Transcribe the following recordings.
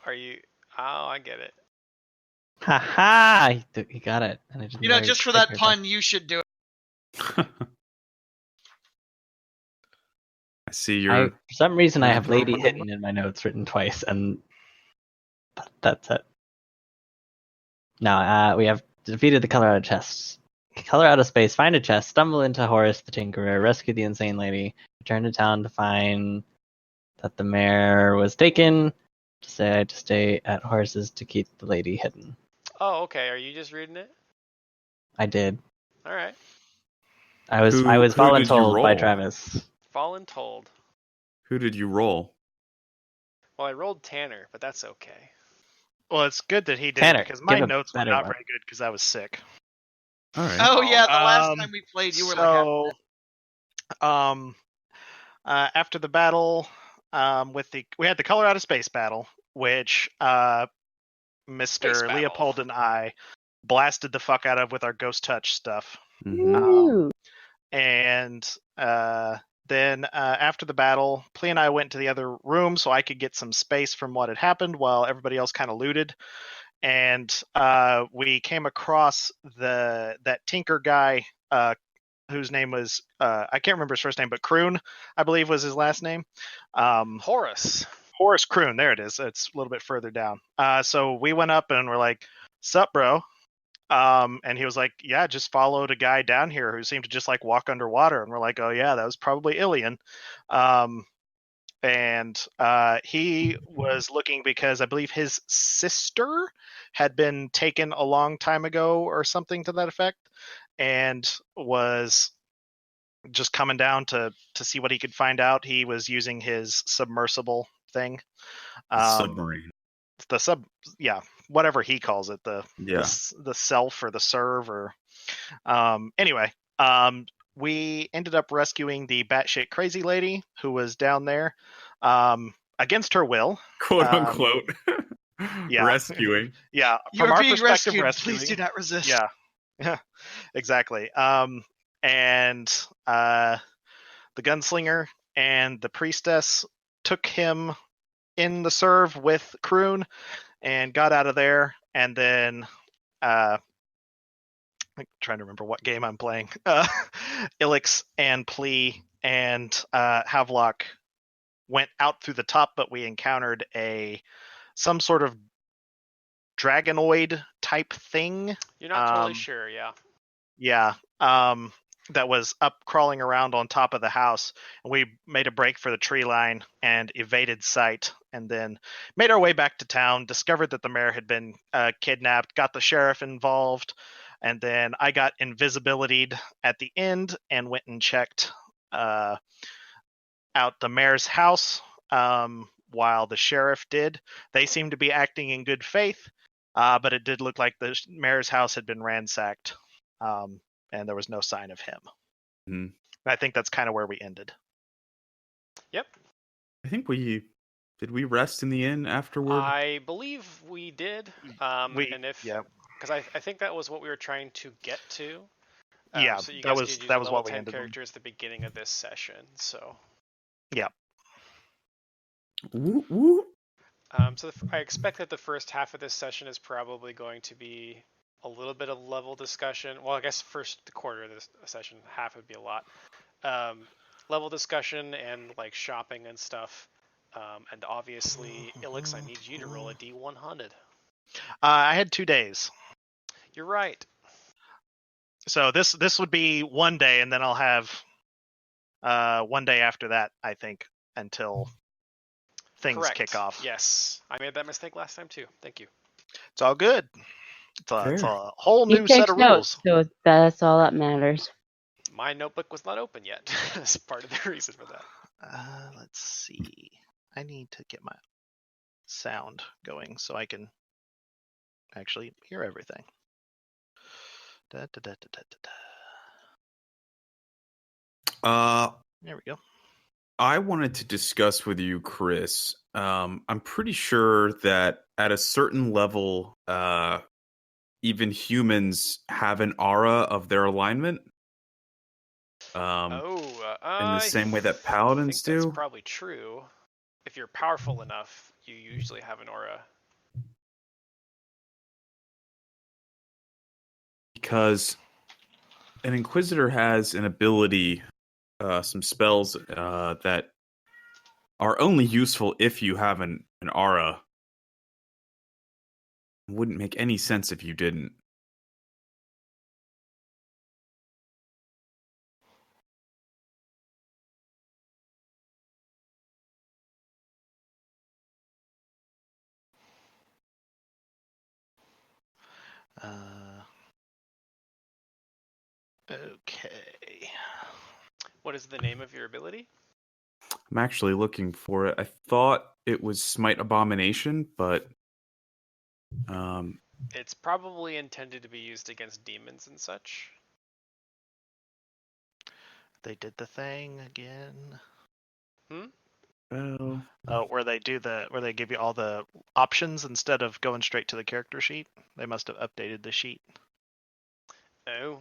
Are you? Oh, I get it. Ha! He got it. And I didn't You know, know just for he that picked pun, you should do it. I see you're... For some reason, I Really have throwing Lady one Hidden in my notes written twice, and that's it. Now, we have defeated the Colorado chests. Color out of space, find a chest, stumble into Horace the Tinkerer, rescue the insane lady, return to town to find that the mare was taken. Decide to stay at Horace's to keep the lady hidden. Oh, okay. Are you just reading it? I did. All right. I was Who did you voluntold by roll? Travis. Voluntold. Who did you roll? Well, I rolled Tanner, but that's okay. Well, it's good that he did Tanner, because my give a notes were better not one. very good because I was sick. All right. Oh yeah, the last Um, time we played, you were like, After the battle, we had the Color Out of Space battle, which Space Mr. battle. Leopold and I blasted the fuck out of with our Ghost Touch stuff. Mhm. And then after the battle, Plea and I went to the other room so I could get some space from what had happened while everybody else kind of looted. And we came across that Tinker guy whose name was I can't remember his first name, but Kroon, I believe, was his last name. Horace Kroon, there it is. It's a little bit further down. So we went up and we're like, "Sup, bro?" And he was like, "Yeah, just followed a guy down here who seemed to just like walk underwater." And we're like, "Oh yeah, that was probably Ilian." And he was looking because I believe his sister had been taken a long time ago or something to that effect, and was just coming down to see what he could find out. He was using his submersible thing. Submarine. Whatever he calls it, the self or the serve or anyway, we ended up rescuing the batshit crazy lady who was down there against her will, quote unquote. Yeah. Rescuing. Yeah, "You're from our being perspective, rescued. rescuing. Please do not resist." Yeah, exactly. And the gunslinger and the priestess took him in the serve with Kroon and got out of there. And then I'm trying to remember what game I'm playing. Ilix and Plea and Havelock went out through the top, but we encountered some sort of dragonoid type thing. You're not totally sure, yeah. Yeah. That was up crawling around on top of the house. And we made a break for the tree line and evaded sight, and then made our way back to town, discovered that the mayor had been kidnapped, got the sheriff involved, and then I got invisibilitied at the end and went and checked out the mayor's house while the sheriff did. They seemed to be acting in good faith, but it did look like the mayor's house had been ransacked. And there was no sign of him. Mm-hmm. I think that's kind of where we ended. Yep. I think did we rest in the inn afterward? I believe we did. Because I think that was what we were trying to get to. So you guys that was what we ended characters at the beginning of this session. So. Yeah. Woo, woo. So I expect that the first half of this session is probably going to be a little bit of level discussion. Well, I guess first quarter of this session, half would be a lot. Level discussion and like shopping and stuff. And obviously, Ilix, I need you to roll a D100. I had 2 days. You're right. So this would be 1 day, and then I'll have 1 day after that, I think, until things kick off. Yes. I made that mistake last time too. Thank you. It's all good. It's a whole new set of rules. So that's all that matters. My notebook was not open yet. That's part of the reason for that. Let's see. I need to get my sound going so I can actually hear everything. There we go. I wanted to discuss with you, Chris. I'm pretty sure that at a certain level, even humans have an aura of their alignment. In the same way that paladins do. That's probably true. if you're powerful enough, you usually have an aura. Because an Inquisitor has an ability, some spells that are only useful if you have an aura. It wouldn't make any sense if you didn't. Okay. What is the name of your ability? I'm actually looking for it. I thought it was Smite Abomination, but It's probably intended to be used against demons and such. They did the thing again. well, Where they give you all the options instead of going straight to the character sheet. They must have updated the sheet. Oh.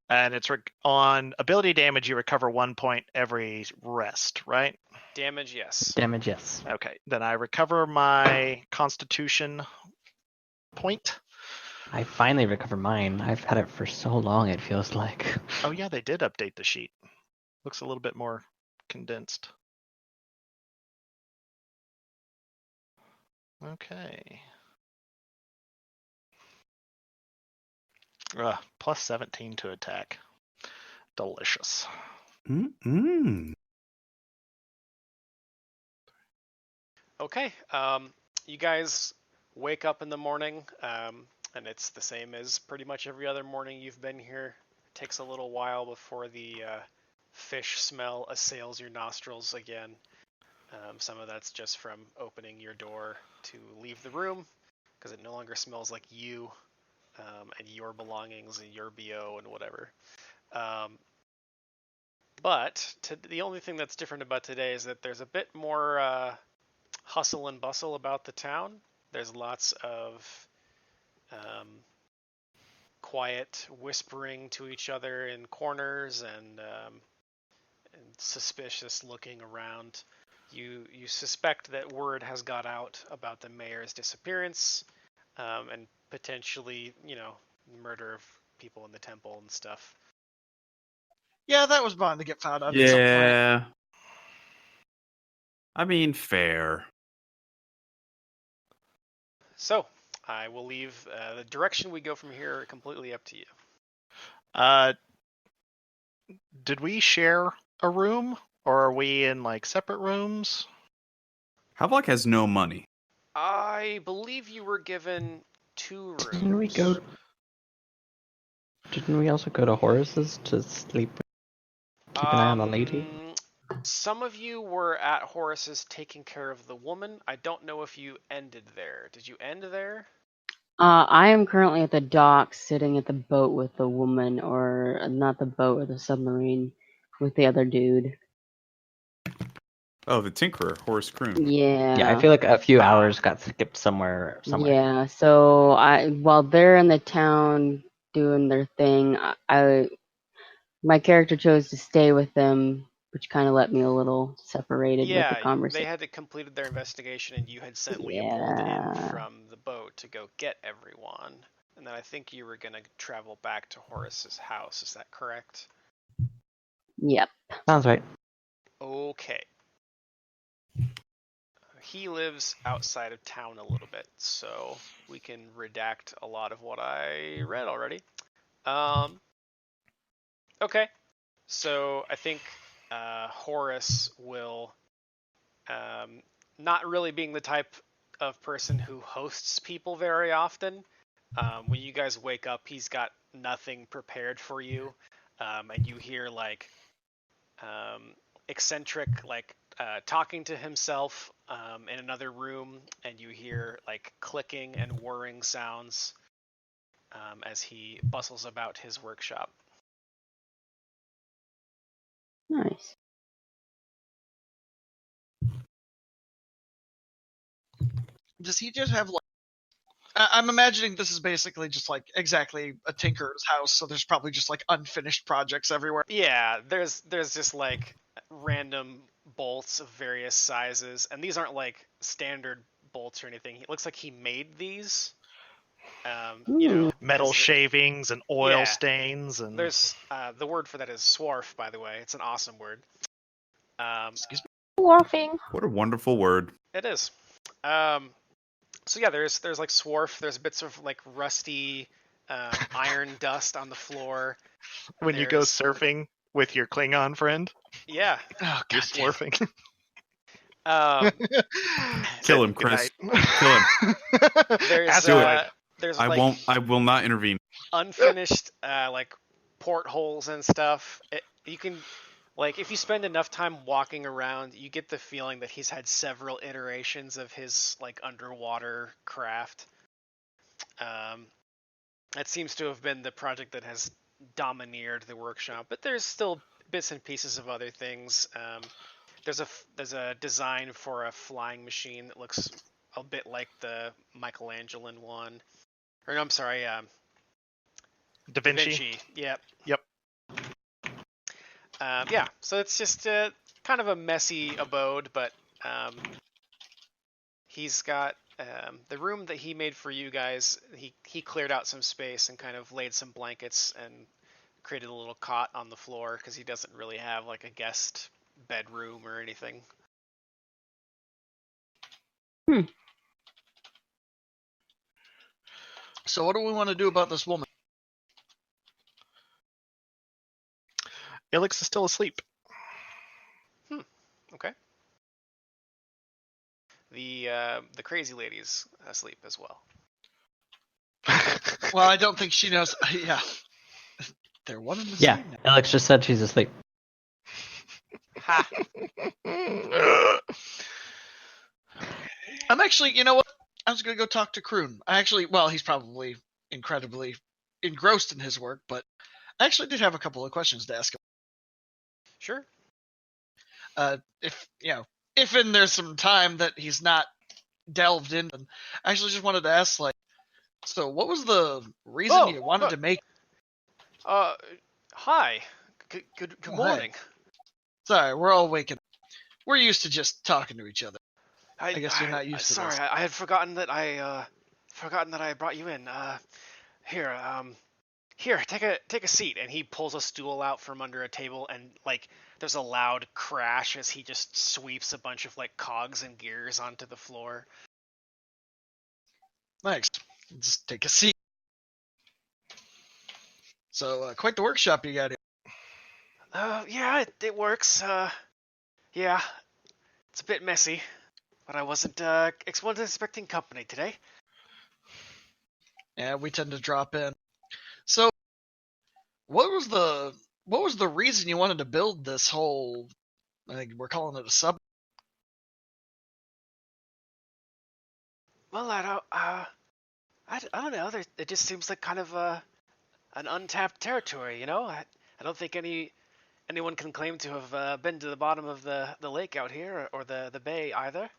And it's on ability damage. You recover 1 point every rest, right? Damage, yes. Damage, yes. Okay, then I recover my Constitution point. I finally recovered mine. I've had it for so long, it feels like. Oh yeah, they did update the sheet. Looks a little bit more condensed. Okay. Plus 17 to attack. Delicious. Okay. You guys wake up in the morning, and it's the same as pretty much every other morning you've been here. It takes a little while before the fish smell assails your nostrils again. Some of that's just from opening your door to leave the room, because it no longer smells like you and your belongings and your BO and whatever. But the only thing that's different about today is that there's a bit more hustle and bustle about the town. There's lots of quiet whispering to each other in corners and suspicious looking around. You suspect that word has got out about the mayor's disappearance and potentially, murder of people in the temple and stuff. Yeah, that was bound to get found out at some point. yeah. I mean, fair. So, I will leave the direction we go from here completely up to you. Did we share a room, or are we in like separate rooms? Havelock has no money. I believe you were given 2 rooms. Didn't we also go to Horace's to sleep? Keep an eye on the lady? Some of you were at Horace's taking care of the woman. I don't know if you ended there. Did you end there? I am currently at the dock, sitting at the boat with the woman, or not the boat, or the submarine, with the other dude. Oh, the Tinkerer, Horace Kroon. Yeah. Yeah, I feel like a few hours got skipped somewhere. Yeah. So while they're in the town doing their thing, my character chose to stay with them, which kind of let me a little separated with the Yeah, conversation. they had completed their investigation, and you had sent Leopold Yeah. in from the boat to go get everyone. And then I think you were going to travel back to Horace's house. Is that correct? Yep. Sounds right. Okay. He lives outside of town a little bit, so we can redact a lot of what I read already. Okay. So I think Horace will, not really being the type of person who hosts people very often. When you guys wake up, he's got nothing prepared for you, and you hear like eccentric, like talking to himself in another room, and you hear like clicking and whirring sounds as he bustles about his workshop. Nice. Does he just have like I'm imagining this is basically just like exactly a tinker's house, so there's probably just like unfinished projects everywhere. Yeah, there's just like random bolts of various sizes, and these aren't like standard bolts or anything. It looks like he made these. You Ooh. know, Metal 'cause shavings and oil yeah, stains and there's the word for that is swarf, by the way. It's an awesome word. Excuse me. Warfing. What a wonderful word. It is. So yeah, there's like swarf. There's bits of like rusty iron dust on the floor. when you go There's- surfing with your Klingon friend, Yeah. Oh you're god. damn. swarfing. Kill him, Good Chris. night. Kill him. There's Ask Do it. away. there's I like won't. I will not intervene. unfinished like portholes and stuff. You can like if you spend enough time walking around, you get the feeling that he's had several iterations of his like underwater craft. That seems to have been the project that has domineered the workshop, but there's still bits and pieces of other things. There's a design for a flying machine that looks a bit like the Michelangelan one. Or no, I'm sorry, Da Da Vinci. Vinci. Yep. Yep. Yeah. So it's just kind of a messy abode, but he's got the room that he made for you guys. He cleared out some space and kind of laid some blankets and created a little cot on the floor because he doesn't really have like a guest bedroom or anything. So what do we want to do about this woman? Ilix is still asleep. Okay. The crazy lady's asleep as well. Well, I don't think she knows. Yeah. They're one and the Yeah, same now. Alex just said she's asleep. Ha! I'm actually, you know what? I was gonna go talk to Kroon. Well, he's probably incredibly engrossed in his work, but I actually did have a couple of questions to ask him. Sure. If there's some time that he's not delved in, I actually just wanted to ask, like, so what was the reason you wanted to make? Hi. Good Oh, hi. morning. Sorry, we're all waking up. We're used to just talking to each other. I guess you're not used to sorry, this. I had forgotten that I brought you in. Here, take a seat. And he pulls a stool out from under a table, and like there's a loud crash as he just sweeps a bunch of like cogs and gears onto the floor. Thanks. Just take a seat. So, quite the workshop you got here. Yeah, it works. Yeah, it's a bit messy, but I wasn't expecting company today. Yeah, we tend to drop in. So, what was the reason you wanted to build this whole? I think we're calling it a sub. Well, I don't know. It just seems like kind of an untapped territory, you know. I don't think anyone can claim to have been to the bottom of the lake out here or the bay either.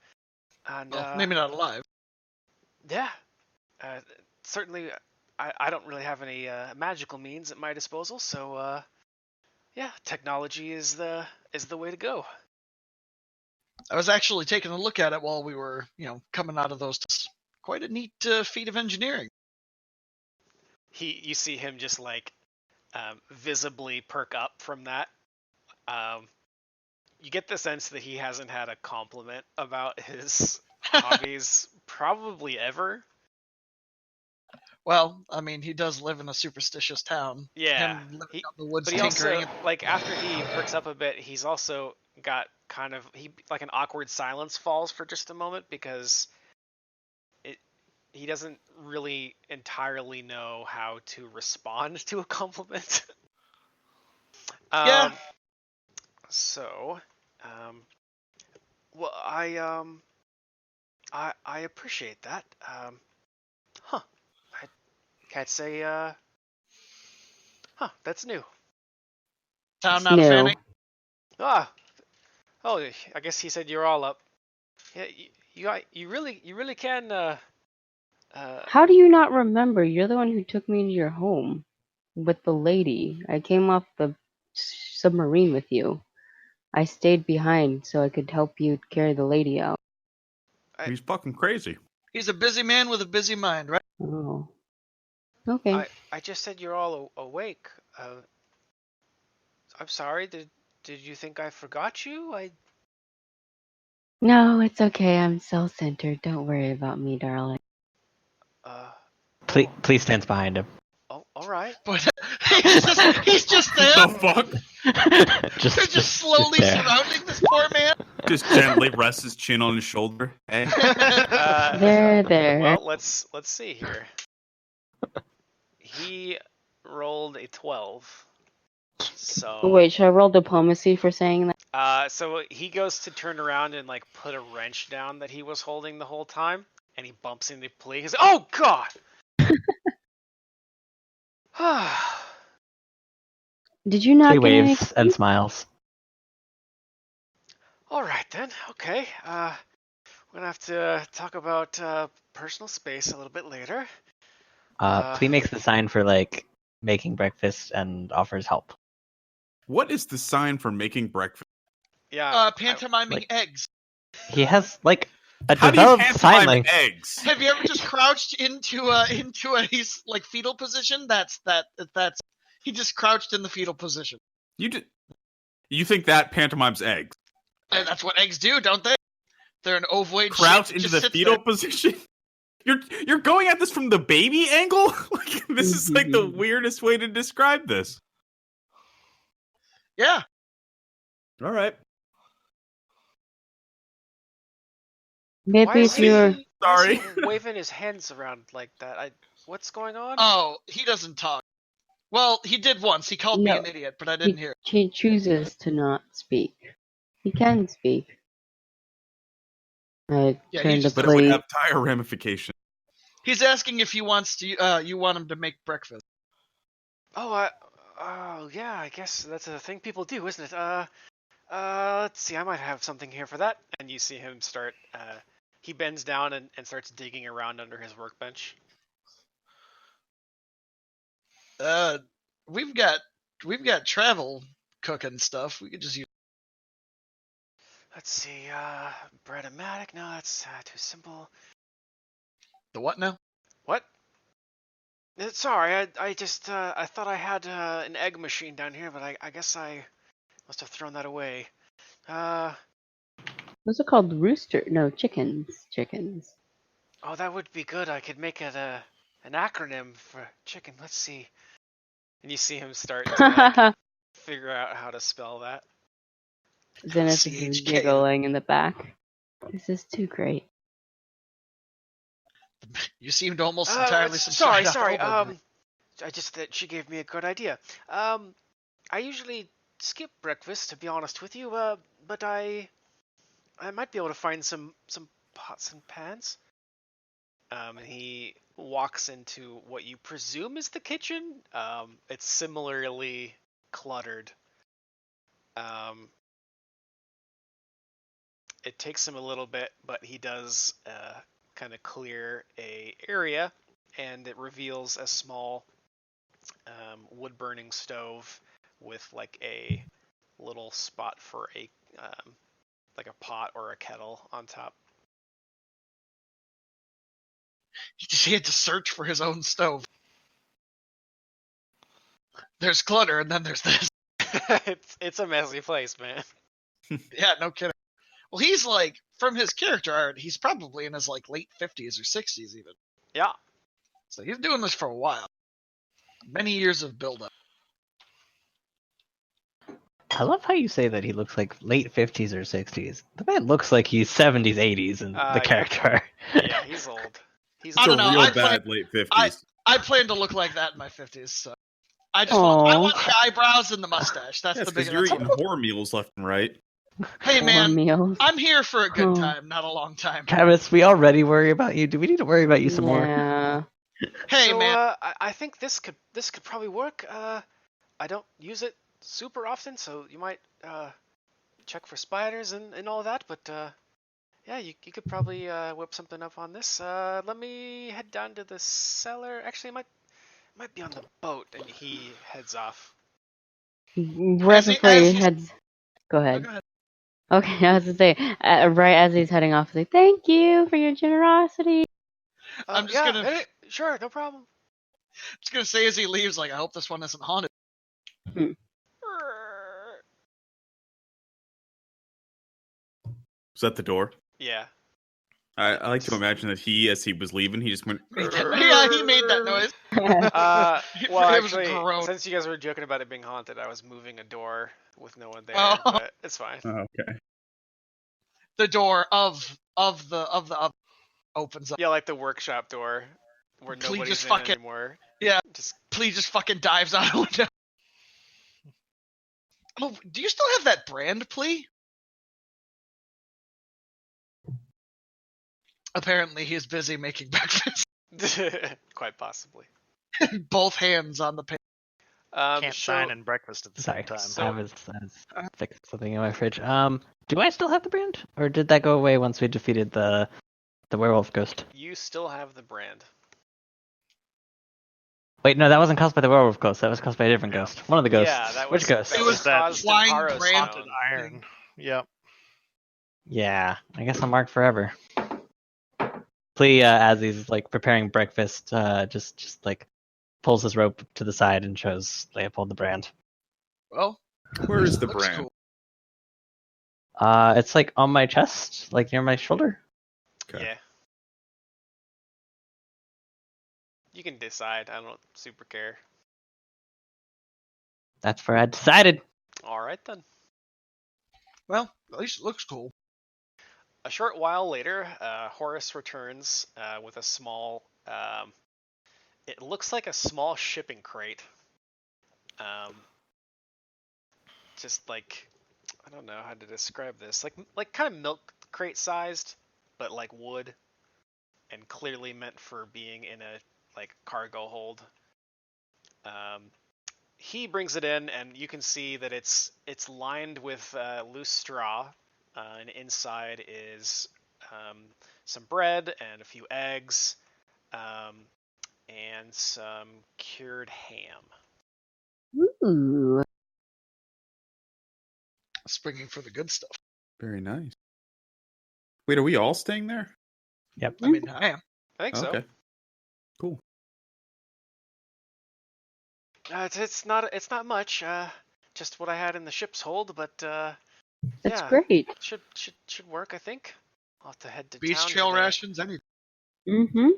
And Well, maybe not alive. yeah, certainly I don't really have any magical means at my disposal, so yeah, technology is the way to go. I was actually taking a look at it while we were, coming out of those. Quite a neat feat of engineering. You see him just like visibly perk up from that. You get the sense that he hasn't had a compliment about his hobbies probably ever. Well, I mean, he does live in a superstitious town. Yeah, Him living out in the woods but he tinkering. also like after he perks up a bit, he's also got kind of like an awkward silence falls for just a moment because he doesn't really entirely know how to respond to a compliment. Yeah. So, well, I appreciate that. I can't say. That's new. Town not No. fanning. Oh, I guess he said you're all up. Yeah, you really can How do you not remember? You're the one who took me into your home with the lady. I came off the submarine with you. I stayed behind so I could help you carry the lady out. He's fucking crazy. He's a busy man with a busy mind, right? Oh. Okay. I just said you're all awake. I'm sorry. Did you think I forgot you? No, it's okay. I'm self-centered. Don't worry about me, darling. Please stand behind him. Oh, all right. But he's just there. The fuck? They're just slowly there. surrounding this poor man. Just gently rests his chin on his shoulder. Hey. There. Well, let's see here. He rolled a 12. So Wait, should I roll diplomacy for saying that? so he goes to turn around and like put a wrench down that he was holding the whole time, and he bumps into Plea. He's like, "Oh God!" Did you not He get any waves and smiles. All right then. Okay. We're gonna have to talk about personal space a little bit later. Plea makes the sign for like making breakfast and offers help. What is the sign for making breakfast? Yeah. Pantomiming eggs. He has like a How do you developed sign pantomime language. eggs? Have you ever just crouched into a like fetal position? That's he just crouched in the fetal position. You think that pantomimes eggs? And that's what eggs do, don't they? They're an ovoid Crouch shape. into Just the sits fetal there. position? You're going at this from the baby angle? Like, this is like the weirdest way to describe this. Yeah. All right. Why Maybe is if you're. he Sorry. waving his hands around like that? What's going on? Oh, he doesn't talk. Well, he did once. He called me No. an idiot, but I didn't hear it. He chooses to not speak. He can speak. I Yeah, he turned to just But it would Plea. have dire ramifications. He's asking if he wants to. You want him to make breakfast. Oh, oh yeah. I guess that's a thing people do, isn't it? Let's see. I might have something here for that. And you see him start. He bends down and starts digging around under his workbench. We've got travel cooking stuff. We could just use. Let's see. Bread-o-matic. No, that's too simple. The what now? What? Sorry, I just I thought I had an egg machine down here, but I guess I must have thrown that away. Those are called rooster. No, chickens. Chickens. Oh, that would be good. I could make it an acronym for chicken. Let's see. And you see him start to like, figure out how to spell that. Zenith is CHK. giggling in the back. This is too great. You seemed almost entirely sorry. subsided over. I just that she gave me a good idea. I usually skip breakfast, to be honest with you. But I might be able to find some pots and pans. And he walks into what you presume is the kitchen. It's similarly cluttered. It takes him a little bit, but he does kind of clear a area, and it reveals a small wood-burning stove with like a little spot for a like a pot or a kettle on top. He had to search for his own stove. There's clutter, and then there's this. It's a messy place, man. Yeah, no kidding. Well, he's like, from his character art, he's probably in his like late 50s or 60s even. Yeah. So he's doing this for a while. Many years of build-up. I love how you say that he looks like late 50s or 60s. The man looks like he's 70s, 80s in the Yeah. character. Yeah, he's old. He's I It's a don't know, real I bad late 50s. I plan to look like that in my 50s, so I Aw. want the eyebrows and the mustache. That's Yes, the big because you're one. eating horror meals left and right. Hey man, meals. I'm here for a good Oh. time, not a long time. Travis, we already worry about you. Do we need to worry about you some more? Yeah. Hey so, man, I think this could probably work. I don't use it super often, so you might check for spiders and all that. But Yeah, you could probably whip something up on this. Let me head down to the cellar. Actually, it might be on the boat, and he heads off. Right before as he he's heads, go oh, ahead. go ahead. Okay, I was to say, right as he's heading off, he's like, "Thank you for your generosity." I'm just Yeah, gonna sure, no problem. say as he leaves, like, I hope this one isn't haunted. Was that the door? Yeah. I like to imagine that as he was leaving, he just went. Yeah, he made that noise. Well, It was a actually, groan. since you guys were joking about it being haunted, I was moving a door with no one there, Oh. but it's fine. Oh, okay. The door of the oven opens up. Yeah, like the workshop door where Please nobody's just in fucking- anymore. Yeah. Just Please just fucking dives out a window. Oh, do you still have that brand, plea? Apparently, he is busy making breakfast. quite possibly. Both hands on the page. Can't so, sign and breakfast at the Sorry, same time. So- I was fixing something in my fridge. Do I still have the brand, or did that go away once we defeated the werewolf ghost? You still have the brand. Wait, no, that wasn't caused by the werewolf ghost. That was caused by a different ghost. One of the ghosts. Yeah, that Which was ghost? that It was was that caused in flying Harrow's brand- Haunted Stone. iron. Yep. Yeah, I guess I'm marked forever. Flea, as he's like preparing breakfast, just like pulls his rope to the side and shows Leopold the brand. Well, Where is the looks brand? cool. It's like on my chest, like near my shoulder. Okay. Yeah. You can decide. I don't super care. That's where I decided. All right then. Well, at least it looks cool. A short while later, Horace returns with a small. It looks like a small shipping crate. Just like I don't know how to describe this. Like kind of milk crate sized, but like wood, and clearly meant for being in a like cargo hold. He brings it in, and you can see that it's lined with loose straw, and inside is some bread and a few eggs, um, and some cured ham. Ooh. Springing for the good stuff. Very nice. Wait, are we all staying there? Yep. I mean, I am. I think so. Okay. Cool. It's not much. Just what I had in the ship's hold, but That's yeah, great. should work. I think. I'll have to head to Beach town trail today. rations, anything. Mm-hmm.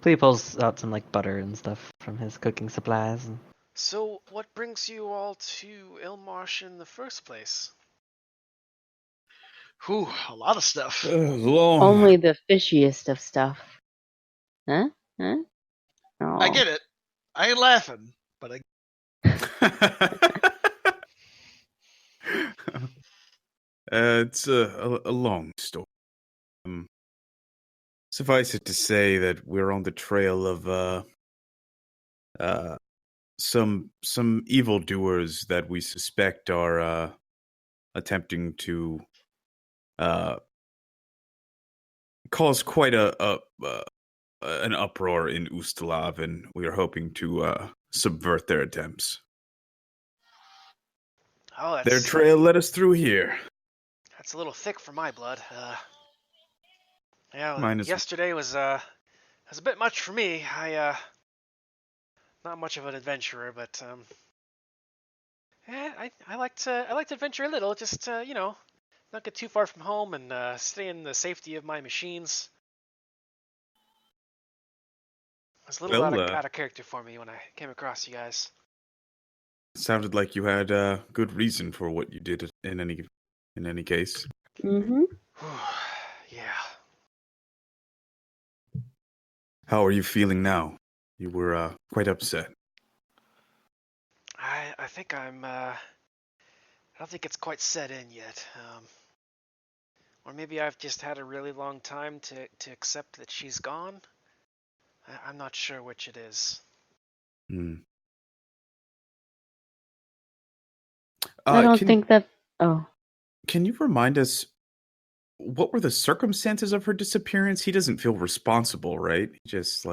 Flea pulls out some like butter and stuff from his cooking supplies. And... So, what brings you all to Ilmarsh in the first place? Whew, a lot of stuff. Long. Only the fishiest of stuff. Huh? Huh? Oh. I get it. I ain't laughing, but I. It's a long story. Suffice it to say that we're on the trail of some evildoers that we suspect are attempting to cause quite an uproar in Ustalav, and we are hoping to subvert their attempts. Oh, Their trail led us through here. that's a little thick for my blood. Yeah, Mine is- yesterday was a bit much for me. Not much of an adventurer, but I like to adventure a little. Just not get too far from home and stay in the safety of my machines. It was a little Well, out of character for me when I came across you guys. Sounded like you had good reason for what you did in any case. Mm-hmm. Yeah. How are you feeling now? You were quite upset. I think I don't think it's quite set in yet. Or maybe I've just had a really long time to accept that she's gone. I'm not sure which it is. Hmm. I don't think that. Oh. can you remind us what were the circumstances of her disappearance? He doesn't feel responsible, right? He just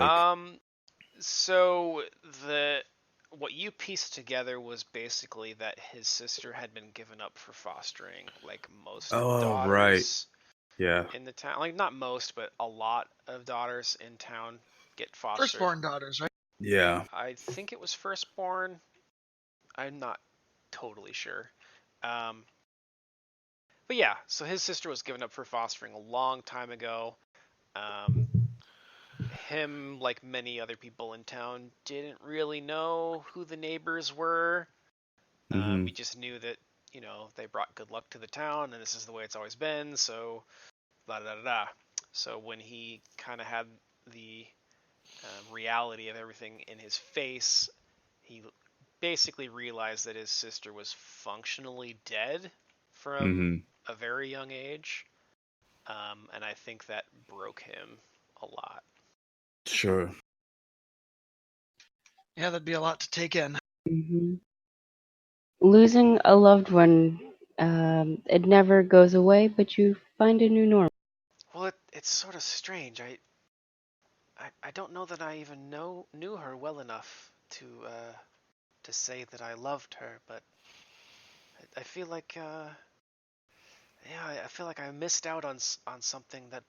So the what you pieced together was basically that his sister had been given up for fostering, like most oh, right. daughters Yeah. in the town. Like not most, but a lot of daughters in town get fostered. Firstborn daughters, right? Yeah. I think it was firstborn. I'm not totally sure. Um, but yeah, so his sister was given up for fostering a long time ago. Um, him, like many other people in town, didn't really know who the neighbors were. Hmm. We just knew that, they brought good luck to the town, and this is the way it's always been, so da da da da. So when he kind of had the reality of everything in his face, he basically realized that his sister was functionally dead from Hmm. a very young age. And I think that broke him a lot. Sure. Yeah, that'd be a lot to take in. Hmm. Losing a loved one, it never goes away, but you find a new norm. Well, it's sort of strange. I don't know that I even knew her well enough to say that I loved her, but I feel like yeah, I feel like I missed out on something that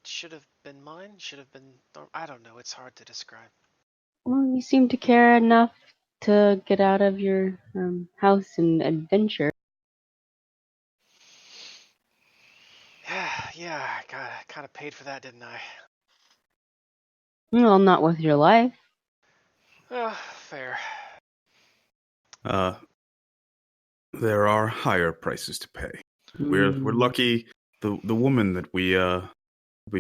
should have been mine. Should have been. I don't know. It's hard to describe. Well, you seem to care enough to get out of your house and adventure. Yeah, I kind of paid for that, didn't I? Well, not with your life. Fair. Uh, there are higher prices to pay. We're Mm. lucky. The woman that we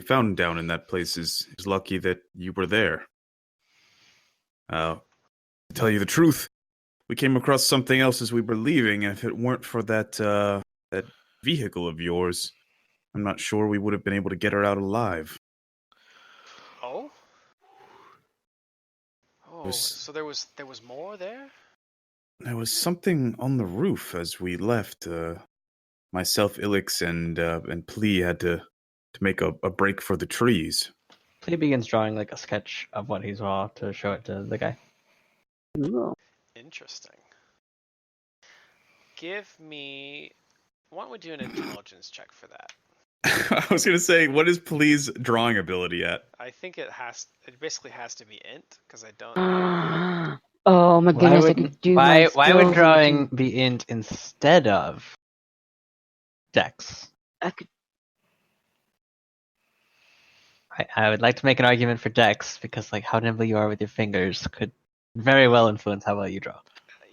found down in that place is lucky that you were there. To tell you the truth, we came across something else as we were leaving, and if it weren't for that vehicle of yours, I'm not sure we would have been able to get her out alive. Oh. Oh, There's- so there was more there? There was something on the roof as we left. Myself, Ilix, and Plea had to make a break for the trees. He begins drawing like a sketch of what he saw to show it to the guy. Ooh. Interesting. Give me. Why don't we do an intelligence check for that? I was gonna say, what is Plea's drawing ability at? I think it basically has to be int because I don't. Oh my goodness, I could do my Why would skills drawing into- be int instead of dex? I could. I would like to make an argument for dex because like how nimble you are with your fingers could very well influence how well you draw.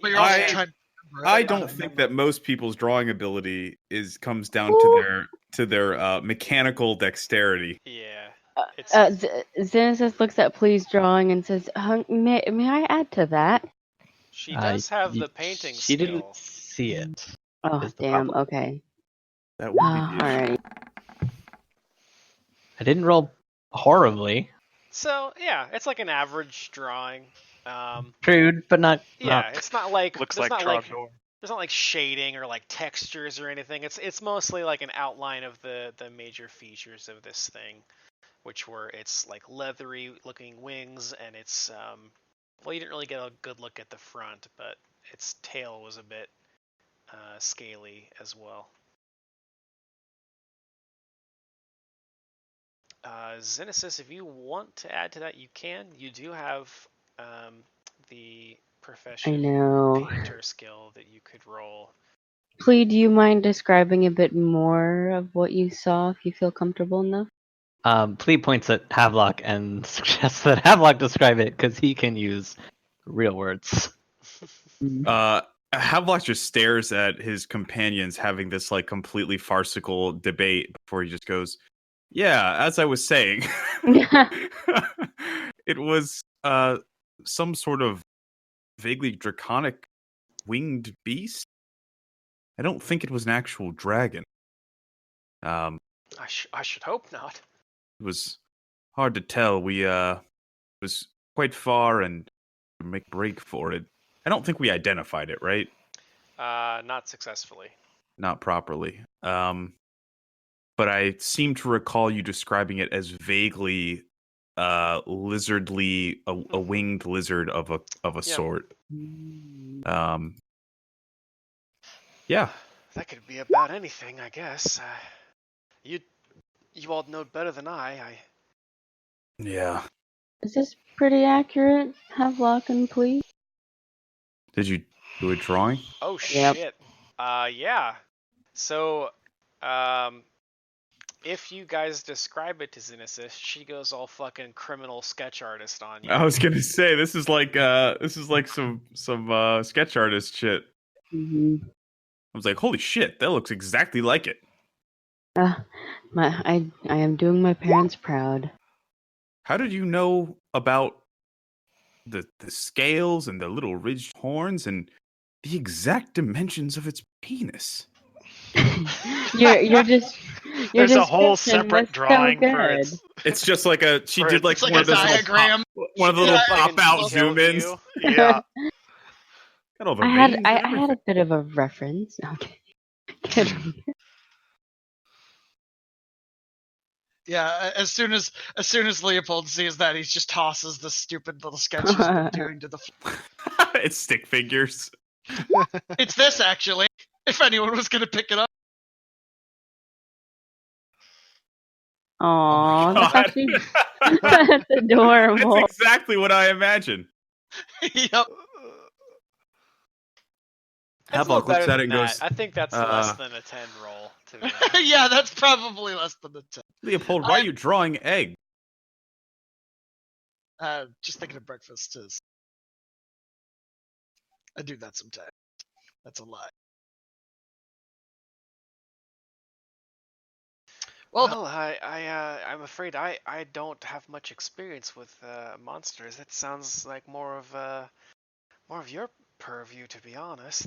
But you're also I- trying to remember I it, don't not think remember. that most people's drawing ability comes down Ooh. to their mechanical dexterity. Yeah. Uh, It's Xenesis looks at Please drawing and says, may I add to that? she does have Y- the painting She skill. didn't see it. Oh, Is the damn, problem. okay. That would be the issue. Alright. I didn't roll horribly. So yeah, it's like an average drawing. Crude, but not. Yeah, it's not like Looks there's like not like Trogdor. there's not like shading or like textures or anything. It's mostly like an outline of the major features of this thing, which were its like leathery looking wings and its well, you didn't really get a good look at the front, but its tail was a bit scaly as well. Xenesis, if you want to add to that, you can. You do have the I profession know. painter skill that you could roll. Plea, do you mind describing a bit more of what you saw if you feel comfortable enough? Plea points at Havelock and suggests that Havelock describe it because he can use real words. Havelock just stares at his companions having this like completely farcical debate before he just goes, "Yeah, as I was saying, it was some sort of vaguely draconic winged beast. I don't think it was an actual dragon. Um, I should hope not. it was hard to tell. We was quite far and make break for it. I don't think we identified it, right? Not successfully. Not properly. But I seem to recall you describing it as vaguely lizardly, a winged lizard of a sort. Yeah. That could be about anything, I guess. You all know better than I. Yeah. Is this pretty accurate, Havelock and Plea? Did you do a drawing? Oh Yep. shit. Yeah. So, if you guys describe it to Xenesis, she goes all fucking criminal sketch artist on you. I was gonna say this is like some sketch artist shit. Mm-hmm. I was like, holy shit, that looks exactly like it. I am doing my parents proud. How did you know about the scales and the little ridged horns and the exact dimensions of its penis? You're just There's a whole description separate was drawing so for good. its. It's just like she For did like It's like one a of those diagram. one of the little Yeah, pop fucking out detail zoom ins. view. Yeah. Got all the I had veins I, and I had a everything. bit of a reference. Okay. Kidding. Yeah, as soon as Leopold sees that, he just tosses the stupid little sketch he's been doing to the floor. It's stick figures. It's this, actually, if anyone was going to pick it up. Aw, that's God. actually that's adorable. That's exactly what I imagine. Yep. It's a Havelock little looks better at it than and that. goes, I think that's less than a 10 roll, to be honest. Yeah, that's probably less than the 10. Leopold, why are you drawing egg? Just thinking of breakfast is. I do that sometimes. That's a lie. Well, I'm afraid I don't have much experience with monsters. That sounds like more of your purview, to be honest.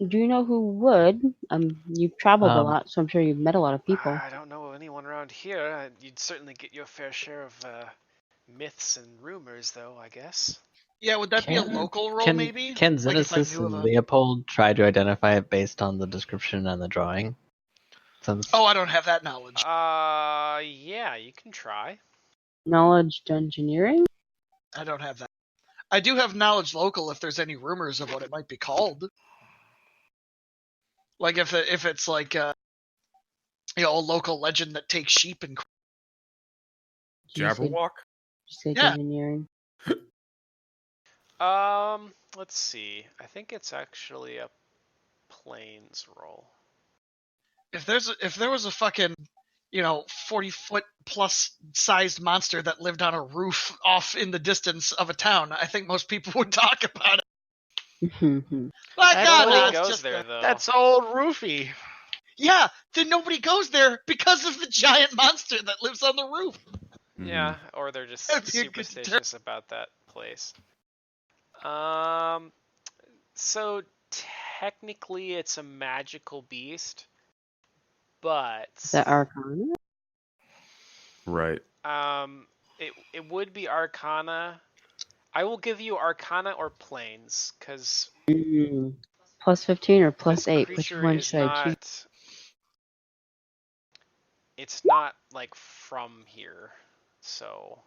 Do you know who would? You've traveled a Um, lot, so I'm sure you've met a lot of people. I don't know anyone around here. You'd certainly get your fair share of myths and rumors, though, I guess. Yeah, would that be a Can- local roll, Can maybe? can Like if I Xenesis knew of and a... Leopold try to identify it based on the description and the drawing? Since Oh, I don't have that knowledge. Yeah, you can try. Knowledge engineering? I don't have that. I do have knowledge local if there's any rumors of what it might be called. Like if it's like a local legend that takes sheep and... Jabberwock? You said Yeah. engineering. Let's see. I think it's actually a planes roll. If there was a fucking 40-foot plus sized monster that lived on a roof off in the distance of a town, I think most people would talk about it. Like, Nobody no, it's goes just there, though. That's old Roofy. Yeah, then nobody goes there because of the giant monster that lives on the roof. Yeah, or they're just That'd be a good superstitious about that place. So technically it's a magical beast, but Is that Arcana? Right. it would be Arcana. I will give you Arcana or Planes, because Plus 15 or plus this 8? Which creature one is should I choose? not. It's not like from here, so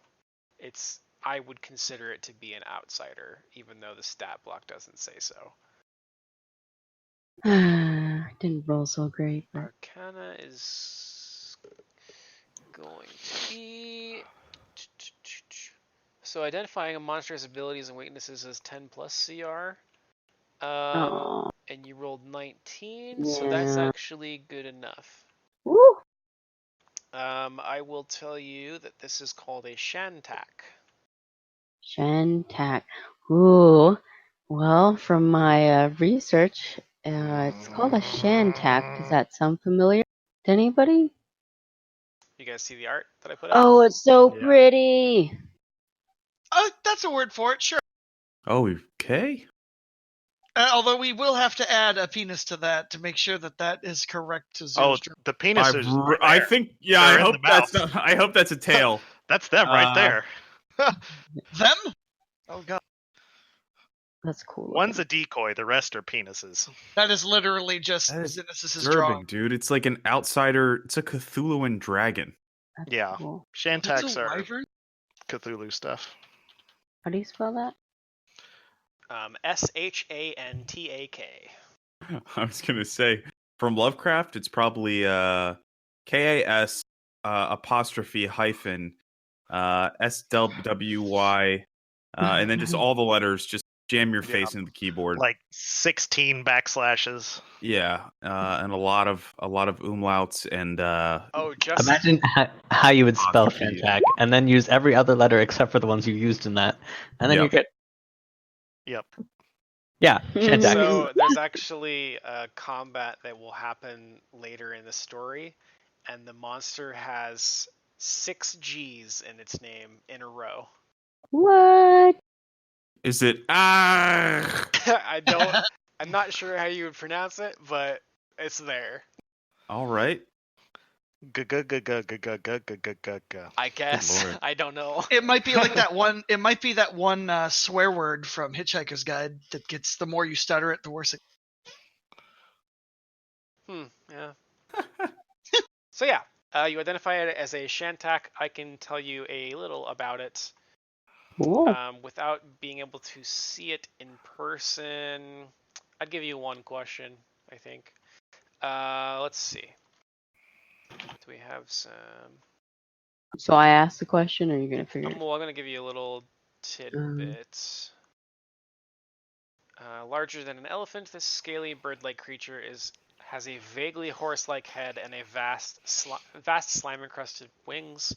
it's. I would consider it to be an outsider, even though the stat block doesn't say so. Didn't roll so great, but Arcana is going to be. So identifying a monster's abilities and weaknesses is 10 plus CR. oh, And you rolled 19, so that's yeah. actually good enough. Woo! I will tell you that this is called a Shantak. Shantak. Ooh. Well, from my research, it's called a Shantak. Does that sound familiar to anybody? You guys see the art that I put up? Oh, it's so Yeah. pretty. That's a word for it, sure. Oh, okay. Although we will have to add a penis to that to make sure that that is correct to Oh, Zeus. the penis is. Right I there. think, yeah, They're I in hope the that's mouth. not, I hope that's a tail. That's them right there. Them? Oh god. That's cool. One's a decoy, the rest are penises. That is literally just That is Xenosis's disturbing, drawing. dude. It's like an outsider. It's a Cthulhuan dragon. That's Yeah. cool. That's Shantax a are wyvern? Cthulhu stuff. How do you spell that? Shantak. I was gonna say from Lovecraft, it's probably KAS apostrophe hyphen SWY and then just all the letters. Just jam your face into the keyboard. Like 16 backslashes. Yeah, and a lot of umlauts and Oh, just Imagine how you would spell Apostrophe. Shantak, and then use every other letter except for the ones you used in that, and then Yep. you're good. Yep. Yeah, Shantak. so there's actually a combat that will happen later in the story, and the monster has 6 G's in its name in a row. What? is it I'm not sure how you would pronounce it, but it's there. all right. I guess. Lord. I don't know. It might be like that one. It might be that one swear word from Hitchhiker's Guide that gets the more you stutter it, the worse it. Yeah. So yeah, you identify it as a Shantak. I can tell you a little about it. Cool. Without being able to see it in person, I'd give you one question, I think. Let's see. Do we have some? So I asked the question, or are you gonna figure it? Well, I'm gonna give you a little tidbit. Larger than an elephant, this scaly bird-like creature has a vaguely horse-like head and a vast slime-encrusted wings.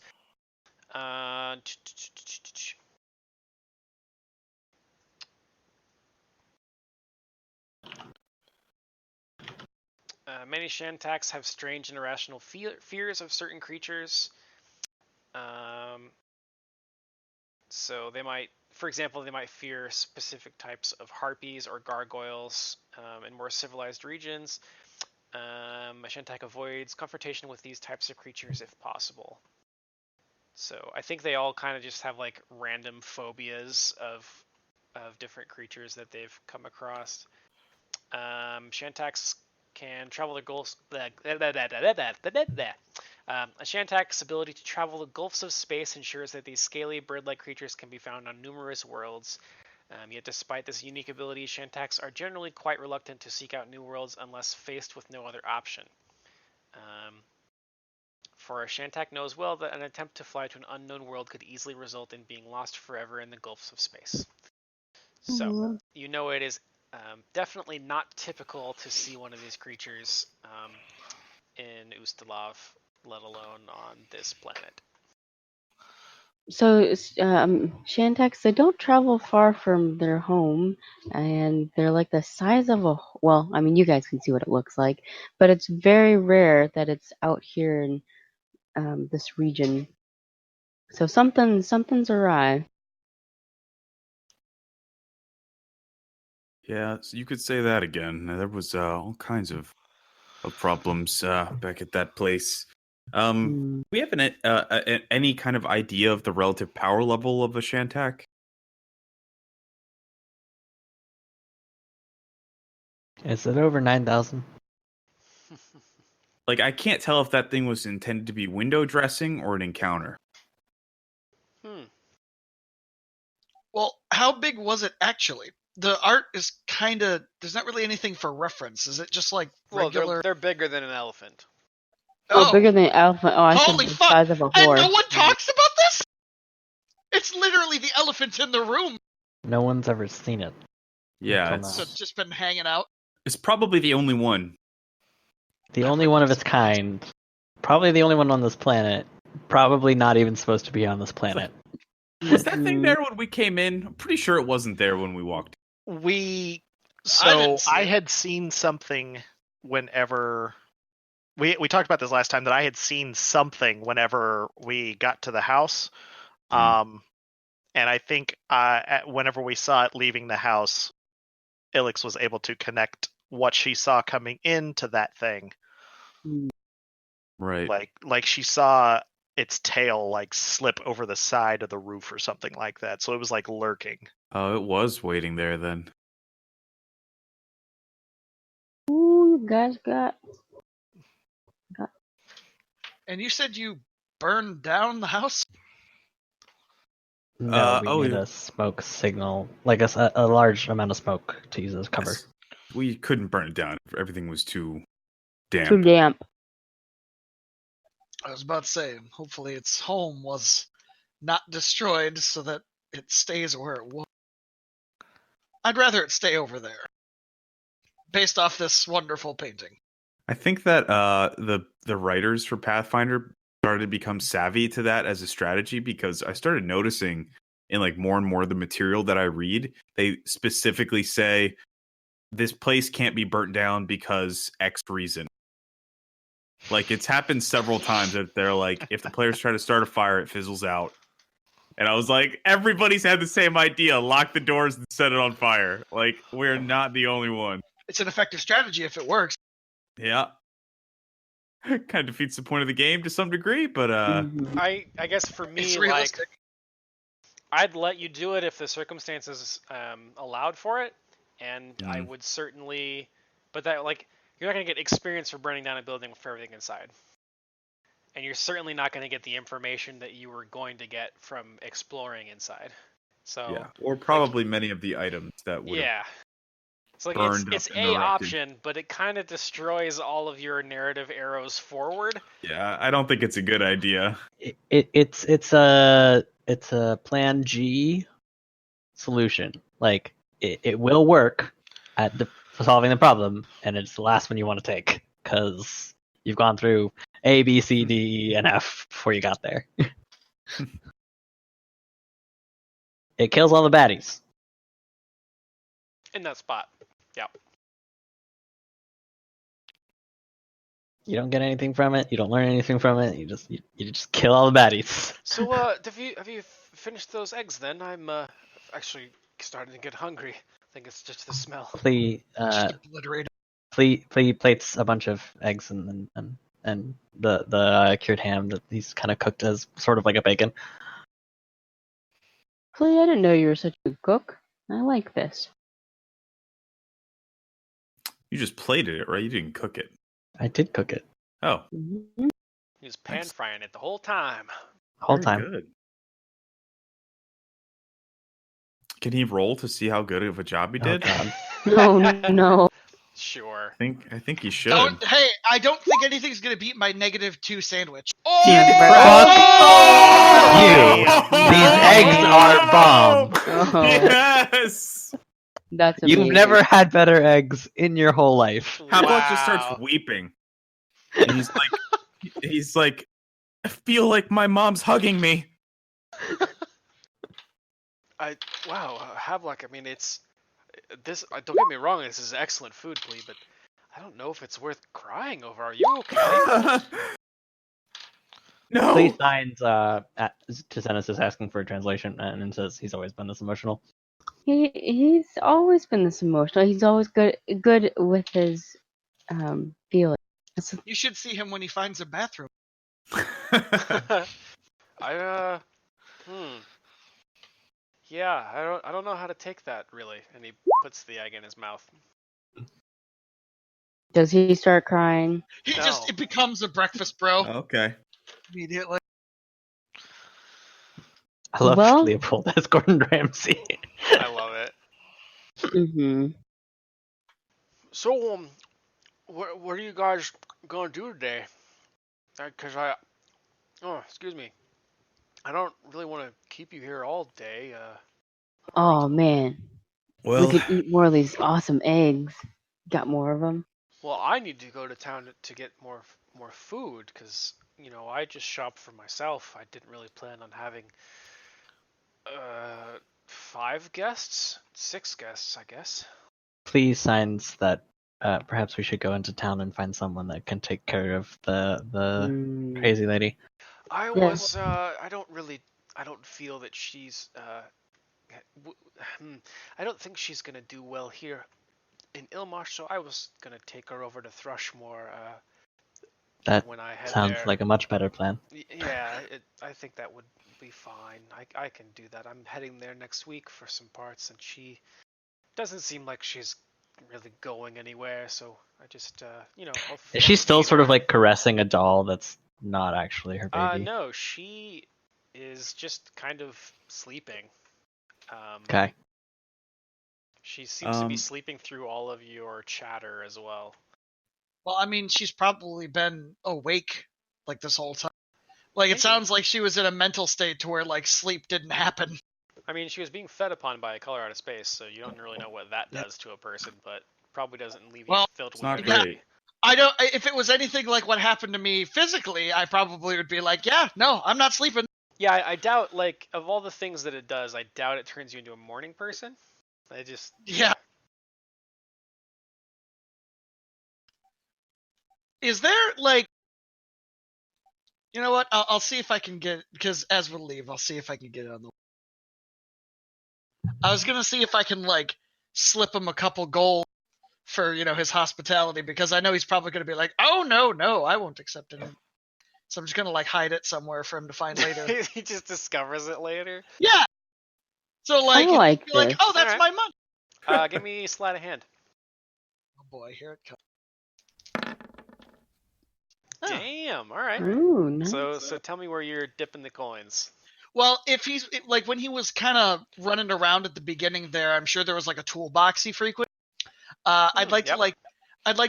Many Shantaks have strange and irrational fears of certain creatures. So they might, for example, they might fear specific types of harpies or gargoyles in more civilized regions. A Shantak avoids confrontation with these types of creatures if possible. So I think they all kind of just have like random phobias of different creatures that they've come across. Shantaks can travel the gulfs. A Shantak's ability to travel the gulfs of space ensures that these scaly bird-like creatures can be found on numerous worlds. Yet despite this unique ability, Shantaks are generally quite reluctant to seek out new worlds unless faced with no other option. For a Shantak knows well that an attempt to fly to an unknown world could easily result in being lost forever in the gulfs of space. So, you know it is definitely not typical to see one of these creatures in Ustalav, let alone on this planet. So Shantaks, they don't travel far from their home, and they're like the size of a. Well, I mean, you guys can see what it looks like, but it's very rare that it's out here in this region. So something's awry. Yeah, so you could say that again. There was all kinds of problems back at that place. We have any kind of idea of the relative power level of a Shantak? Is it over 9,000? Like, I can't tell if that thing was intended to be window dressing or an encounter. Well, how big was it actually? The art is kind of. There's not really anything for reference. Is it just like regular? Well, they're bigger than an elephant. Oh, bigger than an elephant. Oh, I Holy said the fuck! size of a And horse. no one talks about this. It's literally the elephant in the room. No one's ever seen it. Yeah, Until So now. it's just been hanging out. it's probably the only one. The only one of its kind. Probably the only one on this planet. Probably not even supposed to be on this planet. Was that thing there when we came in? I'm pretty sure it wasn't there when we walked. I had seen something whenever we talked about this last time, that I had seen something whenever we got to the house. And I think whenever we saw it leaving the house, Ilix was able to connect what she saw coming into that thing. Right. Like she saw its tail like slip over the side of the roof or something like that. So it was like lurking. Oh, it was waiting there then. guys got? And you said you burned down the house? No, we oh, made yeah. a smoke signal, like a large amount of smoke to use as cover. Yes. We couldn't burn it down. Everything was too Too damp. damp. I was about to say, hopefully its home was not destroyed so that it stays where it was. I'd rather it stay over there. Based off this wonderful painting. I think that the writers for Pathfinder started to become savvy to that as a strategy, because I started noticing in like more and more of the material that I read, they specifically say this place can't be burnt down because X reason. Like, it's happened several times that they're like, if the players try to start a fire, it fizzles out. And I was like, everybody's had the same idea. Lock the doors and set it on fire. Like, we're not the only one. It's an effective strategy if it works. Yeah. Kind of defeats the point of the game to some degree, but Mhm. I guess for me, It's like, realistic. I'd let you do it if the circumstances allowed for it, and I Mhm. would certainly, but that, like, you're not gonna get experience for burning down a building for everything inside, and you're certainly not gonna get the information that you were going to get from exploring inside. So yeah. Or probably many of the items that would have yeah, it's like burned it's up a and erupted. option, but it kind of destroys all of your narrative arrows forward. Yeah, I don't think it's a good idea. It's a plan G solution. Like it will work at solving the problem, and it's the last one you want to take because you've gone through A, B, C, D, and F before you got there. It kills all the baddies. In that spot. Yeah. You don't get anything from it. You don't learn anything from it. You just kill all the baddies. So, have you finished those eggs then? I'm actually starting to get hungry. I think it's just the smell. Flea Just obliterate it. Flea plates a bunch of eggs and the cured ham that he's kind of cooked as sort of like a bacon. Flea, I didn't know you were such a good cook. I like this. You just plated it, right? You didn't cook it. I did cook it Oh, Mhm. He was pan Nice. frying it the whole time. whole very time. good. Can he roll to see how good of a job he Oh did? god. No, no. Sure. I think he should. Hey, I don't think anything's gonna beat my -2 sandwich. Oh! Fuck you! These eggs are bomb. Oh. Yes. That's amazing. You've never had better eggs in your whole life. Havelock just Wow. starts weeping, and he's like, I feel like my mom's hugging me. Wow, Havelock. I mean, it's this. Don't get me wrong. This is excellent food, Flea, but I don't know if it's worth crying over. Are you okay? No. Flea signs to Zenos asking for a translation and says he's always been this emotional. He's always been this emotional. He's always good with his feelings. You should see him when he finds a bathroom. Yeah, I don't know how to take that really. And he puts the egg in his mouth. Does he start crying? No. It becomes a breakfast bro Okay. immediately. I love Well- Leopold as Gordon Ramsay. I love it. Mm-hmm. So, what are you guys gonna do today? Because excuse me. I don't really want to keep you here all day. Oh man, Well, we could eat more of these awesome eggs. Got more of them? Well, I need to go to town to get more food because I just shopped for myself. I didn't really plan on having 5 guests, 6 guests, I guess. Flea signs that perhaps we should go into town and find someone that can take care of the Mm. crazy lady. I Yeah. was I don't feel that she's I don't think she's gonna do well here in Ilmarsh, so I was gonna take her over to Thrushmore That when I head sounds there. like a much better plan. Yeah, I think that would be fine. I can do that. I'm heading there next week for some parts, and she doesn't seem like she's really going anywhere, so I just Is she I'll still feed sort her. of like caressing a doll that's not actually her baby? No, she is just kind of sleeping. Okay. She seems to be sleeping through all of your chatter as well. Well, I mean, she's probably been awake like this whole time. Like, Maybe. it sounds like she was in a mental state to where, like, sleep didn't happen. I mean, she was being fed upon by a color out of space, so you don't really know what that Yeah. does to a person, but probably doesn't leave Well, you filled It's with not energy. great. I don't. If it was anything like what happened to me physically, I probably would be like, yeah, no, I'm not sleeping. Yeah, I doubt, like, of all the things that it does, I doubt it turns you into a morning person. I just... Yeah. Is there, like, you know what? I'll see if I can get, because as we leave, I'll see if I can get it on the. I was gonna see if I can, like, slip him a couple gold for, his hospitality, because I know he's probably gonna be like, oh no, I won't accept it. So I'm just gonna, like, hide it somewhere for him to find later. he just discovers it later. Yeah. So, like, I like you're like, this. oh, that's Alright. my money. Give me sleight of hand. Oh boy, here it comes. Damn, alright. Ooh, nice. So tell me where you're dipping the coins. Well, if he's like when he was kind of running around at the beginning there, I'm sure there was like a toolbox he frequented. I'd like yep.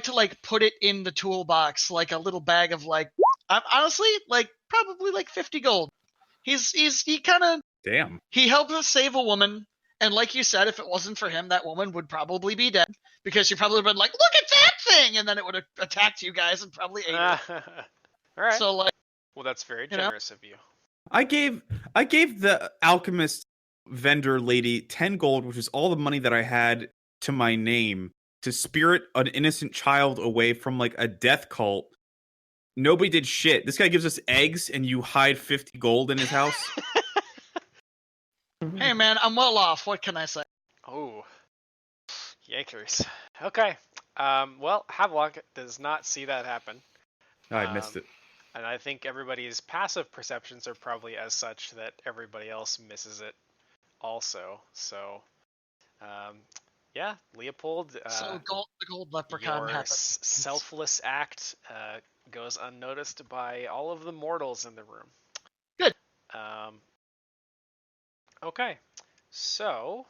to like put it in the toolbox, like a little bag of like, I'm honestly like probably like 50 gold. He kind of Damn. he helped us save a woman, and like you said, if it wasn't for him, that woman would probably be dead because she probably would have been like, look at that thing, and then it would have attacked you guys and probably ate her. Alright. So like, Well, that's very generous of you. I gave the alchemist vendor lady 10 gold, which is all the money that I had to my name, to spirit an innocent child away from like a death cult. Nobody did shit. This guy gives us eggs and you hide 50 gold in his house. hey man, I'm well off. What can I say? Oh. Yakers. Okay. Well, Havelock does not see that happen. I missed it. And I think everybody's passive perceptions are probably as such that everybody else misses it also. So, yeah, Leopold, So the gold leprechaun your happens. selfless act goes unnoticed by all of the mortals in the room. Good. Okay. So,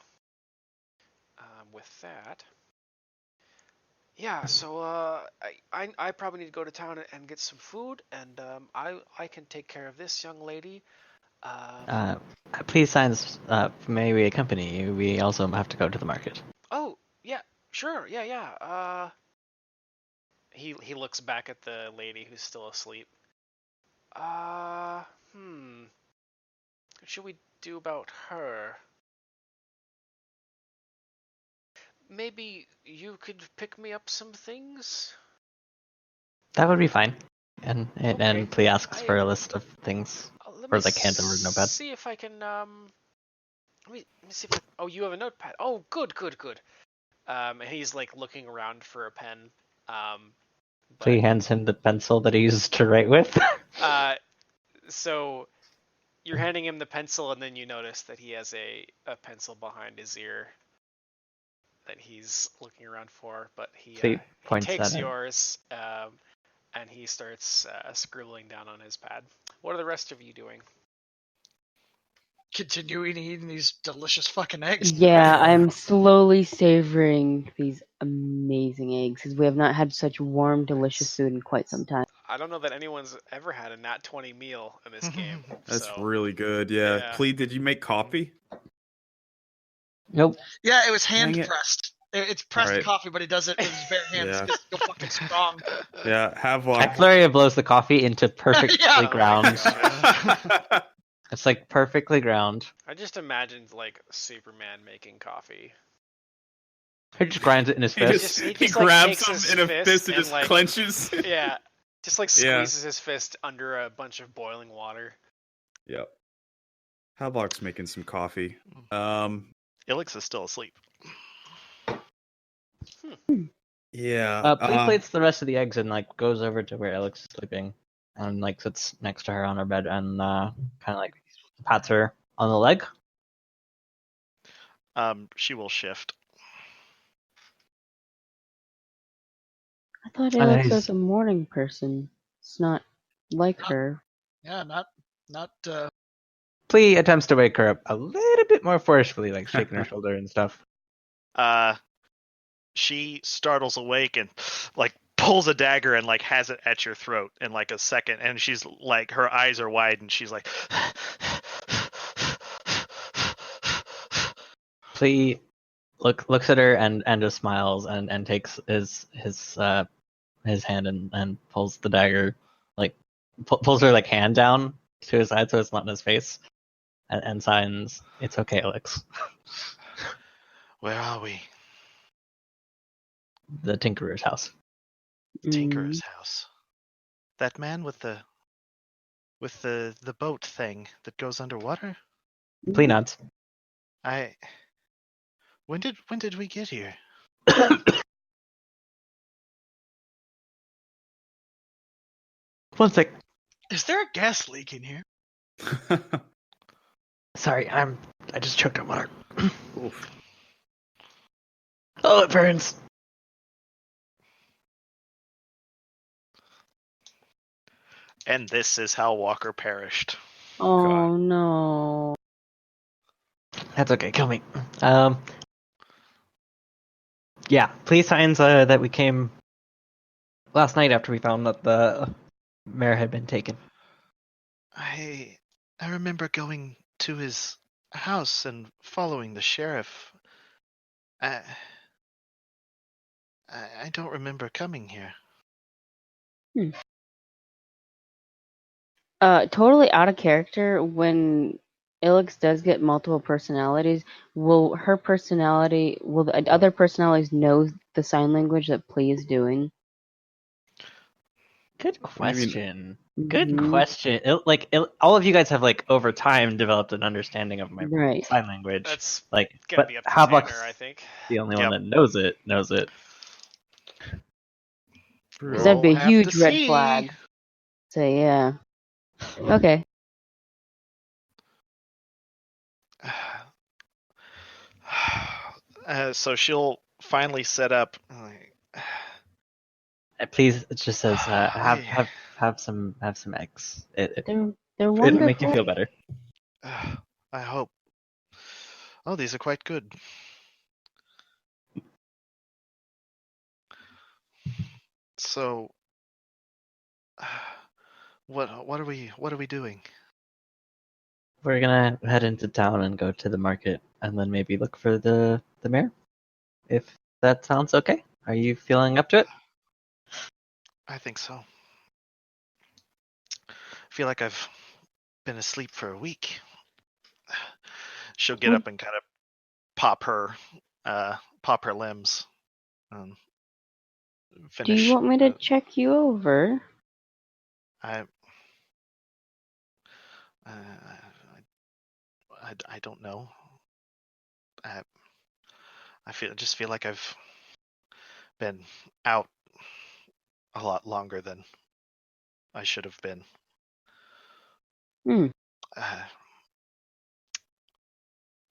with that... Yeah, so I probably need to go to town and get some food, and I can take care of this young lady. Please sign this. May we accompany you? We also have to go to the market. Oh yeah, sure, yeah. He looks back at the lady who's still asleep. What should we do about her? Maybe you could pick me up some things? That would be fine. And Okay. Plea asks for a list of things. Let Or me like hand over notepad. see if I can let me see if oh, you have a notepad. Oh, good. And he's like looking around for a pen. Plea hands him the pencil that he used to write with. So you're handing him the pencil, and then you notice that he has a pencil behind his ear that he's looking around for, but he points takes that out. yours, and he starts scribbling down on his pad. What are the rest of you doing? Continuing eating these delicious fucking eggs. Yeah, I'm slowly savoring these amazing eggs because we have not had such warm, delicious food in quite some time. I don't know that anyone's ever had a nat 20 meal in this game. That's so. really good. Yeah. Yeah. Plea, did you make coffee? Nope. Yeah, it was hand Dang it. pressed. It's pressed Right. coffee, but he does it with his bare hands Yeah. because he's so fucking strong. Yeah, Havelock. Flurry blows the coffee into perfectly Yeah. ground. It's like perfectly ground. I just imagined like Superman making coffee. He just grinds it in his He fist. He he just, like, grabs takes him his in a fist fist and and, just like- clenches. Yeah, just like Yeah. squeezes his fist under a bunch of boiling water. Yep. Havelock's making some coffee. Ilix is still asleep. Yeah. Plea plates the rest of the eggs and like goes over to where Alex is sleeping and like sits next to her on her bed and kind of like pats her on the leg. She will shift. thought I know Alex he's- was a morning person. It's not like her. Yeah, not. Flea attempts to wake her up a little bit more forcefully, like shaking her shoulder and stuff. She startles awake and like pulls a dagger and like has it at your throat in like a second, and she's like, her eyes are wide and she's like, Flea looks at her and just smiles and takes his hand and pulls the dagger, like pulls her like hand down to his side so it's not in his face, and signs, "It's okay, Alex." where are we? The Tinkerer's house. Tinkerer's house. That man with the boat thing that goes underwater? Flea nods. When did we get here? One sec. Is there a gas leak in here? Sorry, I just choked on water. Oof. Oh, it burns. And this is how Walker perished. Oh no. That's okay. Kill me. Yeah. Flea signs that we came last night after we found that the mare had been taken. I remember going to his house and following the sheriff. I don't remember coming here. Totally out of character. When Ilix does get multiple personalities, will the other personalities know the sign language that Plea is doing? Good What do you mean? question. Good Mhm. question. All of you guys have like over time developed an understanding of my Right. sign language. That's Like, gonna but be up to Havok's Tanner, I think. the only Yep. one that knows it. Because that'd be a We'll have huge to red see. flag. So yeah. Okay. So she'll finally set up. Please, it just says Hey. have some eggs. They're It'll wonderful. make you feel better. I hope. Oh, these are quite good. So, what are we doing? We're gonna head into town and go to the market, and then maybe look for the mare. If that sounds okay. Are you feeling up to it? I think so. I feel like I've been asleep for a week. She'll get up and kind of pop her limbs. Finish. Do you want me to check you over? I don't know. I just feel like I've been out a lot longer than I should have been. Hmm.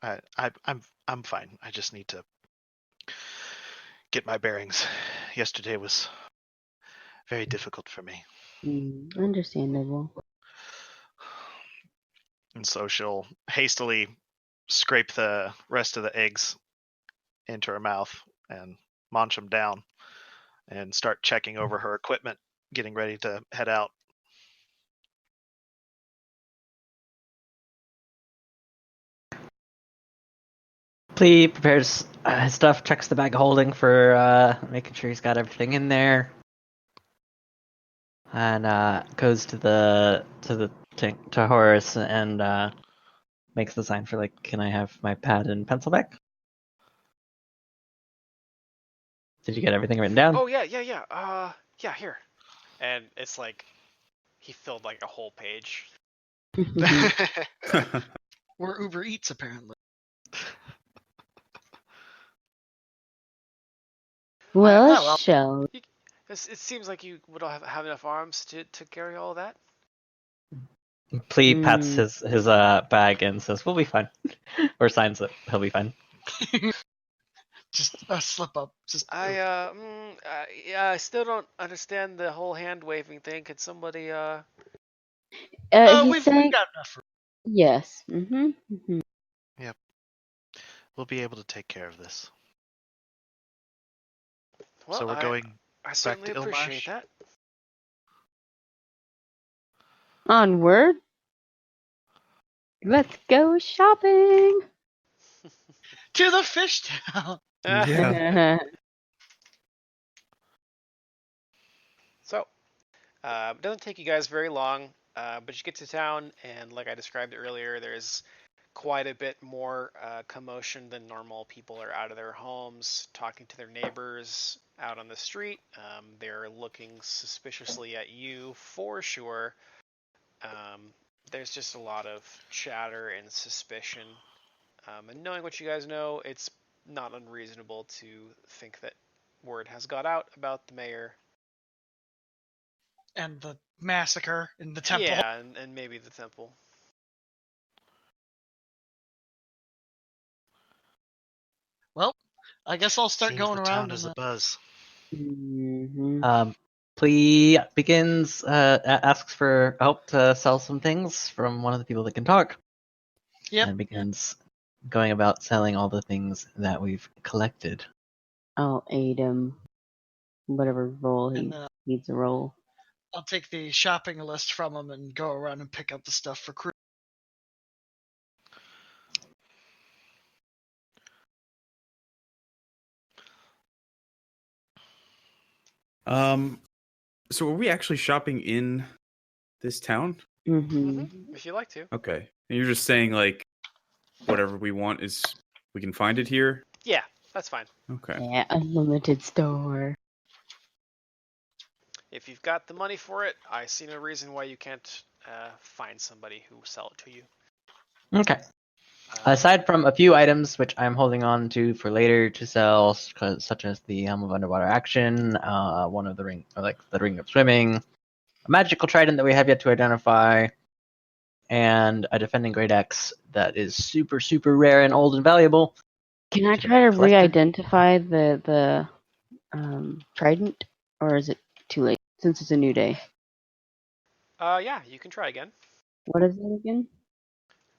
I'm fine. I just need to get my bearings. Yesterday was very difficult for me. Understandable. And so she'll hastily scrape the rest of the eggs into her mouth and munch them down and start checking over her equipment, getting ready to head out. Flea prepares his stuff, checks the bag of holding for making sure he's got everything in there, and goes to Horace and makes the sign for like, "Can I have my pad and pencil back?" Did you get everything written down? Oh yeah. Yeah, here. And it's like he filled like a whole page. Or Uber Eats, apparently. Well, shall It seems like you would have enough arms to carry all that. Flea pats his bag and says, "We'll be fine," or signs that he'll be fine. Just a slip up. Just I still don't understand the whole hand waving thing. Could somebody He's we've saying got enough room. yes. Mm-hmm. We'll be able to take care of this. well, So we're going I back certainly to appreciate Ilmarsh. that. Onward. Let's go shopping. To the fish town. Yeah. So, it doesn't take you guys very long, but you get to town, and like I described earlier, there's quite a bit more commotion than normal. People are out of their homes, talking to their neighbors out on the street. They're looking suspiciously at you for sure. There's just a lot of chatter and suspicion. And knowing what you guys know, it's not unreasonable to think that word has got out about the mayor. And the massacre in the temple. Yeah, and maybe the temple. Well, I guess I'll start Seems going the around town is and abuzz. Mm-hmm. Plea begins, asks for help to sell some things from one of the people that can talk. Yep. And begins going about selling all the things that we've collected. I'll aid him. Whatever role he and needs a role. I'll take the shopping list from him and go around and pick up the stuff for crew. So are we actually shopping in this town? Mm-hmm. If you like to. Okay. And you're just saying like whatever we want is we can find it here? Yeah, that's fine. Okay. Yeah, unlimited store. If you've got the money for it, I see no reason why you can't find somebody who will sell it to you. Okay. Aside from a few items which I'm holding on to for later to sell, such as the Helm of Underwater Action, one of the ring, or like the Ring of Swimming, a magical trident that we have yet to identify, and a Defending Great Axe that is super, super rare and old and valuable. Can I Should try to have collected. re-identify the trident, or is it too late since it's a new day? Yeah, you can try again. What is it again?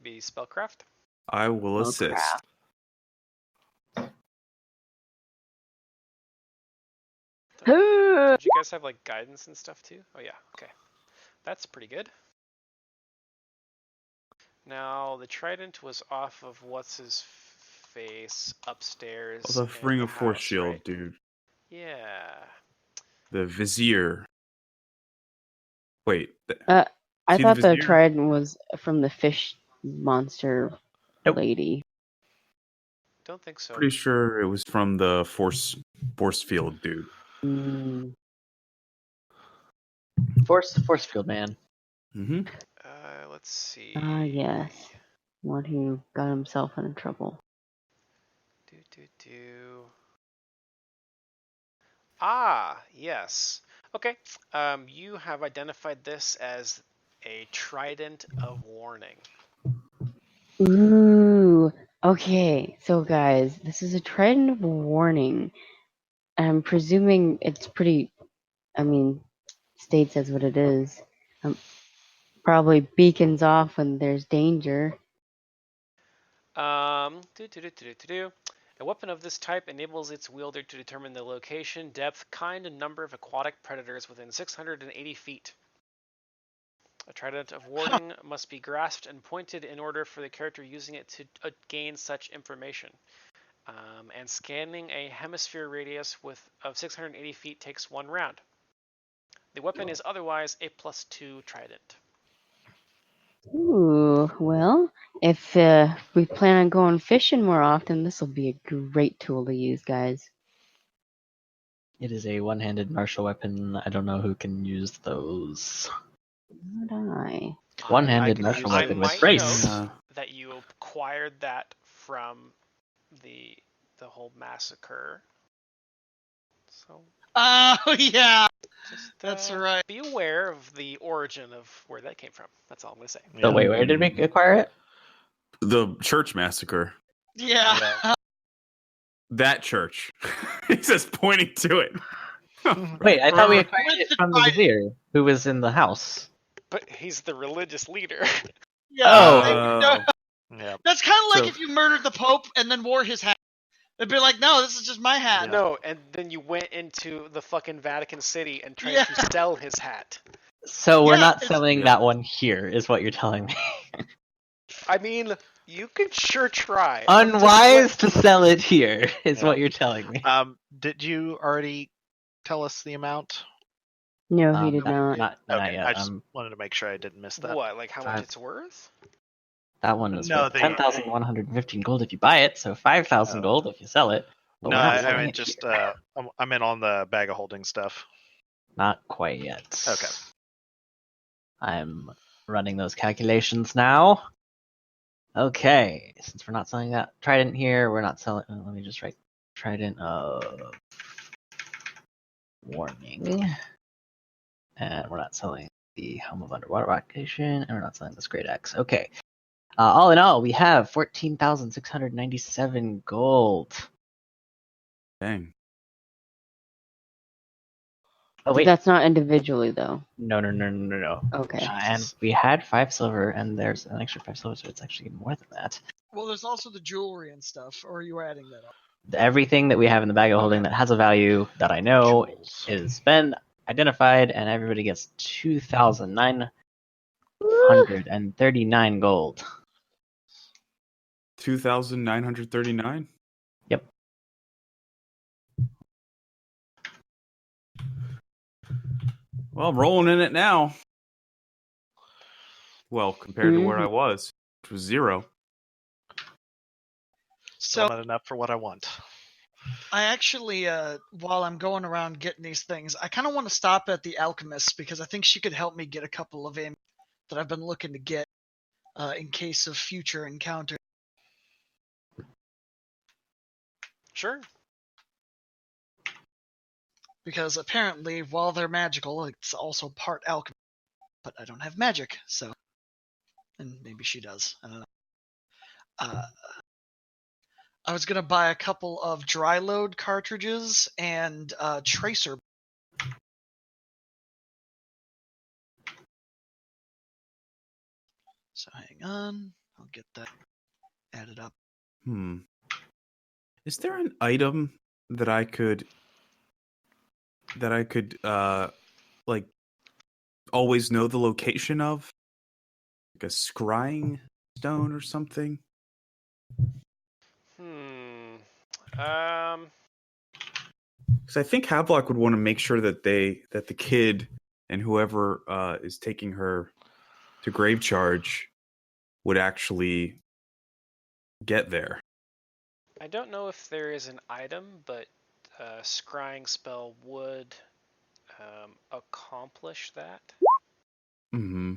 Be spellcraft. I will Oh, assist. crap. Did you guys have like guidance and stuff too? Oh yeah, okay. That's pretty good. Now the trident was off of what's his face upstairs. Oh, the in Ring the of Force house, Shield, right? dude. Yeah. The Vizier. Wait. I See thought the Vizier? trident was from the fish monster Nope. lady. Don't think so. Pretty sure it was from the force field, dude. Mm. Force field man. Mm-hmm. Let's see. Ah, yes. One who got himself into trouble. Ah, yes. Okay. You have identified this as a trident of warning. Ooh. Okay, so guys, this is a trident of warning. I'm presuming it's pretty. I mean, states as what it is. Probably beacons off when there's danger. A weapon of this type enables its wielder to determine the location, depth, kind, and number of aquatic predators within 680 feet. A trident of warning must be grasped and pointed in order for the character using it to gain such information. And scanning a hemisphere radius of 680 feet takes 1 round. The weapon is otherwise a +2 trident. Ooh, well, if we plan on going fishing more often, this will be a great tool to use, guys. It is a one-handed martial weapon. I don't know who can use those. Not I. One-handed can martial use I weapon might with grace. note that you acquired that from the whole massacre. So Oh yeah, just that's right. be aware of the origin of where that came from. That's all I'm gonna say. So wait, where did we acquire it? The church massacre. Yeah. Yeah. That church. He says, pointing to it. Wait, I thought we acquired With it the from the trident. vizier, who was in the house. But he's the religious leader. Yeah, Oh. Yeah. that's kind of like So- if you murdered the Pope and then wore his hat. They'd be like, no, this is just my hat. Yeah. No, and then you went into the fucking Vatican City and tried Yeah. to sell his hat. So we're Yeah, not it's- selling Yeah. that one here, is what you're telling me. I mean, you could sure try. I'm just Unwise to sell it here, is Yeah. what you're telling me. Did you already tell us the amount? No, he did not. Not Okay, yet. I just wanted to make sure I didn't miss that. What, like how much Five. it's worth? That one is No, worth the- 10,115 gold if you buy it, so 5,000 Oh. gold if you sell it. But No, we're not I selling mean it just here. I'm in on the bag of holding stuff. Not quite yet. Okay. I'm running those calculations now. Okay, since we're not selling that trident here, we're not selling. Let me just write trident of warning, and we're not selling the helm of underwater rotation, and we're not selling this great axe. Okay. All in all, we have 14,697 gold. Dang. Oh wait, That's not individually though. no. Okay. And we had 5 silver, and there's an extra 5 silver, so it's actually more than that. Well, there's also the jewelry and stuff, or are you adding that up? Everything that we have in the bag of holding that has a value that I know Jewels. is been identified, and everybody gets 2,939 gold. 2,939? Yep. Well, I'm rolling in it now. Well, compared to where I was, which was 0. Still So not enough for what I want. I actually, while I'm going around getting these things, I kind of want to stop at the alchemist because I think she could help me get a couple of aim that I've been looking to get in case of future encounter. Sure. Because apparently, while they're magical, it's also part alchemy. But I don't have magic, so. And maybe she does. I don't know. I was gonna buy a couple of dry load cartridges and tracer. So hang on, I'll get that added up. Is there an item that I could like always know the location of? Like a scrying stone or something? Because I think Havelock would want to make sure that the kid and whoever is taking her to grave charge would actually get there. I don't know if there is an item, but scrying spell would accomplish that. Mm-hmm.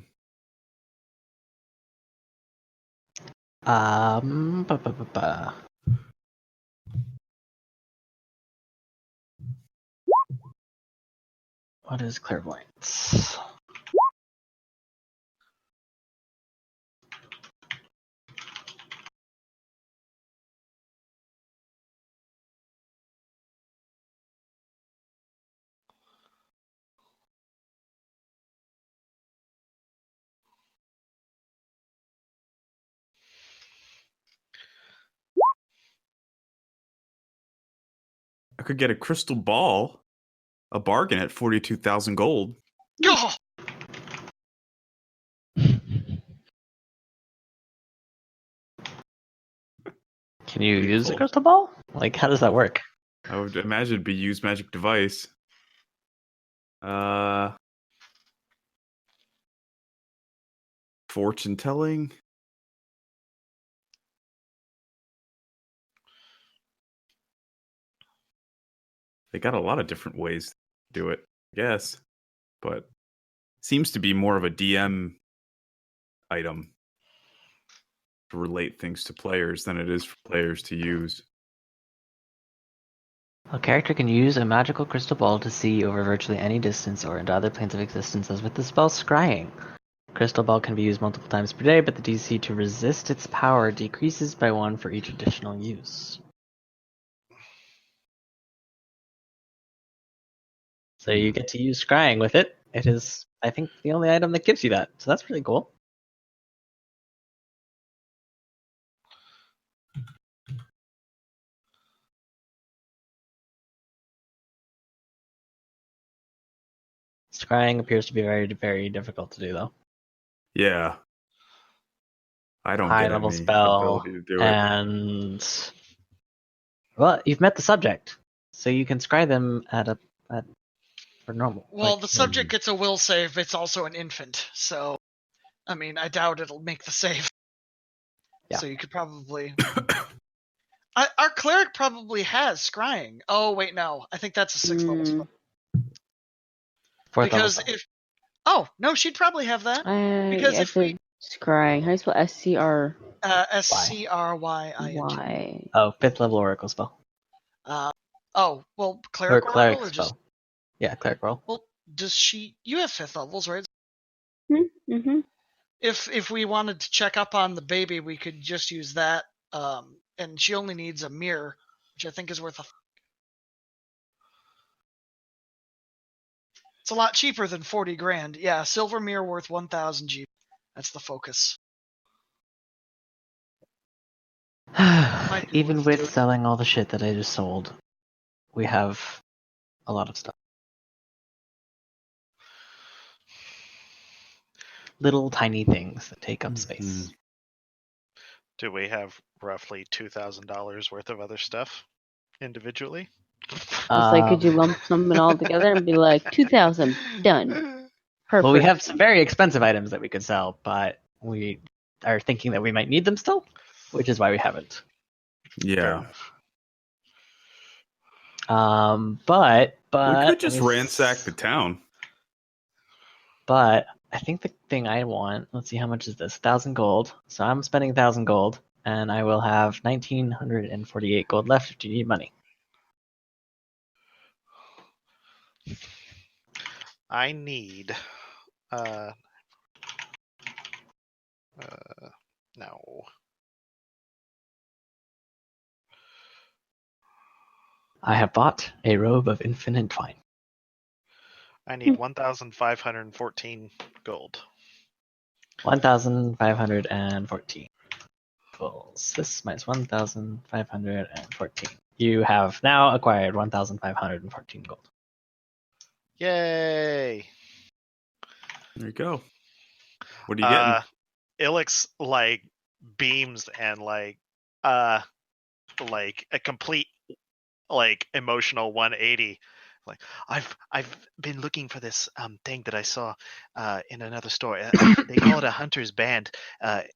Ba, ba, ba, ba. What is clairvoyance? I could get a crystal ball, a bargain at 42,000 gold. Oh! Can you Pretty use a cool. crystal ball? Like, how does that work? I would imagine it'd be use magic device. Fortune telling. They got a lot of different ways to do it, I guess. But seems to be more of a DM item to relate things to players than it is for players to use. A character can use a magical crystal ball to see over virtually any distance or into other planes of existence as with the spell Scrying. Crystal ball can be used multiple times per day, but the DC to resist its power decreases by 1 for each additional use. So you get to use scrying with it. It is, I think, the only item that gives you that. So that's really cool. Scrying appears to be very, very difficult to do, though. Yeah. I don't High get level any spell, ability to do it. and well, you've met the subject, so you can scry them at for normal. Well, like, the subject gets a will save. It's also an infant, so I mean, I doubt it'll make the save. Yeah. So you could probably. Our cleric probably has scrying. Oh wait, no. I think that's a 6th level spell. fourth level Because spell. if no, she'd probably have that. Because I if we scrying. How do you spell SCR? SCRYING. Oh, fifth level oracle spell. Well, Or cleric cleric oracle or spell. just Yeah, cleric roll. well, does she? You have 5th levels, right? Mm-hmm. If we wanted to check up on the baby, we could just use that. And she only needs a mirror, which I think is worth It's a lot cheaper than 40 grand. Yeah, silver mirror worth 1,000 G. That's the focus. Might be Even worth with doing. selling all the shit that I just sold, we have a lot of stuff. Little tiny things that take up space. Do we have roughly $2,000 worth of other stuff individually? It's like, could you lump sum it all together and be like, 2,000, done. Perfect. Well, we have some very expensive items that we could sell, but we are thinking that we might need them still, which is why we haven't. Yeah. But we could just ransack the town. But I think the thing I want, let's see, how much is this? 1,000 gold. So I'm spending 1,000 gold, and I will have 1,948 gold left if you need money. I need no. I have bought a robe of infinite twine. I need 1,514 gold. 1,514 equals this minus 1,514. You have now acquired 1,514 gold. Yay! There you go. What are you getting? Ilix like beams and like a complete like emotional 180. Like I've been looking for this thing that I saw in another store. They call it a hunter's band.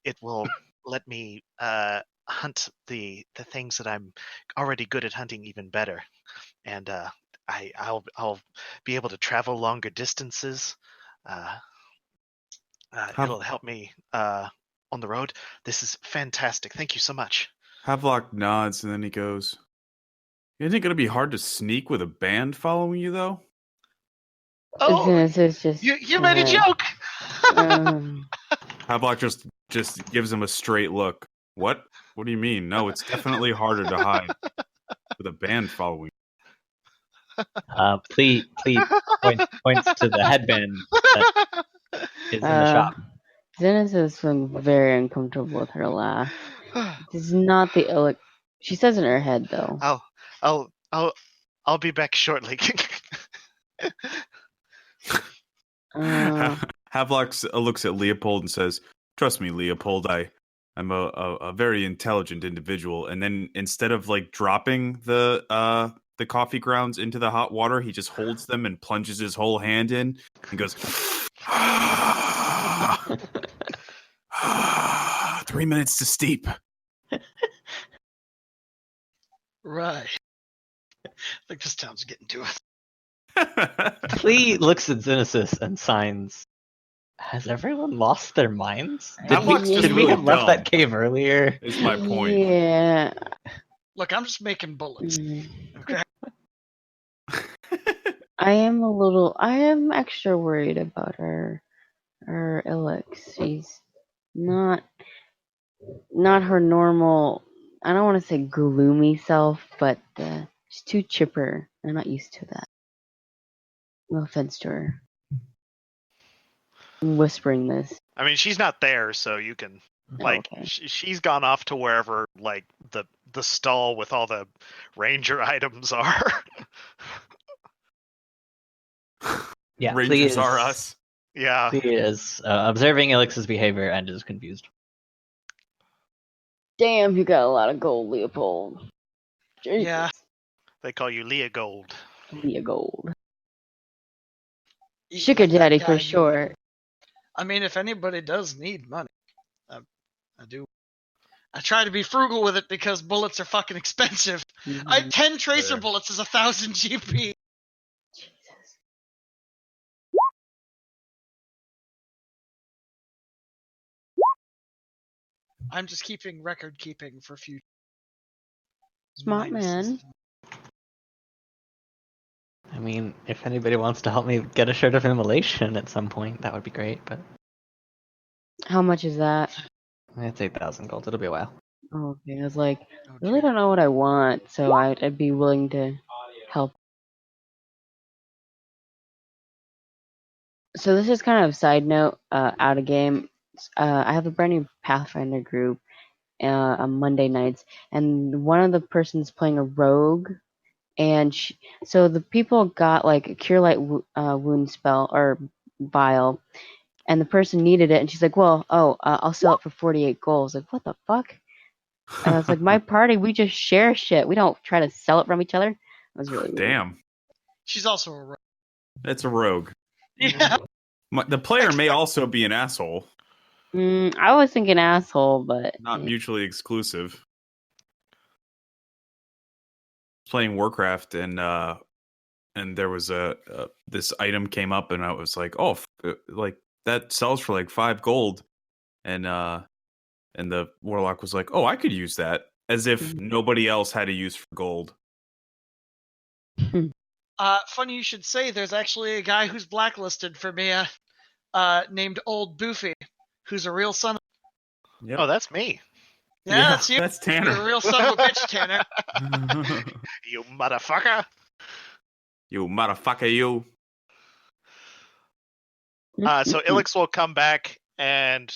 It will let me hunt the things that I'm already good at hunting even better, and I'll be able to travel longer distances. It'll help me on the road. This is fantastic. Thank you so much. Havelock nods and then he goes, "Isn't it going to be hard to sneak with a band following you, though?" Oh, it's just, you made a joke. Havelock just gives him a straight look. What? What do you mean? No, it's definitely harder to hide with a band following. Please points to the headband that is in the shop. Zenith is very uncomfortable with her laugh. It's not the Illic. She says in her head, though. I'll be back shortly. Havelock looks at Leopold and says, "Trust me, Leopold, I'm a very intelligent individual." And then instead of like dropping the coffee grounds into the hot water, he just holds them and plunges his whole hand in and goes, 3 minutes to steep. Right. I think this town's getting to us. Flea looks at Xenesis and signs. Has everyone lost their minds? Did Havelock's just we really have left dumb. that cave earlier? Is my point. Yeah. Look, I'm just making bullets. Okay. I am extra worried about her Alex. She's not her normal, I don't want to say gloomy self, but she's too chipper. I'm not used to that. No offense to her. I'm whispering this. I mean, she's not there, so you can like Okay. she's gone off to wherever like the stall with all the ranger items are. Yeah, Rangers please, are us. Yeah. He is observing Elix's behavior and is confused. Damn, you got a lot of gold, Leopold. Jesus. Yeah. They call you Leah Gold. Leah Gold. Eat Sugar like that daddy guy for knew. sure. I mean, if anybody does need money, I do. I try to be frugal with it because bullets are fucking expensive. Mhm. 10 tracer Fair. bullets is 1,000 GP. Jesus. I'm just keeping record keeping for future. Smart man. I mean, if anybody wants to help me get a shirt of immolation at some point, that would be great, but How much is that? it's 8,000 gold. It'll be a while. Oh, okay, I was like, Oh, really don't know what I want, so I'd be willing to help. So this is kind of a side note, out of game. I have a brand new Pathfinder group on Monday nights, and one of the persons playing a rogue, and so the people got like a cure light wound spell or vial, and the person needed it, and she's like, well, I'll sell it for 48 gold. I was like, what the fuck? And I was like, my party, we just share shit. We don't try to sell it from each other. It was really weird. Damn, She's also a rogue. that's a rogue. Yeah. The player may also be an asshole, I was thinking asshole, but not mutually exclusive. Playing Warcraft and there was this item came up and I was like, oh, like that sells for like 5 gold, and the warlock was like, oh, I could use that, as if nobody else had a use for gold. Funny you should say. There's actually a guy who's blacklisted for me, named Old Boofy, who's a real son. Yep. Oh, that's me. Yeah, that's you. That's You're a Tanner. real son of a bitch, Tanner. You motherfucker. You motherfucker, you. So Ilix will come back and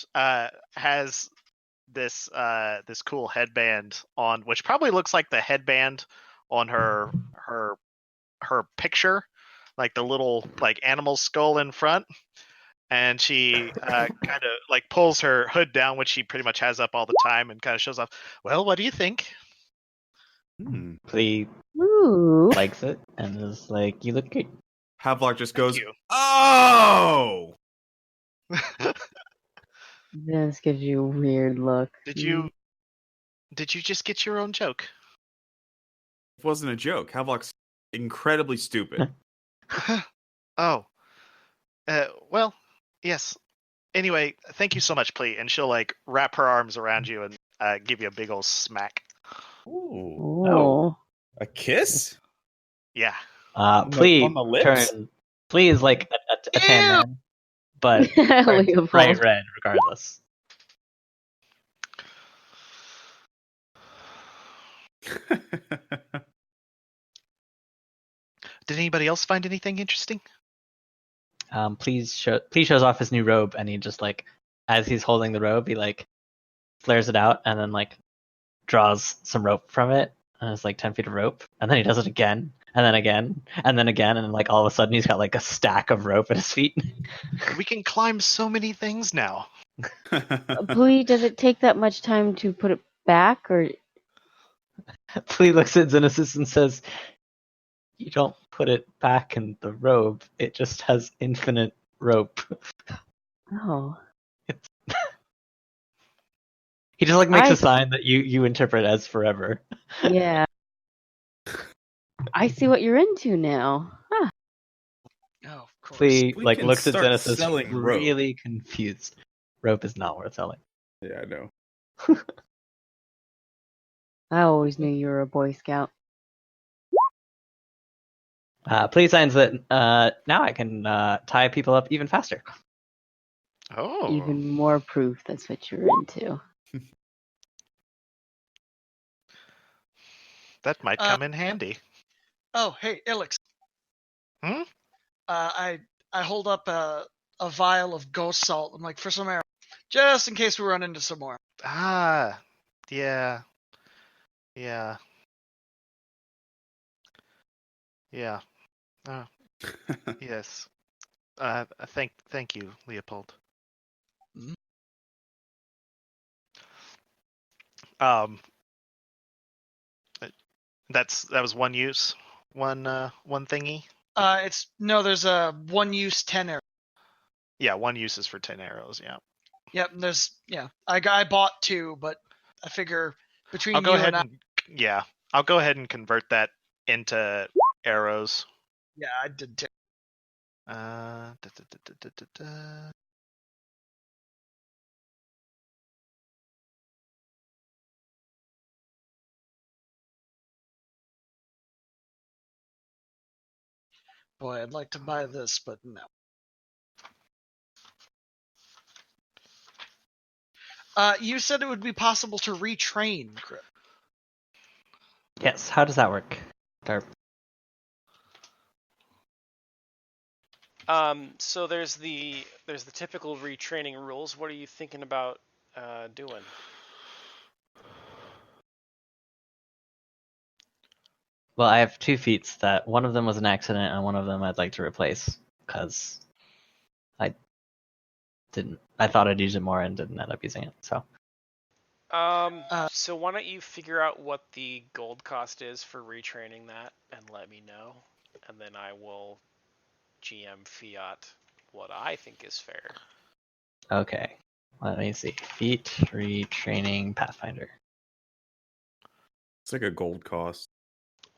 has this this cool headband on, which probably looks like the headband on her picture, like the little like animal skull in front. And she kind of like pulls her hood down, which she pretty much has up all the time, and kind of shows off. Well, what do you think? He Ooh. likes it and is like, you look great. Havelock just Thank goes, you. oh! This gives you a weird look. Did you just get your own joke? It wasn't a joke. Havelock's incredibly stupid. Oh. Well, yes. Anyway, thank you so much, Plee. And she'll like wrap her arms around you and give you a big old smack. Ooh. Oh. A kiss? Yeah. Plea on the lips? Plea is like a tan Ew. man, but Leopold. bright red regardless. Did anybody else find anything interesting? Please shows off his new robe, and he just like, as he's holding the robe, he like flares it out and then like draws some rope from it, and it's like 10 feet of rope, and then he does it again, and then again, and then again, and then like all of a sudden he's got like a stack of rope at his feet. We can climb so many things now. Please, does it take that much time to put it back, or Plea looks at Xenesis and says, you don't put it back in the robe, it just has infinite rope. oh, He just like makes I- a sign that you interpret as forever. yeah. I see what you're into now. Huh. Oh, of course. Plea We like can looks at start Xenesis selling rope. really confused. Rope is not worth selling. Yeah, I know. I always knew you were a Boy Scout. Plea signs that now I can tie people up even faster. Oh. Even more proof that's what you're into. That might come in handy. Oh, hey, Ilix. Hmm? I hold up a vial of ghost salt. I'm like, for some arrows, just in case we run into some more. Ah, yeah. Yeah. Yeah. Uh, yes. Thank you, Leopold. Mhm. Um, that was one use, one thingy. There's a 1-use 10 arrow. Yeah, one use is for 10 arrows. Yeah. Yep, I bought 2, but I figure between I'll go you ahead and I, I'll go ahead and convert that into arrows. yeah, I did too. Da, da, da, da, da, da, da. Boy, I'd like to buy this, but no. You said it would be possible to retrain, Crip. Yes. How does that work, Darp? So there's the typical retraining rules. What are you thinking about doing? Well, I have 2 feats that one of them was an accident and one of them I'd like to replace because I thought I'd use it more and didn't end up using it. So So why don't you figure out what the gold cost is for retraining that and let me know, and then I will GM fiat what I think is fair. okay, let me see. Feat retraining Pathfinder. It's like a gold cost.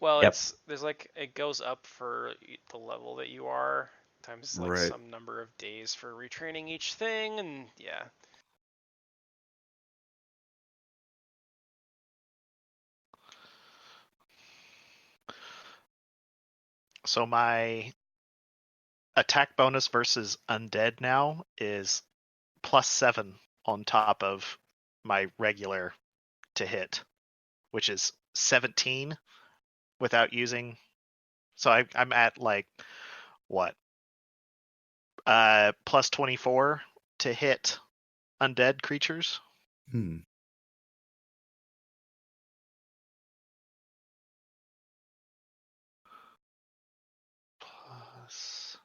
Well, Yep. there's like it goes up for the level that you are times like Right. some number of days for retraining each thing, and yeah. So my attack bonus versus undead now is +7 on top of my regular to hit, which is 17 without using. So I'm at like what? +24 to hit undead creatures. Hmm. Plus.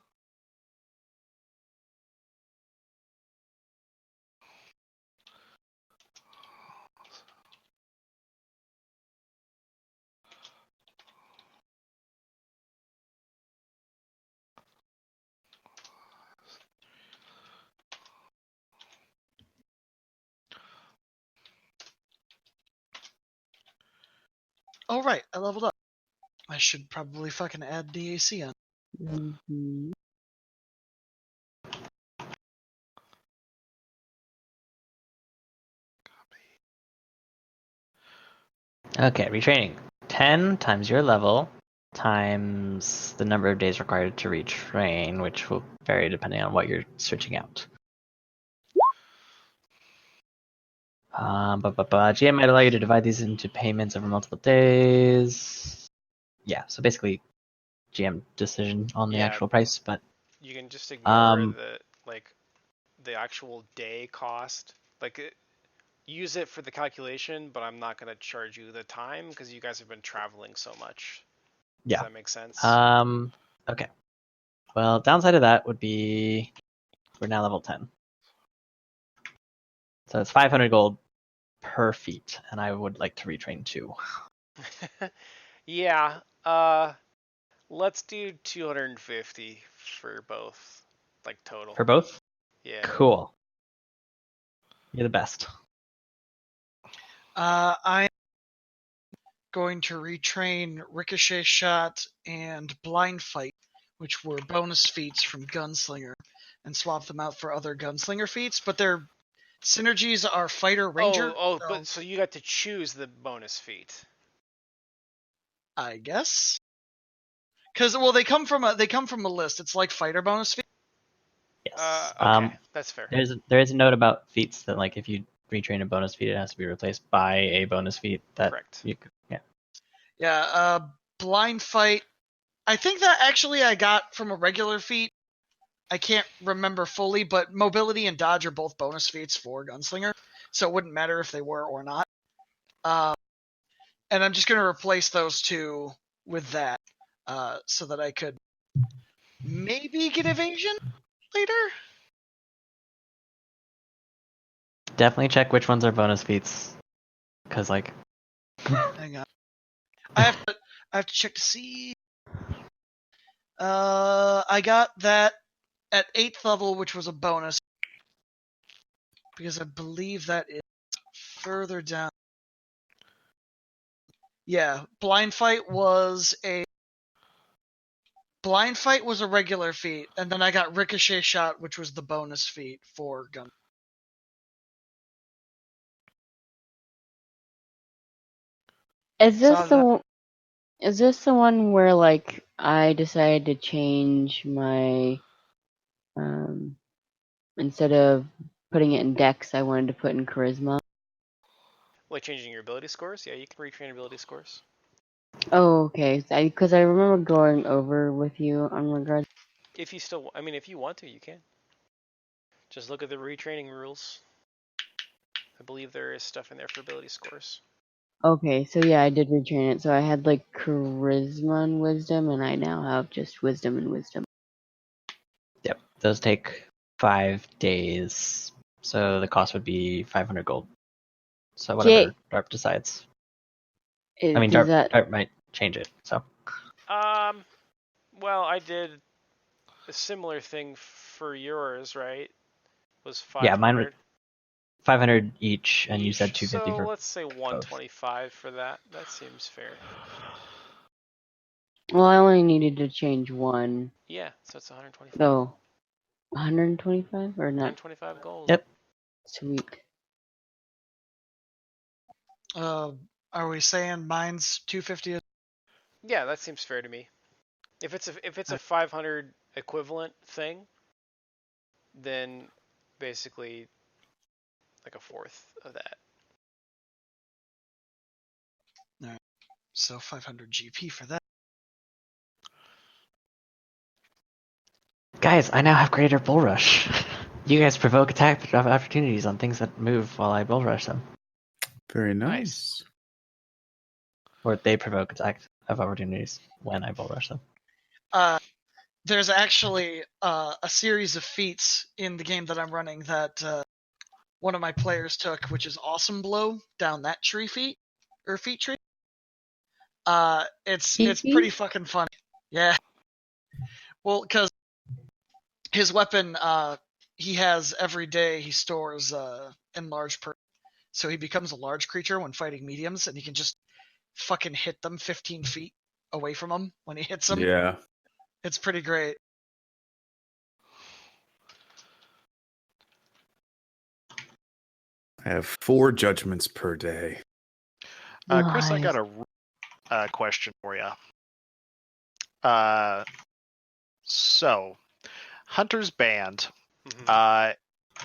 Oh, right, I leveled up. I should probably fucking add DAC on. Mhm. Okay, retraining. 10 times your level times the number of days required to retrain, which will vary depending on what you're switching out. GM might allow you to divide these into payments over multiple days. Yeah, so basically GM decision on the Yeah. actual price, but You can just ignore Um, the actual day cost. Use it for the calculation, but I'm not going to charge you the time because you guys have been traveling so much. Does yeah. that make sense? Okay. Well, downside of that would be we're now level 10. So it's 500 gold per feat, and I would like to retrain 2. Yeah. Let's do 250 for both, like total. For both? Yeah. Cool. You're the best. I'm going to retrain Ricochet Shot and Blind Fight, which were bonus feats from Gunslinger, and swap them out for other Gunslinger feats, but their synergies are Fighter Ranger. But so you got to choose the bonus feat. I guess. Because they come from a list. It's like Fighter bonus feat. Yes. Okay, that's fair. There is a note about feats that like if you retrain a bonus feat, it has to be replaced by a bonus feat that Correct. you could, yeah. Yeah. Blind Fight. I think that actually I got from a regular feat. I can't remember fully, but mobility and dodge are both bonus feats for Gunslinger, so it wouldn't matter if they were or not. And I'm just going to replace those two with that, so that I could maybe get evasion later. Definitely check which ones are bonus feats, because like Hang on, I have to check to see. I got that at 8th level, which was a bonus, because I believe that is further down. Yeah, blind fight was a regular feat, and then I got ricochet shot, which was the bonus feat for gun. Is this So is this the one where like I decided to change my instead of putting it in Dex, I wanted to put in Charisma? Like changing your ability scores? Yeah, you can retrain ability scores. Oh, okay. Because I remember going over with you on regards. If you still, I mean, if you want to, you can. Just look at the retraining rules. I believe there is stuff in there for ability scores. Okay, so yeah, I did retrain it. So I had like Charisma and Wisdom, and I now have just Wisdom and Wisdom. yep, those take 5 days, so the cost would be 500 gold. So whatever Darp decides. I mean, Does that? Darp might change it. So Well, I did a similar thing for yours, right? Was yeah, mine was 500 500 each, and you said each. 250 So for let's say 125 for that. That seems fair. Well, I only needed to change one. Yeah, so it's 125. So 125 or not? 125 gold. Yep. Sweet. are we saying mine's 250? Yeah, that seems fair to me. If it's a 500 equivalent thing, then basically like a fourth of that. All right, so 500 GP for that. Guys, I now have greater bull rush. You guys provoke attack opportunities on things that move while I bull rush them. Very Nice. nice. Or they provoke attack of opportunities when I bull rush them. There's actually a series of feats in the game that I'm running that one of my players took, which is Awesome Blow down that tree feat tree. It's pretty fucking funny. Yeah. Well, because his weapon, he has every day he stores enlarged per, so he becomes a large creature when fighting mediums, and he can just fucking hit them 15 feet away from him when he hits them. Yeah. It's pretty great. I have 4 judgments per day. Chris, I got a question for you. So, Hunter's Band,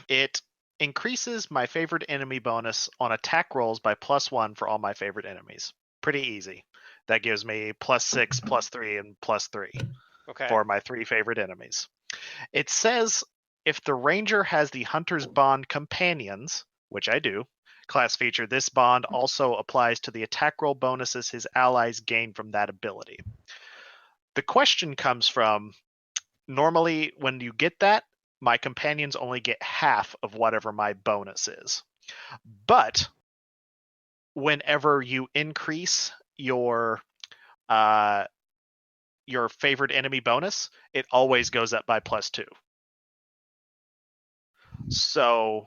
it increases my favorite enemy bonus on attack rolls by +1 for all my favorite enemies. Pretty easy. That gives me +6, +3, and +3 for my 3 favorite enemies. It says if the ranger has the Hunter's Bond companions, which I do, class feature, this bond also applies to the attack roll bonuses his allies gain from that ability. The question comes from, normally when you get that, my companions only get half of whatever my bonus is. But whenever you increase your favorite enemy bonus, it always goes up by +2. So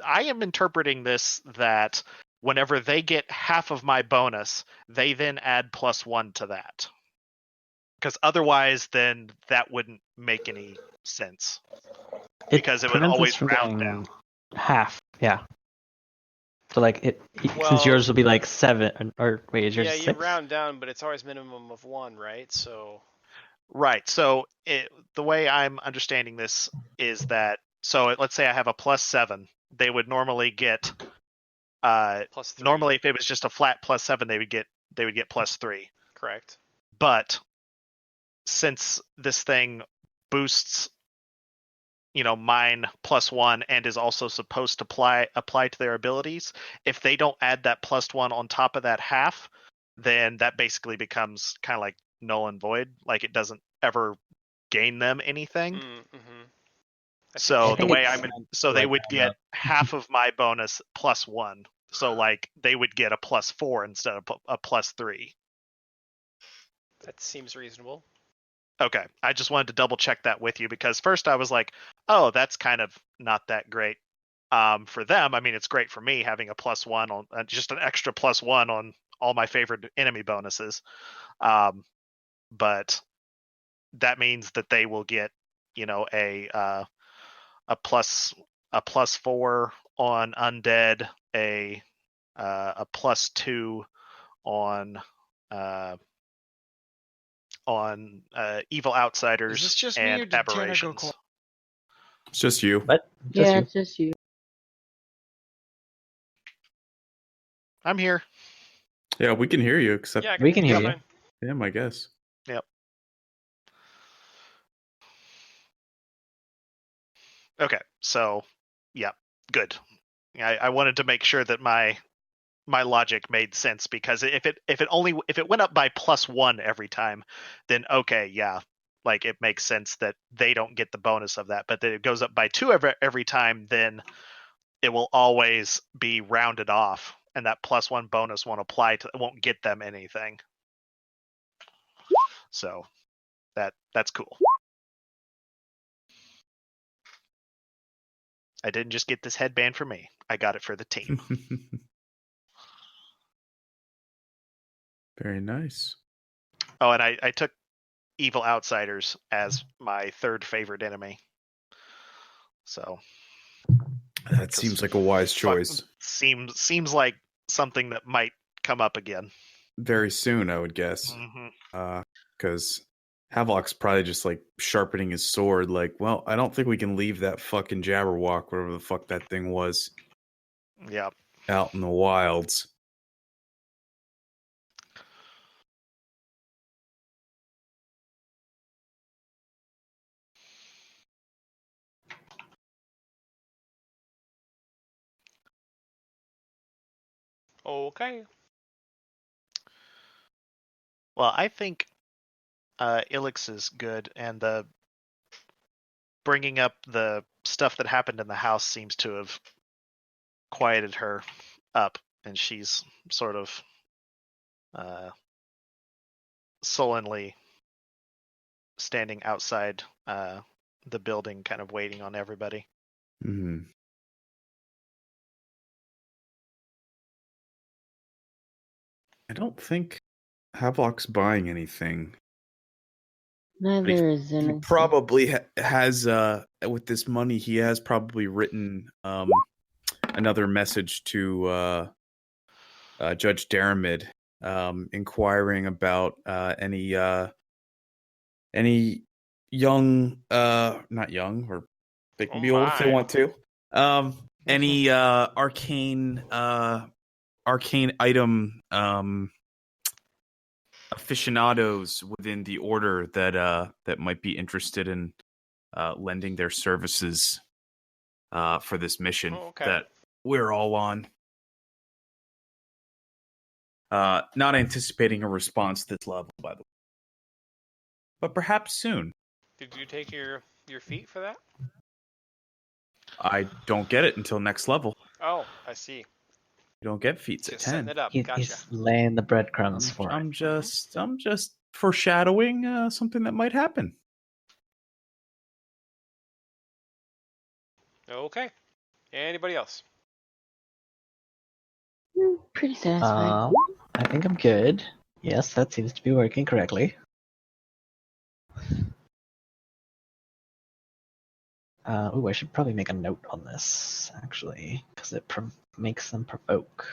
I am interpreting this that whenever they get half of my bonus, they then add +1 to that. Because otherwise, then that wouldn't make any sense. Because it would always round down. Half, yeah. So like since yours will be like 7, or wait, is yours 6? Yeah, you round down, but it's always minimum of 1, right? So. Right. So the way I'm understanding this is that, so let's say I have a +7, they would normally get +3. Normally, if it was just a flat +7, they would get +3. Correct. But since this thing boosts, mine +1 and is also supposed to apply to their abilities, if they don't add that +1 on top of that half, then that basically becomes kind of like null and void. Like it doesn't ever gain them anything. Mm-hmm. So the way so they like would that, get half of my bonus +1. So like they would get a +4 instead of a +3. That seems reasonable. Okay, I just wanted to double check that with you because first I was like, oh, that's kind of not that great. For them, I mean, it's great for me having a +1 on just an extra +1 on all my favorite enemy bonuses. But that means that they will get, a +4 on undead, a +2 on evil outsiders Is this just me, and or did Tanner go aberrations. quiet? It's just you. But just Yeah, you. it's just you. I'm here. Yeah, we can hear you, except Yeah, We can hear you're you. fine. him, I guess. Yep. Okay, so yeah, good. I wanted to make sure that my logic made sense, because if it went up by +1 every time, then okay, yeah, like it makes sense that they don't get the bonus of that. But that it goes up by 2 every time, then it will always be rounded off, and that +1 bonus won't get them anything. So that's cool. I didn't just get this headband for me. I got it for the team. Very nice. Oh, and I took evil outsiders as my third favorite enemy. So That seems like a wise choice. Seems like something that might come up again Very soon, I would guess. Because Havelock's probably just like sharpening his sword. Like, well, I don't think we can leave that fucking Jabberwock, whatever the fuck that thing was, Yeah. out in the wilds. Okay. Well, I think Ilix is good, and the bringing up the stuff that happened in the house seems to have quieted her up, and she's sort of sullenly standing outside the building, kind of waiting on everybody. Hmm. I don't think Havelock's buying anything. Neither is He innocent. probably has, with this money, he has probably written another message to Judge Daramid, inquiring about any young, not young, or they can Oh be old if they my. want to, any arcane item aficionados within the order that might be interested in lending their services for this mission that we're all on. Not anticipating a response this level, by the way, but perhaps soon. Did you take your feet for that? I don't get it until next level. Oh, I see. You don't get feats at Just setting 10. it up. Gotcha. He's laying the breadcrumbs for it. I'm just foreshadowing something that might happen. Okay. Anybody else? Pretty satisfied. I think I'm good. Yes, that seems to be working correctly. I should probably make a note on this, actually, because it makes them provoke.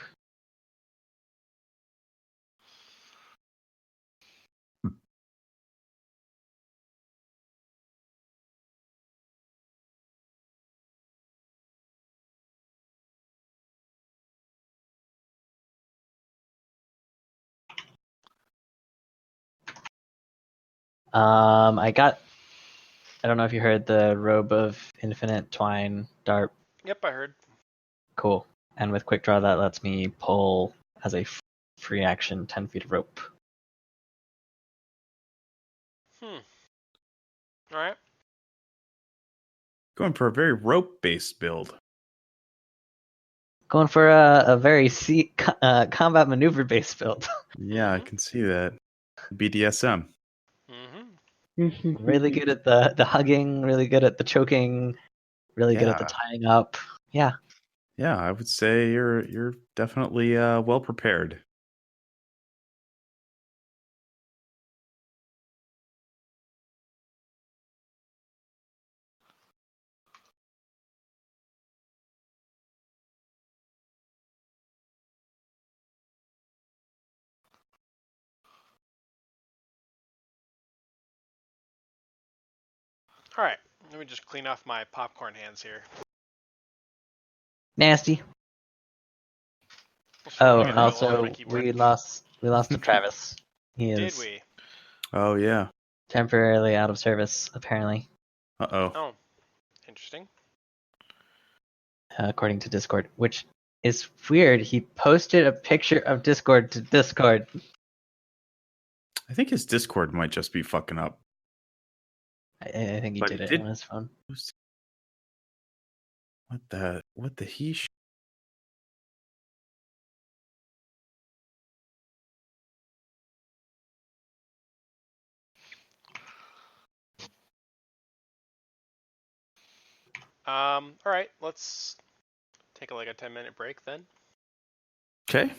I don't know if you heard the Robe of Infinite Twine Dart. Yep, I heard. Cool. And with Quick Draw, that lets me pull as a free action 10 feet of rope. All right. Going for a very rope-based build. Going for a very combat maneuver based build. Yeah, I can see that. BDSM. Really good at the hugging, really good at the choking, really good at the Yeah. tying up. Yeah. Yeah, I would say you're definitely well prepared. All right. Let me just clean off my popcorn hands here. Nasty. We'll Oh, swirl and it around also my keyboard. we lost to Travis. He Did is we? Oh yeah. temporarily out of service, apparently, Uh-oh. Oh, interesting. according to Discord, which is weird. He posted a picture of Discord to Discord. I think his Discord might just be fucking up. I think he But did he it did- on his phone. What the he All right. Let's take a 10-minute break then. Okay.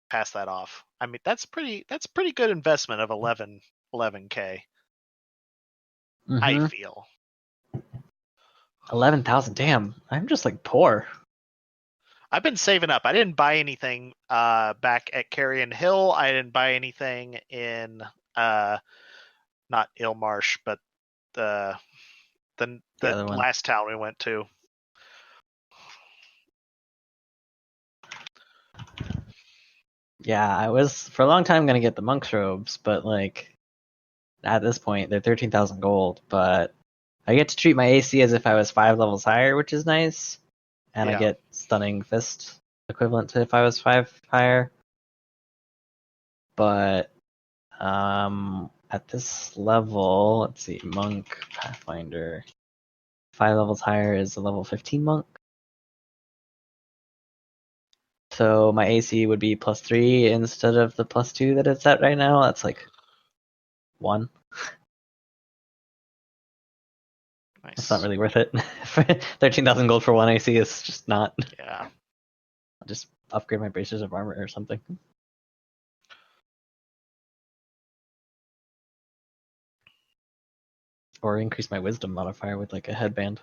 Pass that off. I mean, that's pretty good investment of 11K. I feel. 11,000. Damn, I'm just like poor. I've been saving up. I didn't buy anything back at Carrion Hill. I didn't buy anything in not Ilmarsh, but the other one. last town we went to. Yeah, I was for a long time gonna get the monk's robes, but like at this point they're 13,000 gold. But I get to treat my AC as if I was 5 levels higher, which is nice, and Yeah. I get stunning fist equivalent to if I was 5 higher. But At this level, let's see, monk, Pathfinder. 5 levels higher is a level 15 monk. So my AC would be +3 instead of the +2 that it's at right now. That's like 1. Nice. That's not really worth it. 13,000 gold for 1 AC is just not. Yeah. I'll just upgrade my bracers of armor or something. Or increase my wisdom modifier with like a headband.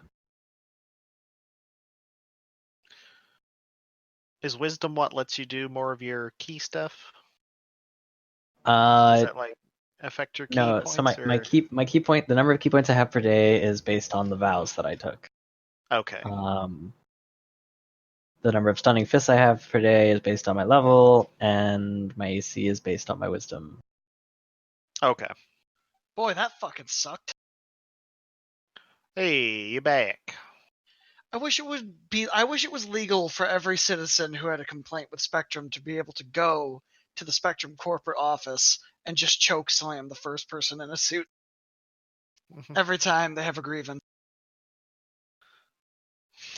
Is wisdom what lets you do more of your key stuff? Uh, Does that like affect your key no. points? So my key point, the number of key points I have per day is based on the vows that I took. Okay. The number of stunning fists I have per day is based on my level, and my AC is based on my wisdom. Okay. Boy, that fucking sucked. Hey, you back? I wish it was legal for every citizen who had a complaint with Spectrum to be able to go to the Spectrum corporate office and just choke slam the first person in a suit every time they have a grievance.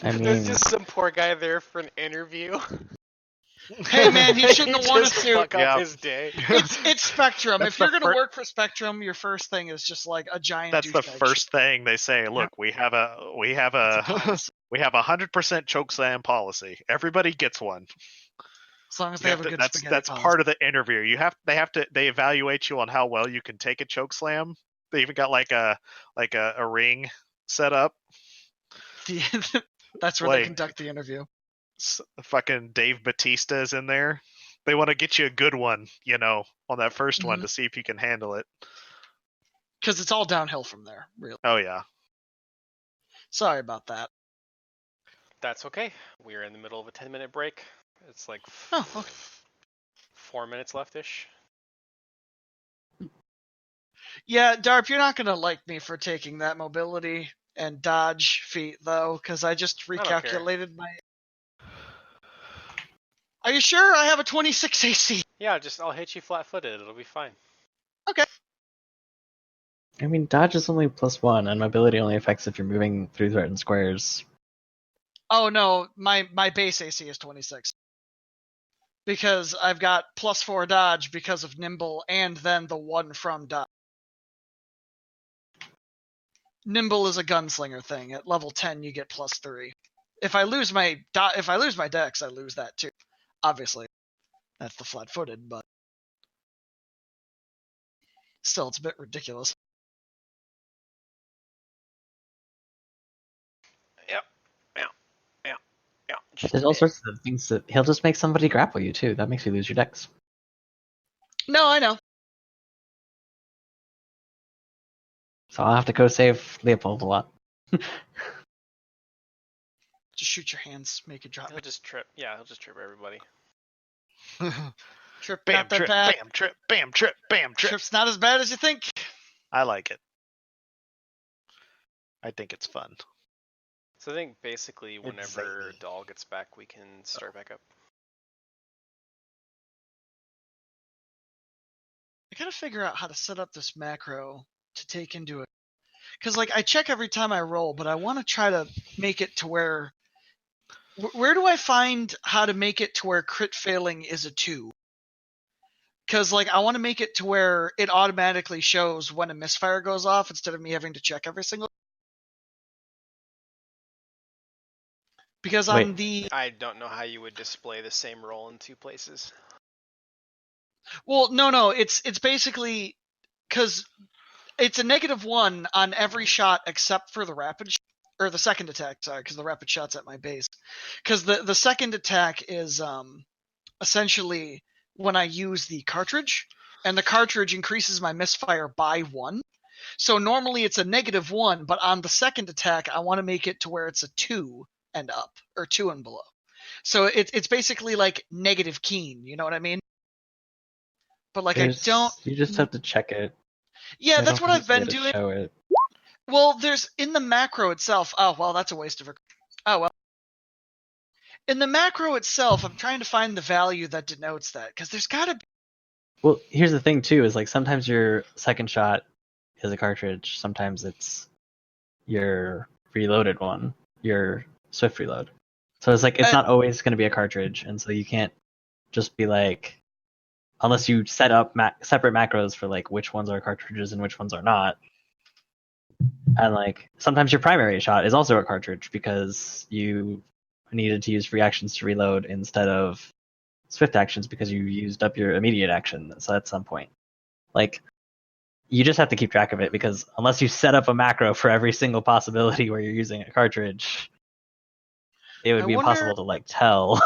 I mean, There's just some poor guy there for an interview. Hey man, he shouldn't have worn a just suit. fuck up Yeah. his day. It's Spectrum. That's If you're the gonna fir- work for Spectrum, your first thing is just like a giant. That's the douchebag first thing they say. Look, we have a policy. 100% chokeslam policy. Everybody gets one. As long as You they have have a to- good that's spaghetti policy. part of the interview. They evaluate you on how well you can take a chokeslam. They even got like a ring set up. That's where they Like- conduct the interview. Fucking Dave Bautista's in there. They want to get you a good one, on that first one Mhm. to see if you can handle it. Because it's all downhill from there, really. Oh yeah. Sorry about that. That's okay. We're in the middle of a 10-minute break. It's like Oh, okay. 4 minutes left-ish. Yeah, Darp, you're not gonna like me for taking that mobility and dodge feat though, because I just don't care. recalculated my. Are you sure I have a 26 AC? Yeah, I'll hit you flat-footed. It'll be fine. I mean, dodge is only +1, and mobility only affects if you're moving through certain squares. Oh no, my base AC is 26. Because I've got +4 dodge because of nimble, and then the 1 from dodge. Nimble is a gunslinger thing. At level 10, you get +3. If I lose my dex, I lose that too. Obviously, that's the flat-footed, but still, it's a bit ridiculous. Yeah. There's all sorts of things that he'll just make somebody grapple you too. That makes you lose your dex. No, I know. So I'll have to go save Leopold a lot. Just shoot your hands, make it drop. He'll just trip. Yeah, he'll just trip everybody. Trip, Bam not that trip, bad. bam trip, bam trip, bam trip. Trip's not as bad as you think. I like it. I think it's fun. So I think basically whenever zany. Dahl gets back, we can start back up. I gotta figure out how to set up this macro to take into it. Because, like, I check every time I roll, but I want to try to make it to where... Where do I find how to make it to where crit failing is a 2? Because, like, I want to make it to where it automatically shows when a misfire goes off instead of me having to check every single... Because on Wait. the... I don't know how you would display the same roll in 2 places. Well, no, it's basically... Because it's a -1 on every shot except for the rapid or the second attack, sorry, because the rapid shot's at my base. Because the second attack is essentially when I use the cartridge, and the cartridge increases my misfire by 1. So normally it's a -1, but on the second attack, I want to make it to where it's a 2 and up, or 2 and below. So it's basically like negative keen, you know what I mean? But like I don't... You just have to check it. Yeah, I that's don't what think I've there's a way been to doing. Show it. Well, there's in the macro itself. Oh, well, that's a waste of. Oh, well. In the macro itself, I'm trying to find the value that denotes that because there's got to be. Well, here's the thing too: is like sometimes your second shot is a cartridge. Sometimes it's your reloaded one, your swift reload. So it's like it's not always going to be a cartridge, and so you can't just be like, unless you set up separate macros for like which ones are cartridges and which ones are not. And like sometimes your primary shot is also a cartridge because you needed to use free actions to reload instead of swift actions because you used up your immediate action. So at some point, like you just have to keep track of it because unless you set up a macro for every single possibility where you're using a cartridge, it would be impossible to like tell.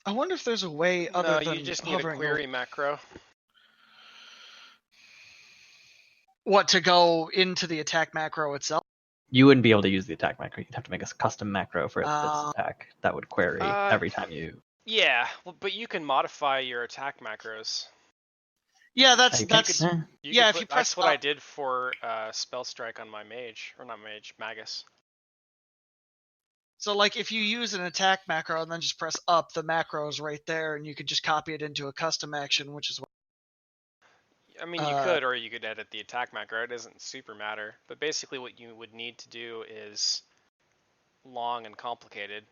I wonder if there's a way other No, than you just need a hovering query macro. What, to go into the attack macro itself? You wouldn't be able to use the attack macro. You'd have to make a custom macro for this Uh, attack that would query every time you. Yeah, well, but you can modify your attack macros. Yeah, You that's can- yeah. If you press That's what I up, did for spell strike on my mage, or not mage, magus. so like if you use an attack macro and then just press up, the macro is right there, and you could just copy it into a custom action, which is what. I mean, you could, or you could edit the attack macro. It doesn't super matter. But basically, what you would need to do is long and complicated.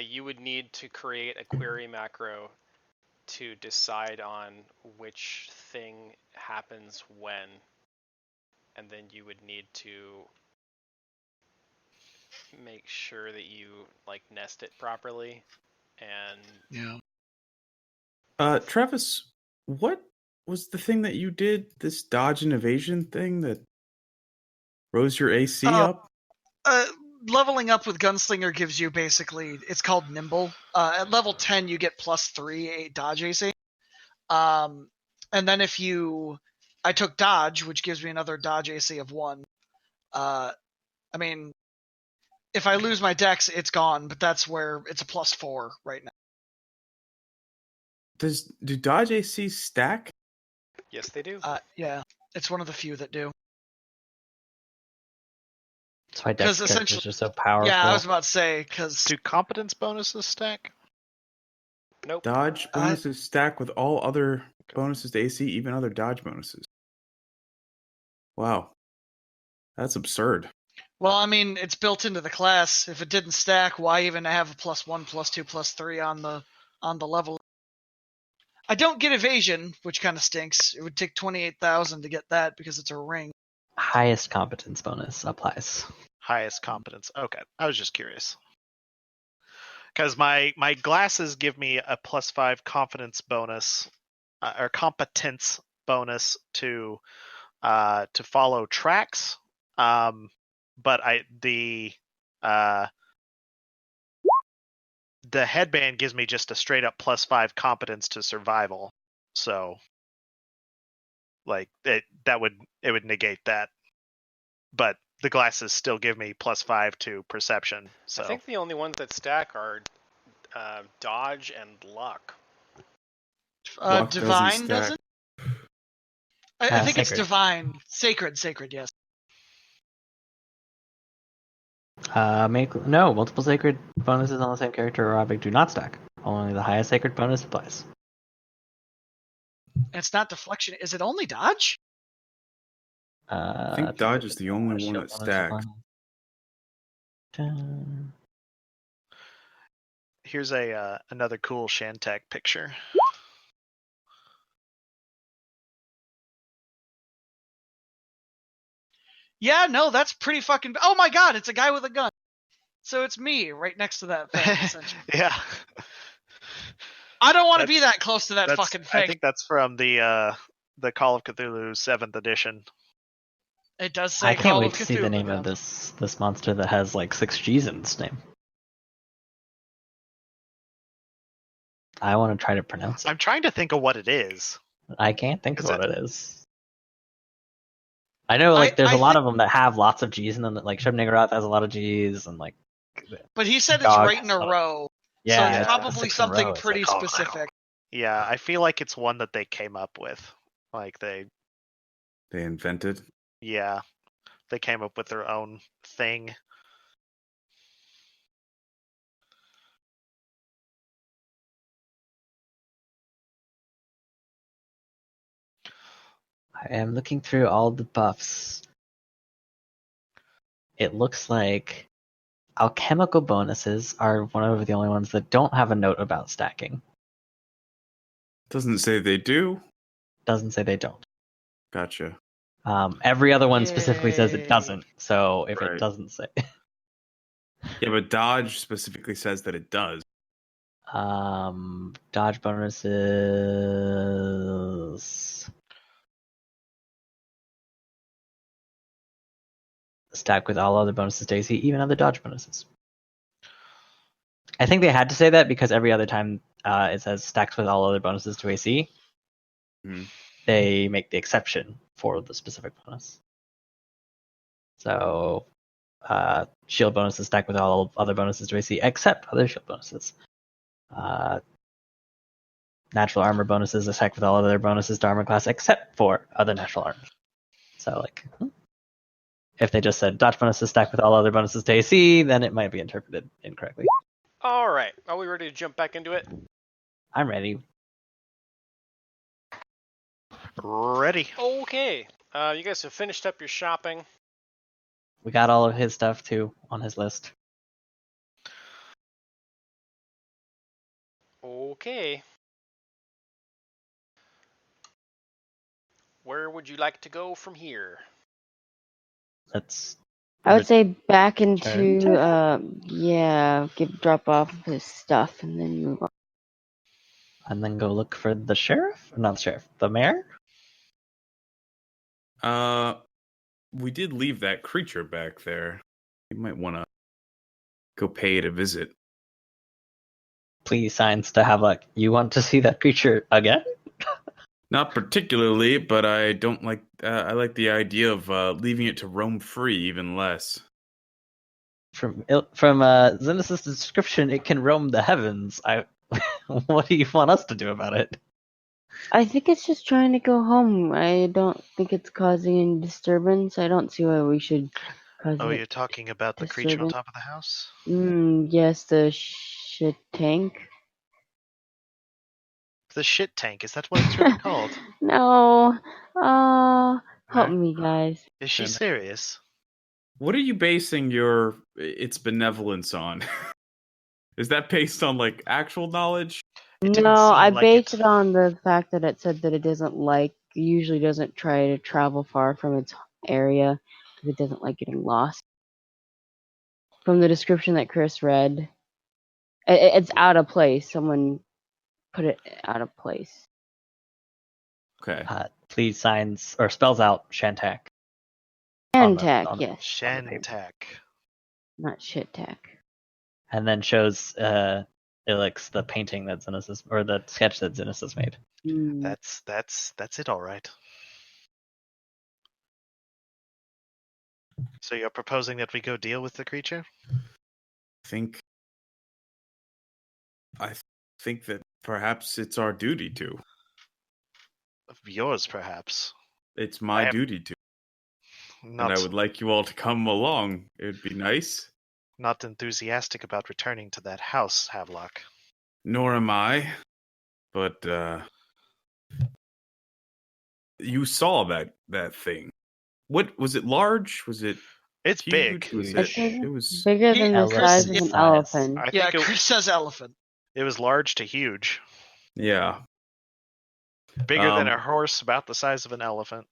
You would need to create a query macro to decide on which thing happens when, and then you would need to make sure that you like nest it properly. And Yeah. Travis, what was the thing that you did? This dodge and evasion thing that rose your AC up? Leveling up with Gunslinger gives you basically, it's called Nimble. At level 10, you get +3 dodge AC. And then I took Dodge, which gives me another dodge AC of 1. I mean, if I lose my dex, it's gone, but that's where it's a +4 right now. Do dodge AC stack? yes, they do. Yeah, it's one of the few that do. That's why dex characters are so powerful. Yeah, I was about to say, because... Do competence bonuses stack? Nope. Dodge bonuses stack with all other bonuses to AC, even other dodge bonuses. Wow. That's absurd. Well, I mean, it's built into the class. If it didn't stack, why even have a +1, +2, +3 on the level? I don't get evasion, which kind of stinks. It would take 28,000 to get that because it's a ring. Highest competence bonus applies. Highest competence. Okay, I was just curious. Because my glasses give me a +5 confidence bonus, or competence bonus to follow tracks. But the headband gives me just a straight up +5 competence to survival. So like it would negate that. But the glasses still give me +5 to perception. So I think the only ones that stack are dodge and luck. Luck Divine doesn't doesn't? I think it's Sacred. divine. Sacred, yes. Multiple sacred bonuses on the same character or object do not stack. Only the highest sacred bonus applies. It's not deflection. Is it only dodge? I think dodge is the only one that stacks. here's another cool Shantek picture. Yeah, no, that's pretty fucking... Oh my god, it's a guy with a gun. So it's me right next to that thing, essentially. Yeah. I don't want to be that close to that fucking thing. I think that's from the Call of Cthulhu 7th edition. It does say I can't Call wait of to see the Cthulhu, name yeah. of this monster that has like 6 G's in its name. I want to try to pronounce it. I'm trying to think of what it is. I can't think of what it is. I know, like, there's a lot of them that have lots of G's in them. Like Shub-Niggurath has a lot of G's, and like. But he said it's Dog right in a row. Yeah, so it's yeah, probably 6 in a row. something It's pretty like, specific. Yeah, I feel like it's one that they came up with. Like they invented. Yeah, they came up with their own thing. I am looking through all the buffs. It looks like alchemical bonuses are one of the only ones that don't have a note about stacking. Doesn't say they do. Doesn't say they don't. Gotcha. Every other one specifically says it Yay. doesn't. So if Right. it doesn't say, Yeah, but dodge specifically says that it does. dodge bonuses stack with all other bonuses to AC, even other dodge bonuses. I think they had to say that because every other time it says stacks with all other bonuses to AC, Hmm. they make the exception for the specific bonus. So shield bonuses stack with all other bonuses to AC except other shield bonuses. Natural armor bonuses stack with all other bonuses to armor class except for other natural armor. So like, if they just said dodge bonuses stack with all other bonuses to AC, then it might be interpreted incorrectly. All right, are we ready to jump back into it? I'm ready. Ready. Okay. You guys have finished up your shopping. We got all of his stuff too on his list. Okay. Where would you like to go from here? Let's I would say back Turn into drop off his stuff and then move on. and then go look for the sheriff? Not the sheriff, the mayor? We did leave that creature back there. You might want to go pay it a visit. Please signs to have like, you want to see that creature again? Not particularly, but I don't like. I like the idea of leaving it to roam free even less. From Xenos' description, it can roam the heavens. What do you want us to do about it? I think it's just trying to go home. I don't think it's causing any disturbance. I don't see why we should cause Oh, it. you're talking about the creature on disturbance. top of the house? Yes, the shit tank. The shit tank, is that what it's really called? No. Help Huh? me, guys. Is she Shouldn't- serious? What are you basing its benevolence on? Is that based on like actual knowledge? It didn't No, I seem like based it. it on the fact that it said that it usually doesn't try to travel far from its area because it doesn't like getting lost. From the description that Chris read, it's out of place. Someone put it out of place. Okay. Please signs or spells out Shantak. On the- Antac, on the- yes, Shantak. not shit tack. And then shows Ilix the painting that Xenos or the sketch that Xenos made. That's it, all right. So you're proposing that we go deal with the creature? I think that perhaps it's our duty to. Yours, perhaps. It's my I am duty to. Not, And I would like you all to come along. It would be nice. not enthusiastic about returning to that house, Havelock. Nor am I. But you saw that thing. What was it? Large? Was it It's huge? big. Was I it? think It was. bigger than the Elephant size of an size. elephant. I Yeah, think Chris says elephant. it was large to huge. Yeah. Bigger than a horse, about the size of an elephant.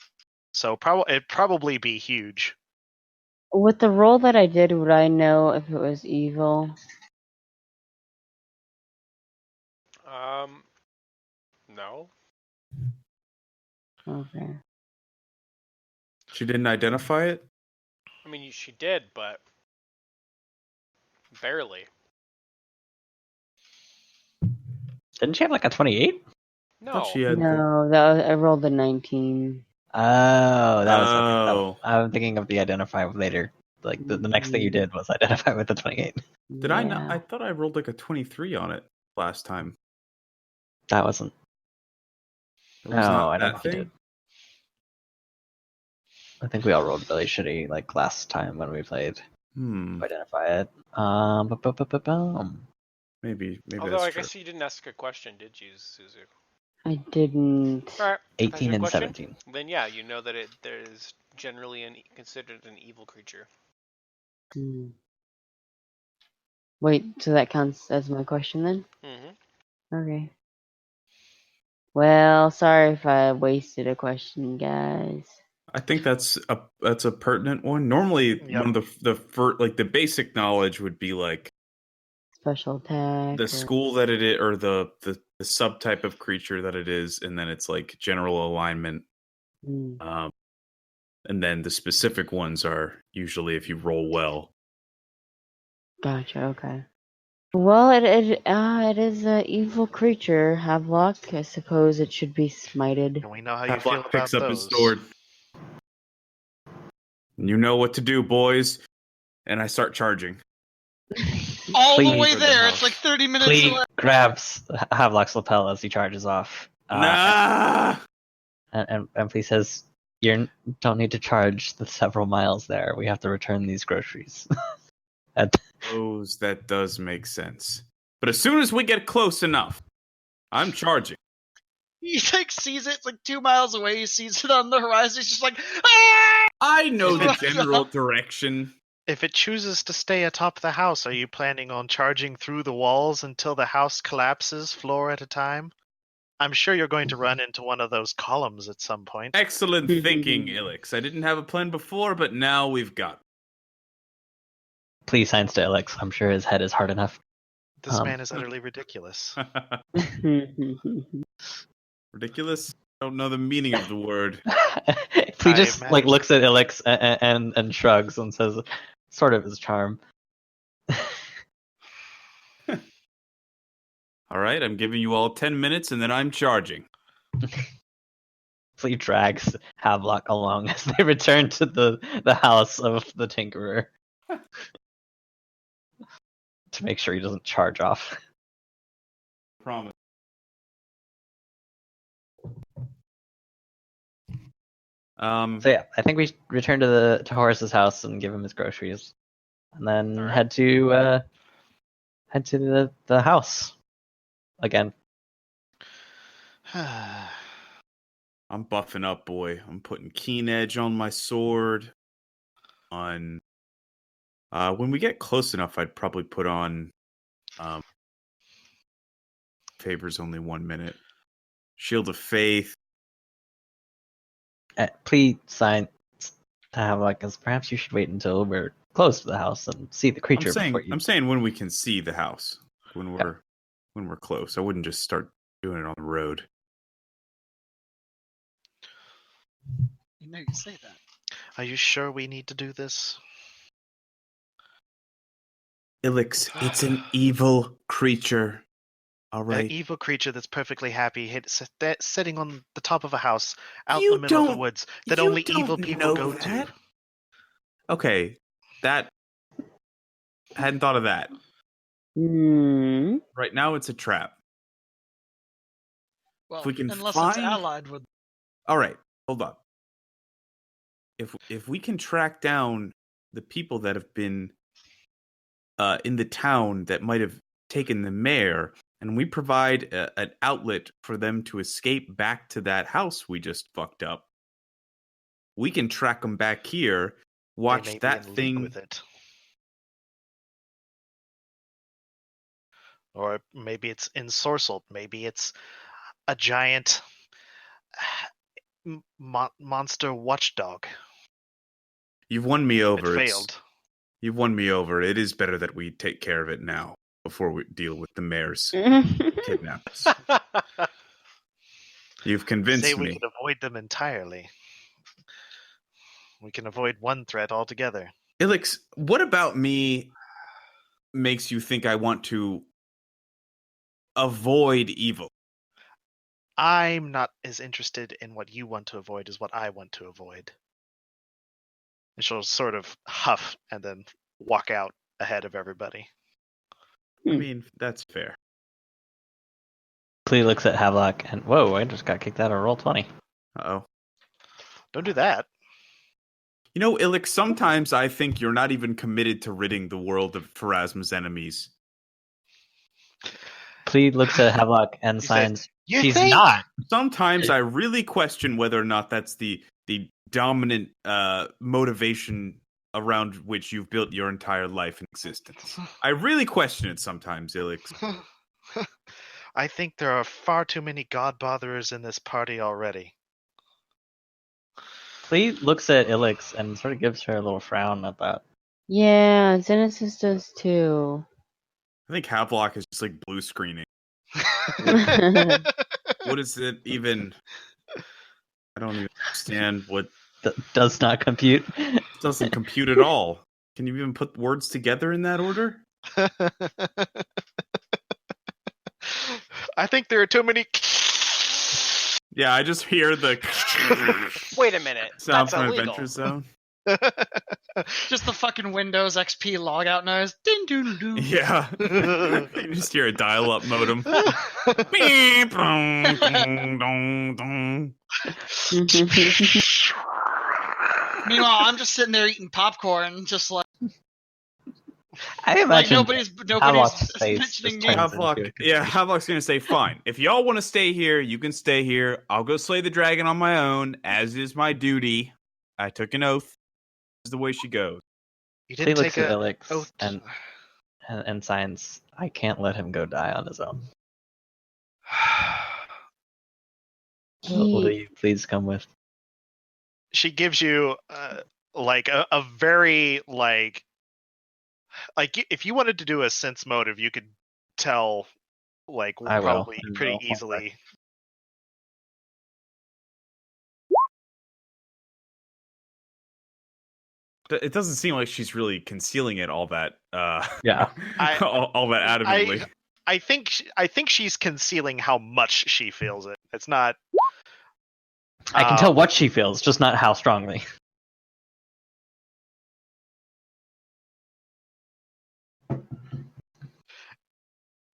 So it'd probably be huge. With the roll that I did, would I know if it was evil? No. Okay. She didn't identify it. I mean, she did, but barely. Didn't she have like a 28? No. Thought she had No, I rolled a 19. Oh, that was Oh. I'm thinking of the identify later. Like the next thing you did was identify with the 28. Did I not? Yeah. I thought I rolled like a 23 on it last time. That wasn't. It was No, not I don't that think you thing. did. I think we all rolled really shitty like last time when we played. Identify it. Maybe Although that's I true. guess you didn't ask a question, did you, Suzu? I didn't. All right. 18 That's your and question? 17. Then yeah, you know that there is generally considered an evil creature. Hmm. Wait, so that counts as my question then? Mm-hmm. Okay. Well, sorry if I wasted a question, guys. I think that's a pertinent one. Normally, Yep. one of the basic knowledge would be like Special attack. the or- school that it is, or the subtype of creature that it is, and then it's like general alignment. Hmm. And then the specific ones are usually if you roll well. Gotcha. Okay. Well, it is a evil creature. Havelock. I suppose it should be smited. And we know how you feel Havelock about picks up those. his sword. You know what to do, boys. And I start charging. All the Please- way For the there. house. It's like 30 minutes Clee away. grabs Havelock's lapel as he charges off. Nah! And Flea says, "You don't need to charge the several miles there. We have to return these groceries." And That does make sense. But as soon as we get close enough, I'm charging. He like sees it. It's like 2 miles away. He sees it on the horizon. He's just like, ah! I know the Right general up. direction. If it chooses to stay atop the house, are you planning on charging through the walls until the house collapses, floor at a time? I'm sure you're going to run into one of those columns at some point. Excellent thinking, Ilix. I didn't have a plan before, but now we've got Flea signs to Alex. I'm sure his head is hard enough. This man is utterly ridiculous. ridiculous. I don't know the meaning of the word. Flea I just imagine- looks at Alex and shrugs and says, "Sort of his charm." All right, I'm giving you all 10 minutes and then I'm charging. Flea drags Havelock along as they return to the house of the Tinkerer to make sure he doesn't charge off. Promise. So yeah, I think we return to Horace's house and give him his groceries, and then All right. head to the house again. I'm buffing up, boy. I'm putting keen edge on my sword. When we get close enough, I'd probably put on favors only 1 minute. Shield of Faith. Please sign to Havelock, as perhaps you should wait until we're close to the house and see the creature before you. I'm saying when we can see the house, when we're close. I wouldn't just start doing it on the road. You know, you say that. Are you sure we need to do this? Ilix, it's an evil creature. All An right. evil creature that's perfectly happy sitting on the top of a house out You in the middle of the don't- woods that you only don't evil people know go that. to. Okay, that hadn't thought of that. Hmm. Right now, it's a trap. Well, we can unless find- it's allied with. All right, hold on. If we can track down the people that have been in the town that might have taken the mayor, and we provide an outlet for them to escape back to that house we just fucked up, we can track them back here. They Watch may be that in league thing. with it. Or maybe it's ensorcelled. Maybe it's a giant monster watchdog. You've won me It over. failed. You've won me over. It is better that we take care of it now before we deal with the mayor's kidnappers. You've Say convinced we me. could avoid them entirely. We can avoid one threat altogether. Ilix, what about me makes you think I want to avoid evil? I'm not as interested in what you want to avoid as what I want to avoid. And she'll sort of huff and then walk out ahead of everybody. I mean, that's fair. Flea looks at Havelock and, whoa, I just got kicked out of roll 20. Uh-oh. Don't do that. You know, Ilix, sometimes I think you're not even committed to ridding the world of Pharasma's enemies. Flea looks at Havelock and You said signs. You She's think? not. Sometimes I really question whether or not that's the dominant motivation around which you've built your entire life and existence. I really question it sometimes, Ilix. I think there are far too many god botherers in this party already. Flea looks at Ilix and sort of gives her a little frown at that. Yeah, Genesis does too. I think Havelock is just like blue screening. What is it even? I don't even understand what Does not compute. doesn't compute at all. Can you even put words together in that order? I think there are too many. Yeah, I just hear the Wait a minute. sound That's from illegal. Adventure Zone. Just the fucking Windows XP logout noise. Ding doo doo. Yeah. You just hear a dial-up modem. Beep, dong, dong, dong, dong. Meanwhile, I'm just sitting there eating popcorn, just like I imagine nobody's Havelock's face mentioning just me. turns Havelock, into a yeah, confusion. Havelock's gonna say, fine. If y'all want to stay here, you can stay here. I'll go slay the dragon on my own, as is my duty. I took an oath. This is the way she goes. You Flea didn't looks take at a Ilix oath. and signs, I can't let him go die on his own. What will you please come with? She gives you like a very like if you wanted to do a sense motive, you could tell like I will. probably I pretty will. easily. It doesn't seem like she's really concealing it all that. Yeah. all that adamantly. I think she's concealing how much she feels it. It's not. I can tell what she feels, just not how strongly.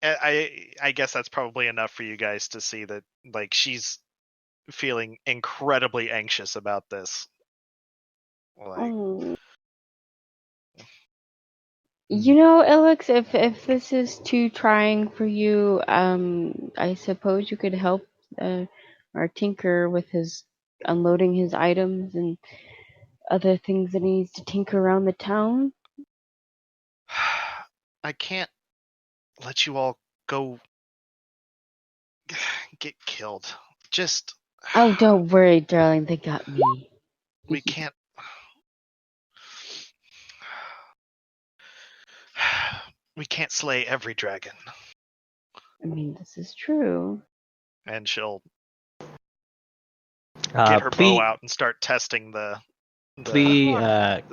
I guess that's probably enough for you guys to see that like she's feeling incredibly anxious about this. Like, Oh. You know, Alex, if this is too trying for you, I suppose you could help our tinker with his unloading his items and other things that he needs to tinker around the town. I can't let you all go get killed. Just Oh, don't worry, darling, they got me. we can't. We can't slay every dragon. I mean, this is true. And she'll get her bow out and start testing the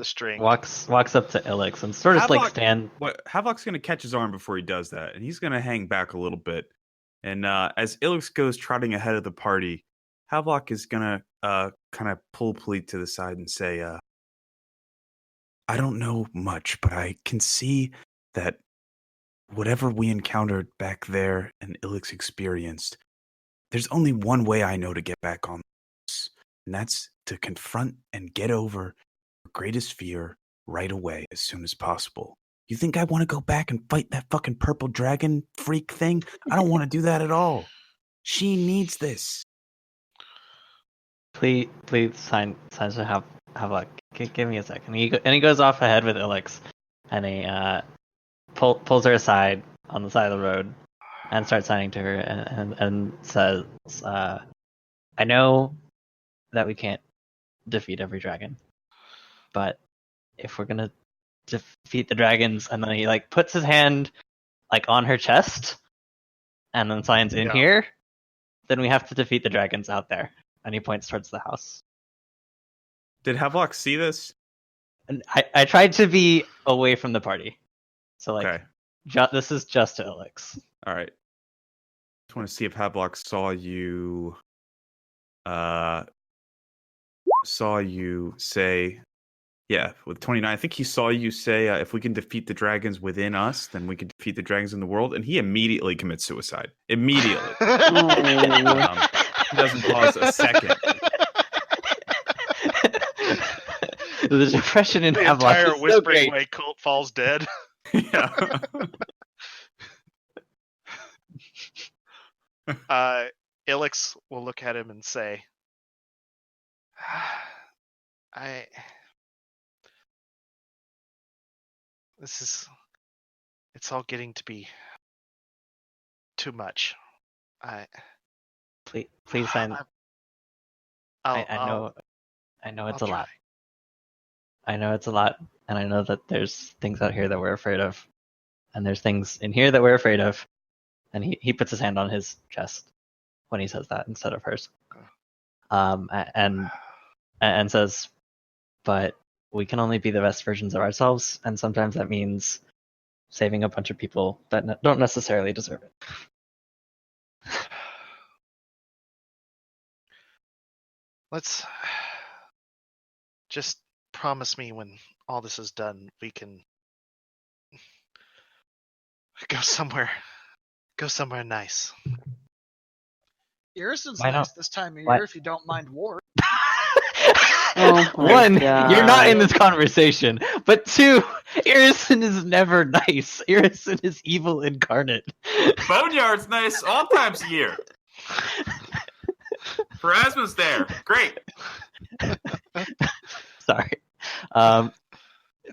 string. walks up to Ilix and sort of like stand. Havelock's gonna catch his arm before he does that, and he's gonna hang back a little bit. And as Ilix goes trotting ahead of the party, Havelock is gonna kind of pull Pleat to the side and say, I don't know much, but I can see that whatever we encountered back there and Ilix experienced, there's only one way I know to get back on this, and that's to confront and get over your greatest fear right away as soon as possible. You think I want to go back and fight that fucking purple dragon freak thing? I don't want to do that at all. She needs this. Please signs to Havelock. Give me a second. And he goes off ahead with Ilix, and he pulls her aside on the side of the road and starts signing to her and says, I know that we can't defeat every dragon, but if we're gonna defeat the dragons, and then he like puts his hand like on her chest and then signs in here, then we have to defeat the dragons out there. And he points towards the house. Did Havelock see this? And I tried to be away from the party. So like, Okay. This is just to Ilix. All right. Just want to see if Havelock saw you say, yeah, with 29. I think he saw you say, if we can defeat the dragons within us, then we can defeat the dragons in the world. And he immediately commits suicide. Immediately. He doesn't pause a second. The depression in The Havelock entire is so Whispering great. Way cult falls dead. Yeah. Ilix will look at him and say, I it's all getting to be too much. Please sign. I'll, I know it's I'll a try. lot. I know it's a lot, and I know that there's things out here that we're afraid of, and there's things in here that we're afraid of. And he puts his hand on his chest when he says that instead of hers. And says, but we can only be the best versions of ourselves, and sometimes that means saving a bunch of people that don't necessarily deserve it. Let's just promise me when all this is done, we can go somewhere nice. Irison's Why nice not? this time of Why- year if you don't mind war. Oh my One, you're not in God. this conversation. But two, Irison is never nice. Irison is evil incarnate. Boneyard's nice all times a year. Pharasma's there. Great. Sorry.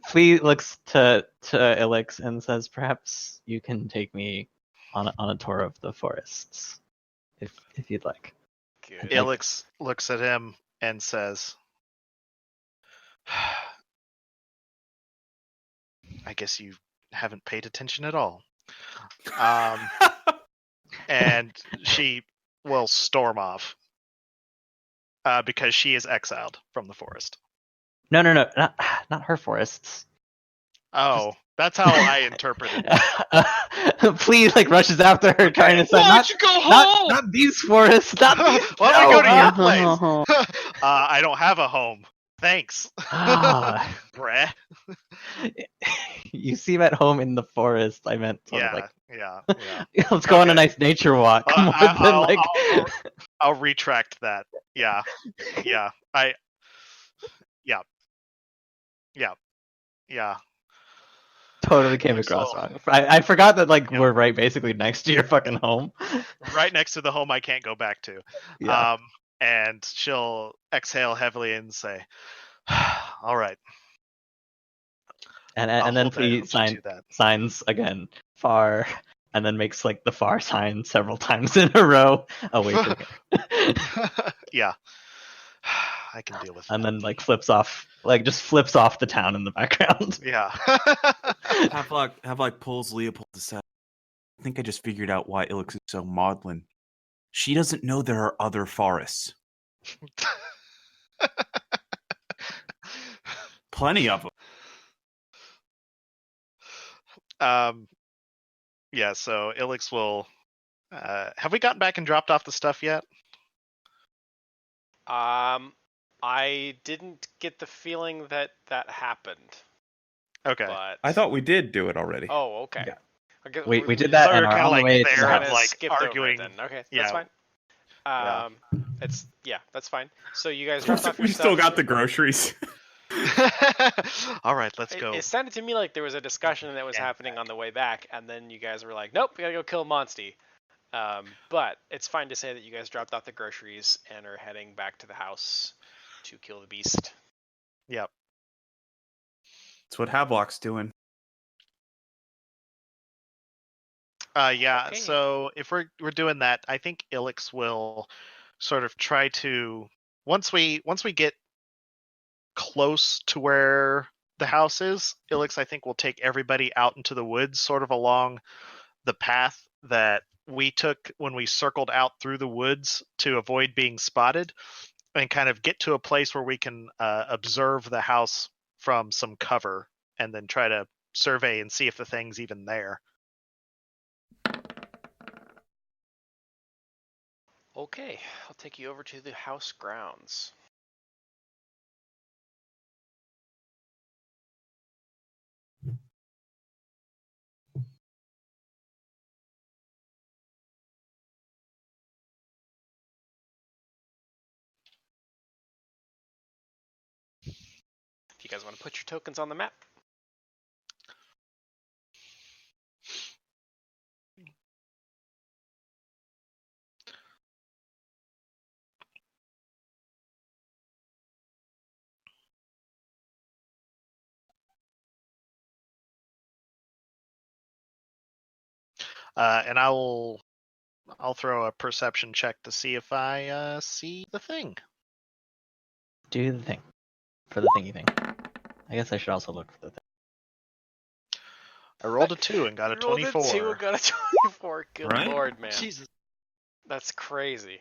Flea looks to Ilix and says, "Perhaps you can take me on a tour of the forests, if you'd like." Good. Ilix looks at him and says, I guess you haven't paid attention at all. And she will storm off because she is exiled from the forest. No, not her forests. Oh, that's how I interpret it. Flea rushes after her, trying to say, Why "Not, don't you go home? not these forests, not these." Let me go to your Oh. place. I don't have a home. Thanks. Ah. Bruh. You seem at home in the forest. I meant sort of Yeah. let's go on a Okay. nice nature walk. More than I'll retract that. Yeah. Yeah. Totally came across wrong. I forgot that we're right basically next to your fucking home. Right next to the home I can't go back to. Yeah. And she'll exhale heavily and say, all right. And then Flea signs again far, and then makes the far sign several times in a row away from here. Yeah. I can deal with that. And then flips off the town in the background. Yeah. Have pulls Leopold aside. I think I just figured out why Ilix is so maudlin. She doesn't know there are other forests. Plenty of them. Yeah, so Ilix will have we gotten back and dropped off the stuff yet? I didn't get the feeling that happened. Okay. But I thought we did do it already. Oh, okay. Yeah. I guess We did I that thought we and were are kinda on the way to there the and, house. skipped over it arguing. then. Okay, Yeah. that's fine. That's fine. So you guys Of dropped course, off your we still stuff. got the groceries. All right, let's go. It sounded to me like there was a discussion that was happening on the way back, and then you guys were like, "Nope, we gotta go kill Monsty." But it's fine to say that you guys dropped off the groceries and are heading back to the house to kill the beast. Yep. That's what Havelock's doing. Yeah. Okay. So if we're doing that, I think Ilix will sort of try to once we get close to where the house is, Ilix I think will take everybody out into the woods, sort of along the path that we took when we circled out through the woods to avoid being spotted, and kind of get to a place where we can observe the house from some cover, and then try to survey and see if the thing's even there. Okay, I'll take you over to the house grounds. If you guys want to put your tokens on the map. And I'll throw a perception check to see if I see the thing. Do the thing. For the thingy thing. I guess I should also look for the thing. I rolled a 2 and got a You rolled 24. a 2 and got a 24. Good Right? lord, man. Jesus. That's crazy.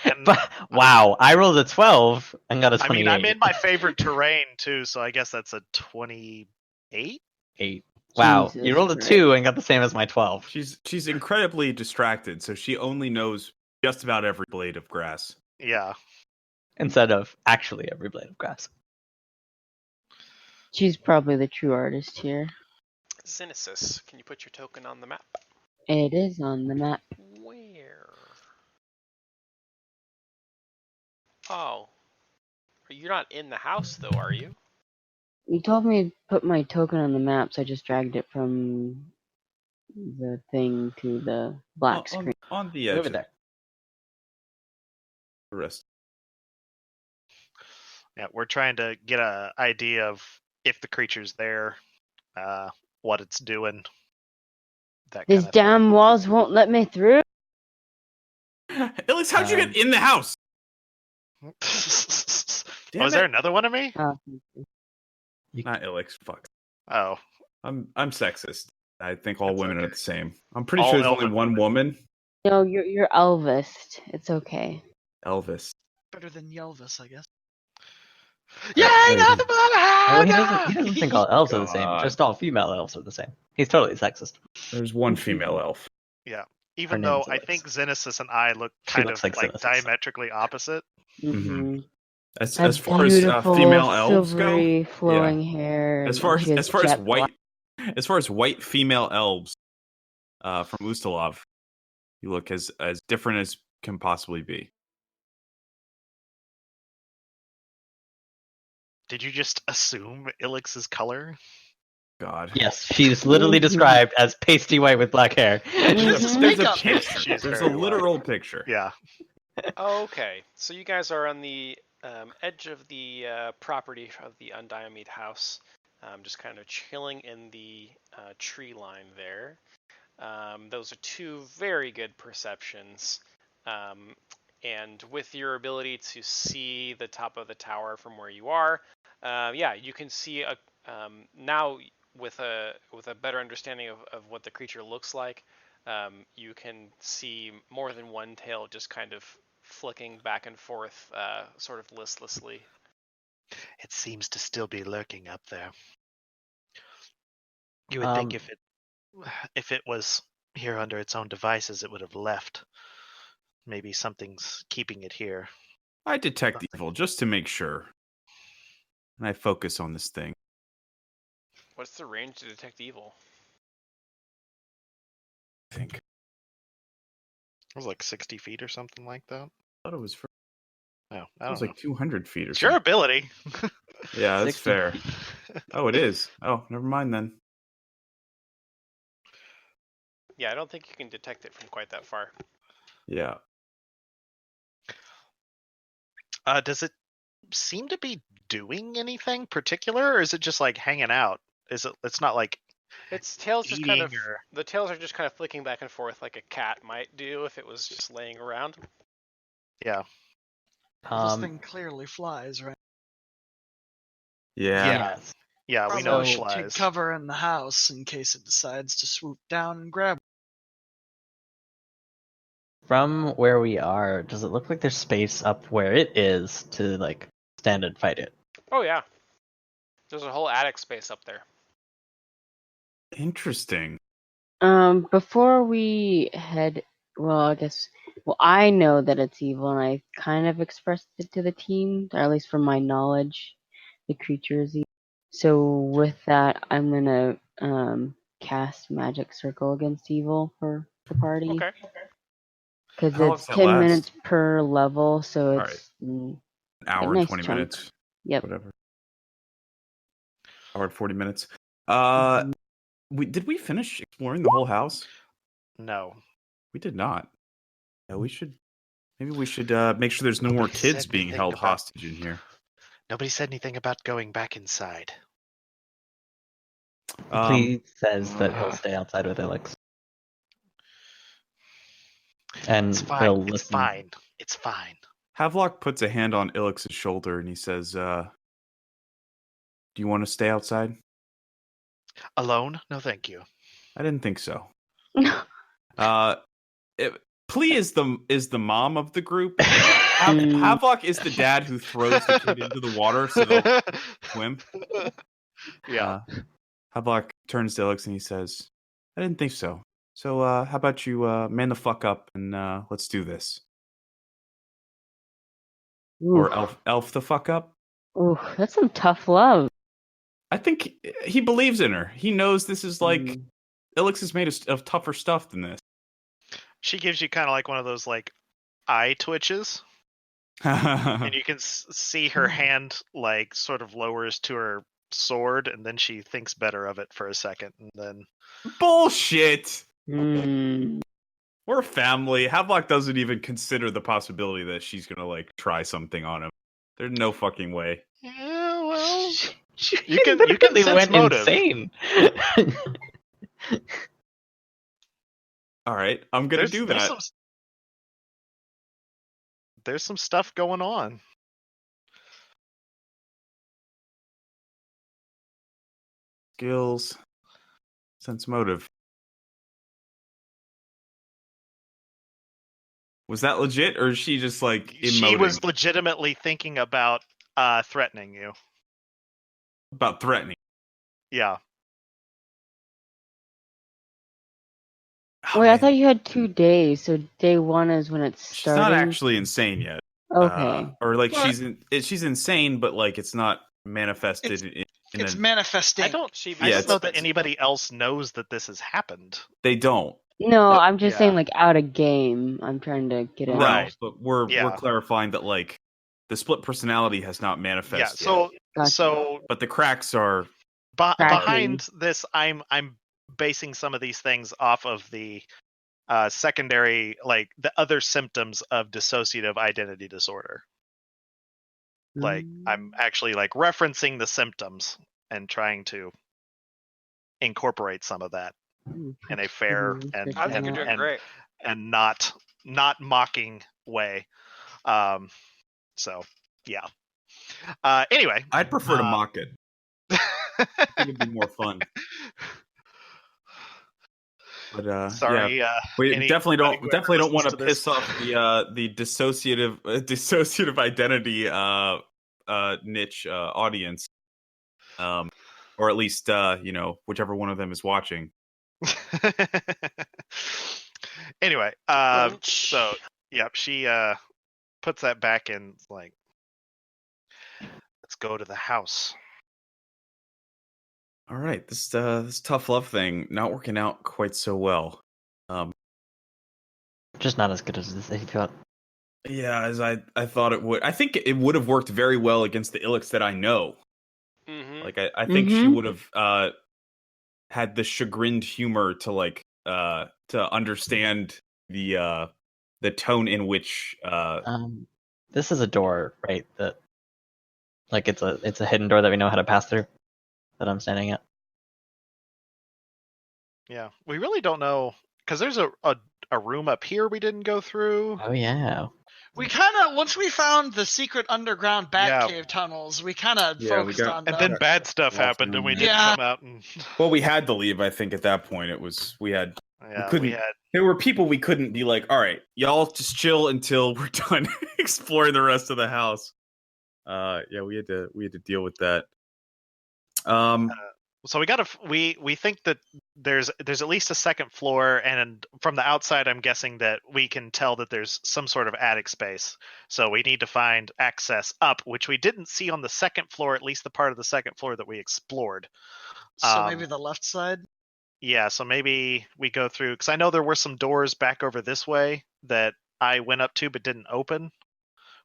And But, wow, I rolled a 12 and got a 28. I mean, I'm in my favorite terrain too, so I guess that's a 28. 8. Wow, Jesus you rolled a Christ. 2 and got the same as my 12. She's incredibly distracted, so she only knows just about every blade of grass. Yeah. Instead of actually every blade of grass. She's probably the true artist here. Xenesis, can you put your token on the map? It is on the map. Where? Oh. You're not in the house, though, are you? You told me to put my token on the map, so I just dragged it from the thing to the black screen. On the edge Move it of there. the wrist. Yeah, we're trying to get an idea of if the creature's there, what it's doing. That These kind of damn walls won't let me through. Alex, how'd you get in the house? thing. Damn Was it. there another one of me? Oh, thank you. Not Alex. Fuck. Oh, I'm sexist. I think all That's women okay. are the same. I'm pretty All sure there's only elven one woman. No, you're Elvis. It's okay. Elvis. Better than Yelvis, I guess. yeah, there you go. Well, he doesn't think all elves are the same. God. Just all female elves are the same. He's totally sexist. There's one female elf. Even Her though name's I Alex. think Xenesis and I look She kind looks of like like Xenesis. diametrically opposite. Mm-hmm. As Have far as beautiful, female elves go, silvery, flowing hair. as and far she has as jet black. white female elves from Ustalov, you look as different as can possibly be. Did you just assume Ilix's color? God. Yes, she's literally Mhm. described as pasty white with black hair. Mhm. There's a Makeup. picture. She's There's a very white. literal picture. Yeah. Okay, so you guys are on the edge of the property of the Undiamede house, just kind of chilling in the tree line there. Those are two very good perceptions, and with your ability to see the top of the tower from where you are, yeah, you can see now with a better understanding of what the creature looks like. You can see more than one tail just kind of flicking back and forth, sort of listlessly. It seems to still be lurking up there. You would think if it was here under its own devices, it would have left. Maybe something's keeping it here. I detect evil just to make sure, and I focus on this thing. What's the range to detect evil? I think. It was like 60 feet or something like that. I thought it was. No, I It don't was know. like 200 feet or It's your something. ability. Yeah, that's 60 fair. feet. Oh, it is. Oh, never mind then. Yeah, I don't think you can detect it from quite that far. Yeah. Does it seem to be doing anything particular, or is it just like hanging out? It's not like Its tails just kind of eating or... the tails are just kind of flicking back and forth like a cat might do if it was just laying around. Yeah. This thing clearly flies, right? Yeah. Yes. Yeah, we Probably know it So- should take flies. cover in the house in case it decides to swoop down and grab. From where we are, does it look like there's space up where it is to like stand and fight it? Oh yeah, there's a whole attic space up there. Interesting. Before we head, well, I know that it's evil, and I kind of expressed it to the team, or at least from my knowledge, the creature is evil. So with that, I'm gonna cast Magic Circle against evil for the party. Okay. Because How long it's does that 10 last? minutes per level, so All it's An hour and nice 20 chunk. minutes. Yep. Whatever. Hour and 40 minutes. Mhm. Did we finish exploring the whole house? No. We did not. Yeah, we should. Maybe we should make sure there's no more Nobody kids said being anything held about- hostage in here. Nobody said anything about going back inside. He says that he'll stay outside with Alex. And It's fine. he'll It's listen. fine. It's fine. Havelock puts a hand on Ilix's shoulder and he says, "Do you want to stay outside?" Alone? No, thank you. I didn't think so. Plea is the mom of the group. Havelock is the dad who throws the kid into the water so they'll swim. Yeah. Havelock turns to Ilix and he says, "I didn't think so. So how about you man the fuck up and let's do this." Or elf the fuck up. Ooh, that's some tough love. I think he believes in her. He knows this is like Mm. Ilix is made of tougher stuff than this. She gives you kind of like one of those like eye twitches, and you can see her hand like sort of lowers to her sword, and then she thinks better of it for a second, and then Bullshit. Mm. We're a family. Havelock doesn't even consider the possibility that she's gonna like try something on him. There's no fucking way. yeah, well, She You can literally sense went motive. insane. All right, I'm gonna do that. There's some stuff going on. Skills, sense motive. Was that legit, or is she just like emoting She was legitimately thinking about threatening you. about threatening? Yeah. Oh, Wait, I man. thought you had 2 days, so day 1 is when it's She's starting. not actually insane yet. Okay. Or like What? she's insane, but like it's not manifested in It's a, manifesting. I don't She I don't know it's- that anybody else knows that this has happened. they don't. No, But- I'm just yeah. saying, like, out of game. I'm trying to get in. Right. No, but we're Yeah. clarifying that like the split personality has not Yeah, manifested. so Gotcha. so But the cracks are Cracking. behind this I'm basing some of these things off of the secondary, like the other symptoms of dissociative identity disorder. Like I'm actually like referencing the symptoms and trying to incorporate some of that in a fair and I think you're doing great. and not mocking way. So yeah. Anyway, I'd prefer to mock it. I think it'd be more fun. But sorry. yeah, we anybody definitely who don't ever want to listens this. piss off the dissociative identity niche audience, or at least whichever one of them is watching. Anyway, so yep, she puts that back in. Like, let's go to the house. All right, this tough love thing not working out quite so well. Just not as good as he thought. Yeah, as I thought it would. I think it would have worked very well against the Ilix that I know. Mm-hmm. Like I think she Mhm. would have had the chagrined humor to like to understand the tone in which This is a door, right? That like it's a hidden door that we know how to pass through. That I'm standing at. Yeah, we really don't know because there's a room up here we didn't go through. Oh yeah. We kind of, once we found the secret underground Yeah. Batcave tunnels, we kind of Yeah, we focused got- on And them. then bad stuff Lost happened, and we room. didn't Yeah. come out. And well, we had to leave. I think at that point it was we had yeah, couldn't- we had. there were people we couldn't be like, all right, y'all just chill until we're done exploring the rest of the house. Yeah, we had to deal with that. So we got we think that there's at least a second floor, and from the outside I'm guessing that we can tell that there's some sort of attic space. So we need to find access up, which we didn't see on the second floor, at least the part of the second floor that we explored. So maybe the left side. Yeah, so maybe we go through, because I know there were some doors back over this way that I went up to but didn't open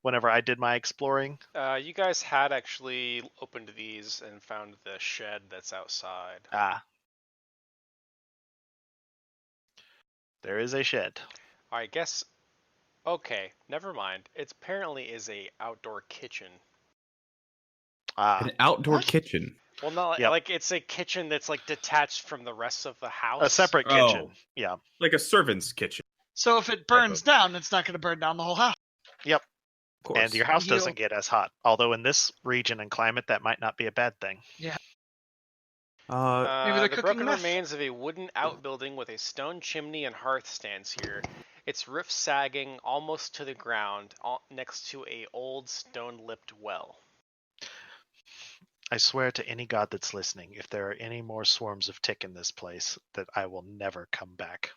whenever I did my exploring. You guys had actually opened these and found the shed that's outside. There is a shed. I guess. Okay, never mind. It apparently is a outdoor kitchen. an outdoor What? kitchen. Well, not Yep. like it's a kitchen that's like detached from the rest of the house. A separate Oh. kitchen. Yeah. Like a servant's kitchen. So if it burns down, it's not going to burn down the whole house. Yep. Of course. And your house Heal. doesn't get as hot. Although in this region and climate, that might not be a bad thing. Yeah. Uh, they're The cooking broken meth. remains of a wooden outbuilding with a stone chimney and hearth stands here. Its roof sagging almost to the ground, next to a old stone-lipped well. I swear to any god that's listening, if there are any more swarms of tick in this place, that I will never come back.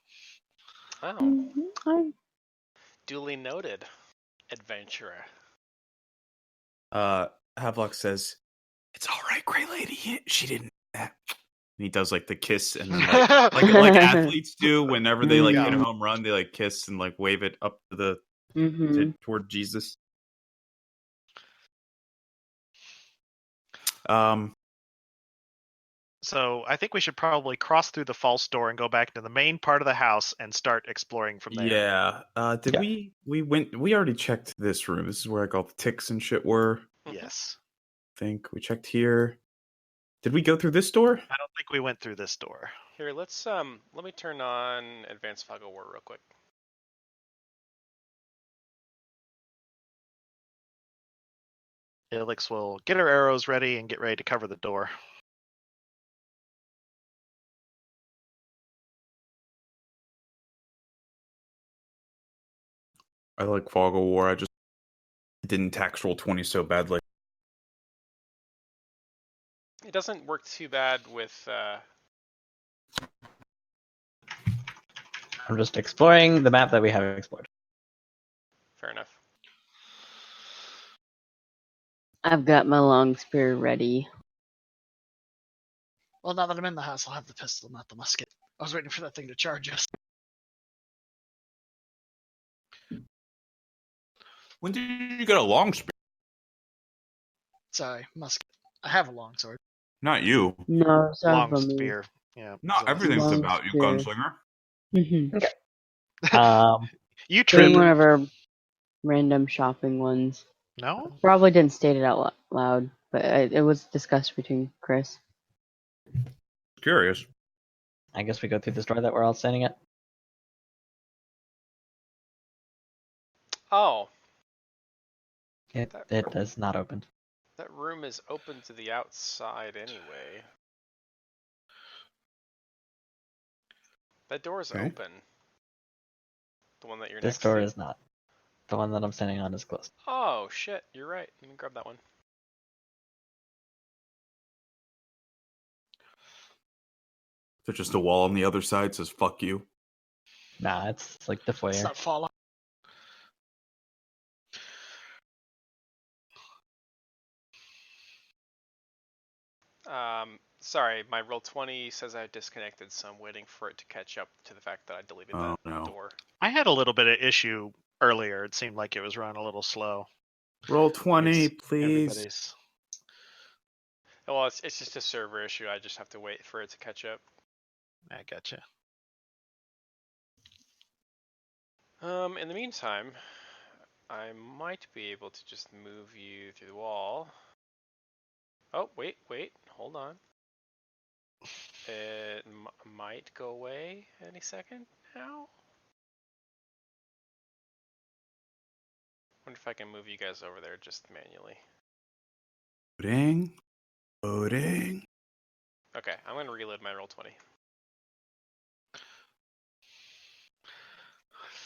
Oh, I- duly noted, adventurer. Havelock says, "It's all right, Gray Lady. She didn't." And he does like the kiss, and then like athletes do whenever they like hit a home run, they like kiss and like wave it up to the toward Jesus. So I think we should probably cross through the false door and go back to the main part of the house and start exploring from there. Yeah. Did Yeah. we already checked this room? This is where like all the ticks and shit were. Yes. I think we checked here. Did we go through this door? I don't think we went through this door. Here, let me turn on Advanced Fog of War real quick. Elix will get her arrows ready and get ready to cover the door. I like Fog of War. I just didn't tax roll 20 so badly. It doesn't work too bad with. I'm just exploring the map that we haven't explored. Fair enough. I've got my long spear ready. Well, now that I'm in the house, I'll have the pistol, not the musket. I was waiting for that thing to charge us. When did you get a long spear? Sorry, musket. I have a long sword. Not you. No, sorry Long for me. spear. Yeah. Not everything's Long about you, spear. gunslinger. You Doing trim. one of our random shopping ones. No? Probably didn't state it out loud, but it was discussed between Chris. Curious. I guess we go through this door that we're all standing at. Oh, It is not open. that room is open to the outside anyway. That door is Okay. open. The one that you're This next door to. is not. The one that I'm standing on is closed. Oh shit, you're right. Let me grab that one. There's just a wall on the other side says "fuck you." Nah, it's like the foyer. It's not Fallout. Sorry, my roll 20 says I disconnected, so I'm waiting for it to catch up to the fact that I deleted Oh, that no. door. I had a little bit of issue earlier. It seemed like it was running a little slow. Roll 20, It's please. everybody's- Well, it's just a server issue. I just have to wait for it to catch up. I gotcha. In the meantime, I might be able to just move you through the wall. Oh, wait, hold on. It might go away any second now. Wonder if I can move you guys over there just manually. Loading. Okay, I'm gonna reload my roll 20.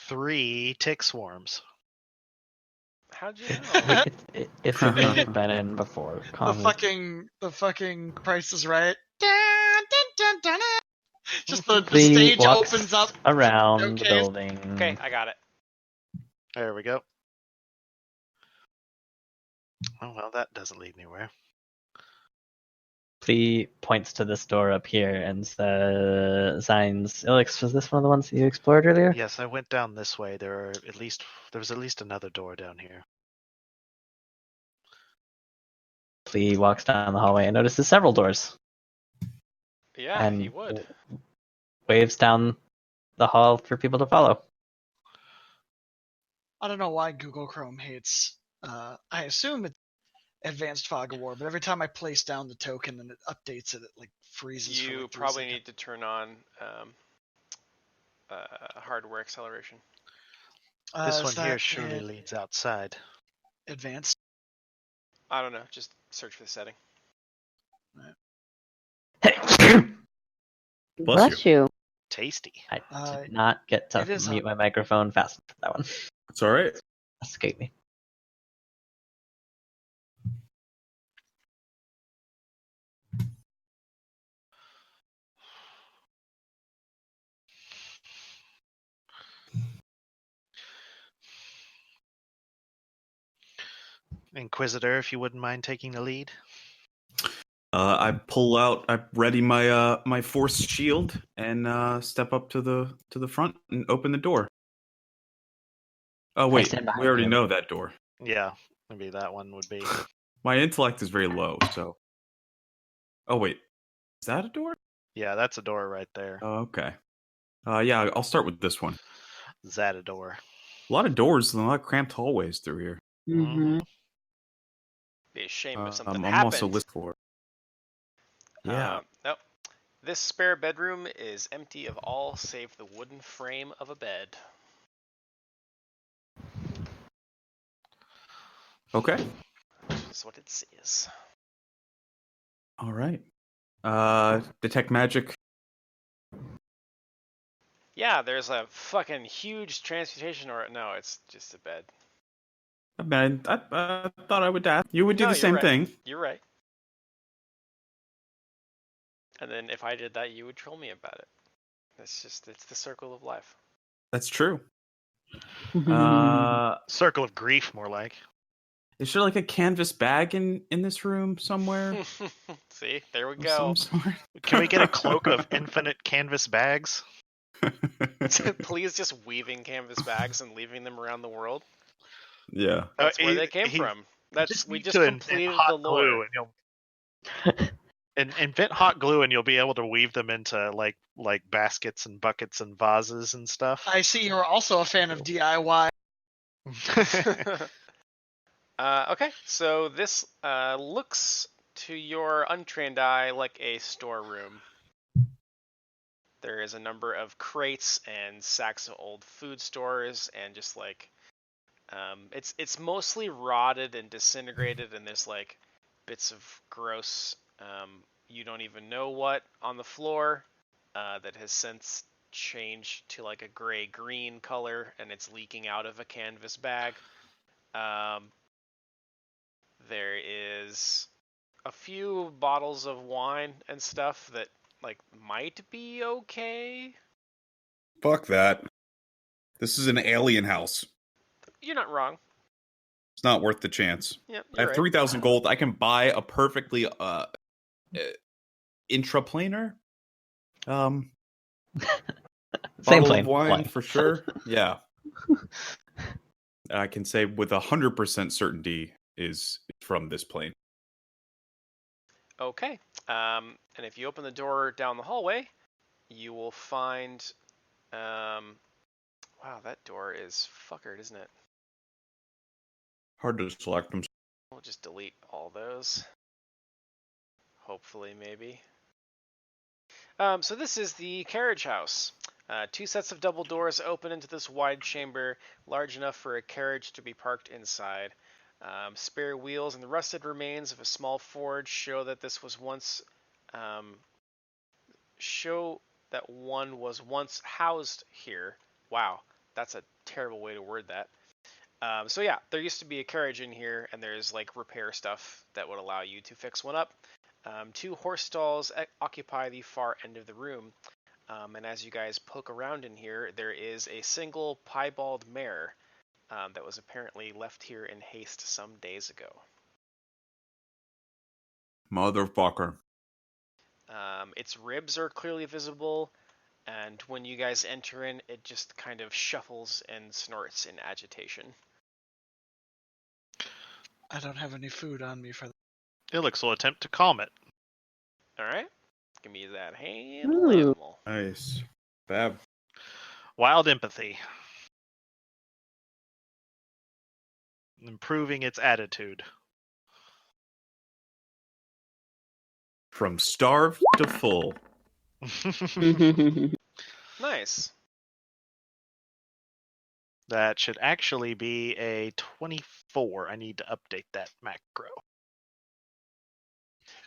3 tick swarms. How'd you know? It's a room I've been in before. The fucking Price is Right. Dun, dun, dun, dun, dun. Just the Lee stage walks opens up. around the Okay. building. Okay, I got it. There we go. Oh, well, that doesn't lead anywhere. Lee points to this door up here and signs. Ilix, was this one of the ones that you explored earlier? Yes, I went down this way. There was at least another door down here. Lee walks down the hallway and notices several doors. Yeah, and he would. waves down the hall for people to follow. I don't know why Google Chrome hates. I assume it's Advanced Fog of War, but every time I place down the token and it updates it, it like freezes. You for like 3 probably seconds. need to turn on hardware acceleration. This Is one here that surely in leads outside. advanced? I don't know. Just search for the setting. Bless you. Tasty. I did not get to it is mute my microphone fast enough for that one. It's all right. Escape me. Inquisitor, if you wouldn't mind taking the lead. I pull out. I ready my my force shield and step up to the front and open the door. Oh wait, stand behind we already you. know that door. Yeah, maybe that one would be. My intellect is very low, so. Oh wait, is that a door? Yeah, that's a door right there. Oh, okay. Yeah, I'll start with this one. Is that a door? A lot of doors and a lot of cramped hallways through here. Mm-hmm. Be a shame if something I'm happened. also list for. Yeah. Nope. This spare bedroom is empty of all save the wooden frame of a bed. Okay. That's what it says. All right. Detect magic. Yeah, there's a fucking huge transmutation, or no, it's just a bed. I thought I would ask. You would do No, the you're same right. thing. You're right. And then if I did that, you would troll me about it. It's the circle of life. That's true. Circle of grief, more like. Is there like a canvas bag in this room somewhere? See, there we Of go. some sort? Can we get a cloak of infinite canvas bags? Please just weaving canvas bags and leaving them around the world. Yeah. That's where they came from. We just completed the lore. And invent hot glue, and you'll be able to weave them into like baskets and buckets and vases and stuff. I see you're also a fan of DIY. Okay, so this looks to your untrained eye like a storeroom. There is a number of crates and sacks of old food stores, and just like it's mostly rotted and disintegrated, and there's like bits of gross you don't even know what on the floor that has since changed to like a gray-green color, and it's leaking out of a canvas bag. There is a few bottles of wine and stuff that like might be okay. Fuck that. This is an alien house. You're not wrong. It's not worth the chance. Yep, I have 3,000 gold. I can buy a perfectly intraplanar Same bottle plane. of wine Plane. for sure. Yeah. I can say with 100% certainty is from this plane. Okay. And if you open the door down the hallway, you will find. Wow, that door is fuckered, isn't it? Hard to select them. We'll just delete all those. Hopefully, maybe. So this is the carriage house. 2 sets of double doors open into this wide chamber, large enough for a carriage to be parked inside. Spare wheels and the rusted remains of a small forge show that this was once one was once housed here. Wow, that's a terrible way to word that. So yeah, there used to be a carriage in here, and there's like repair stuff that would allow you to fix one up. 2 horse stalls occupy the far end of the room, and as you guys poke around in here, there is a single piebald mare that was apparently left here in haste some days ago. Motherfucker. Its ribs are clearly visible, and when you guys enter in, it just kind of shuffles and snorts in agitation. I don't have any food on me for that. Ilix will attempt to calm it. Alright, give me that handle animal. Nice. Fab. Wild empathy. Improving its attitude. From starved to full. Nice. That should actually be a 24. I need to update that macro.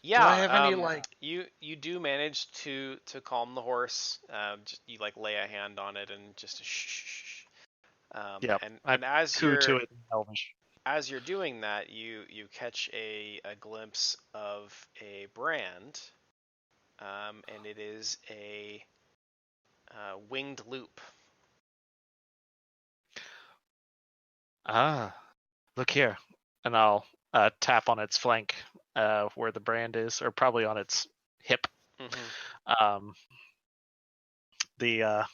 Yeah, Do I have any like? you do manage to calm the horse. Just you like lay a hand on it and just shh. Yep, And I as coo you're to it in Elvish. as you're doing that, you catch a glimpse of a brand, and it is a winged loop. Ah, look here. And I'll tap on its flank where the brand is, or probably on its hip. Mm-hmm. The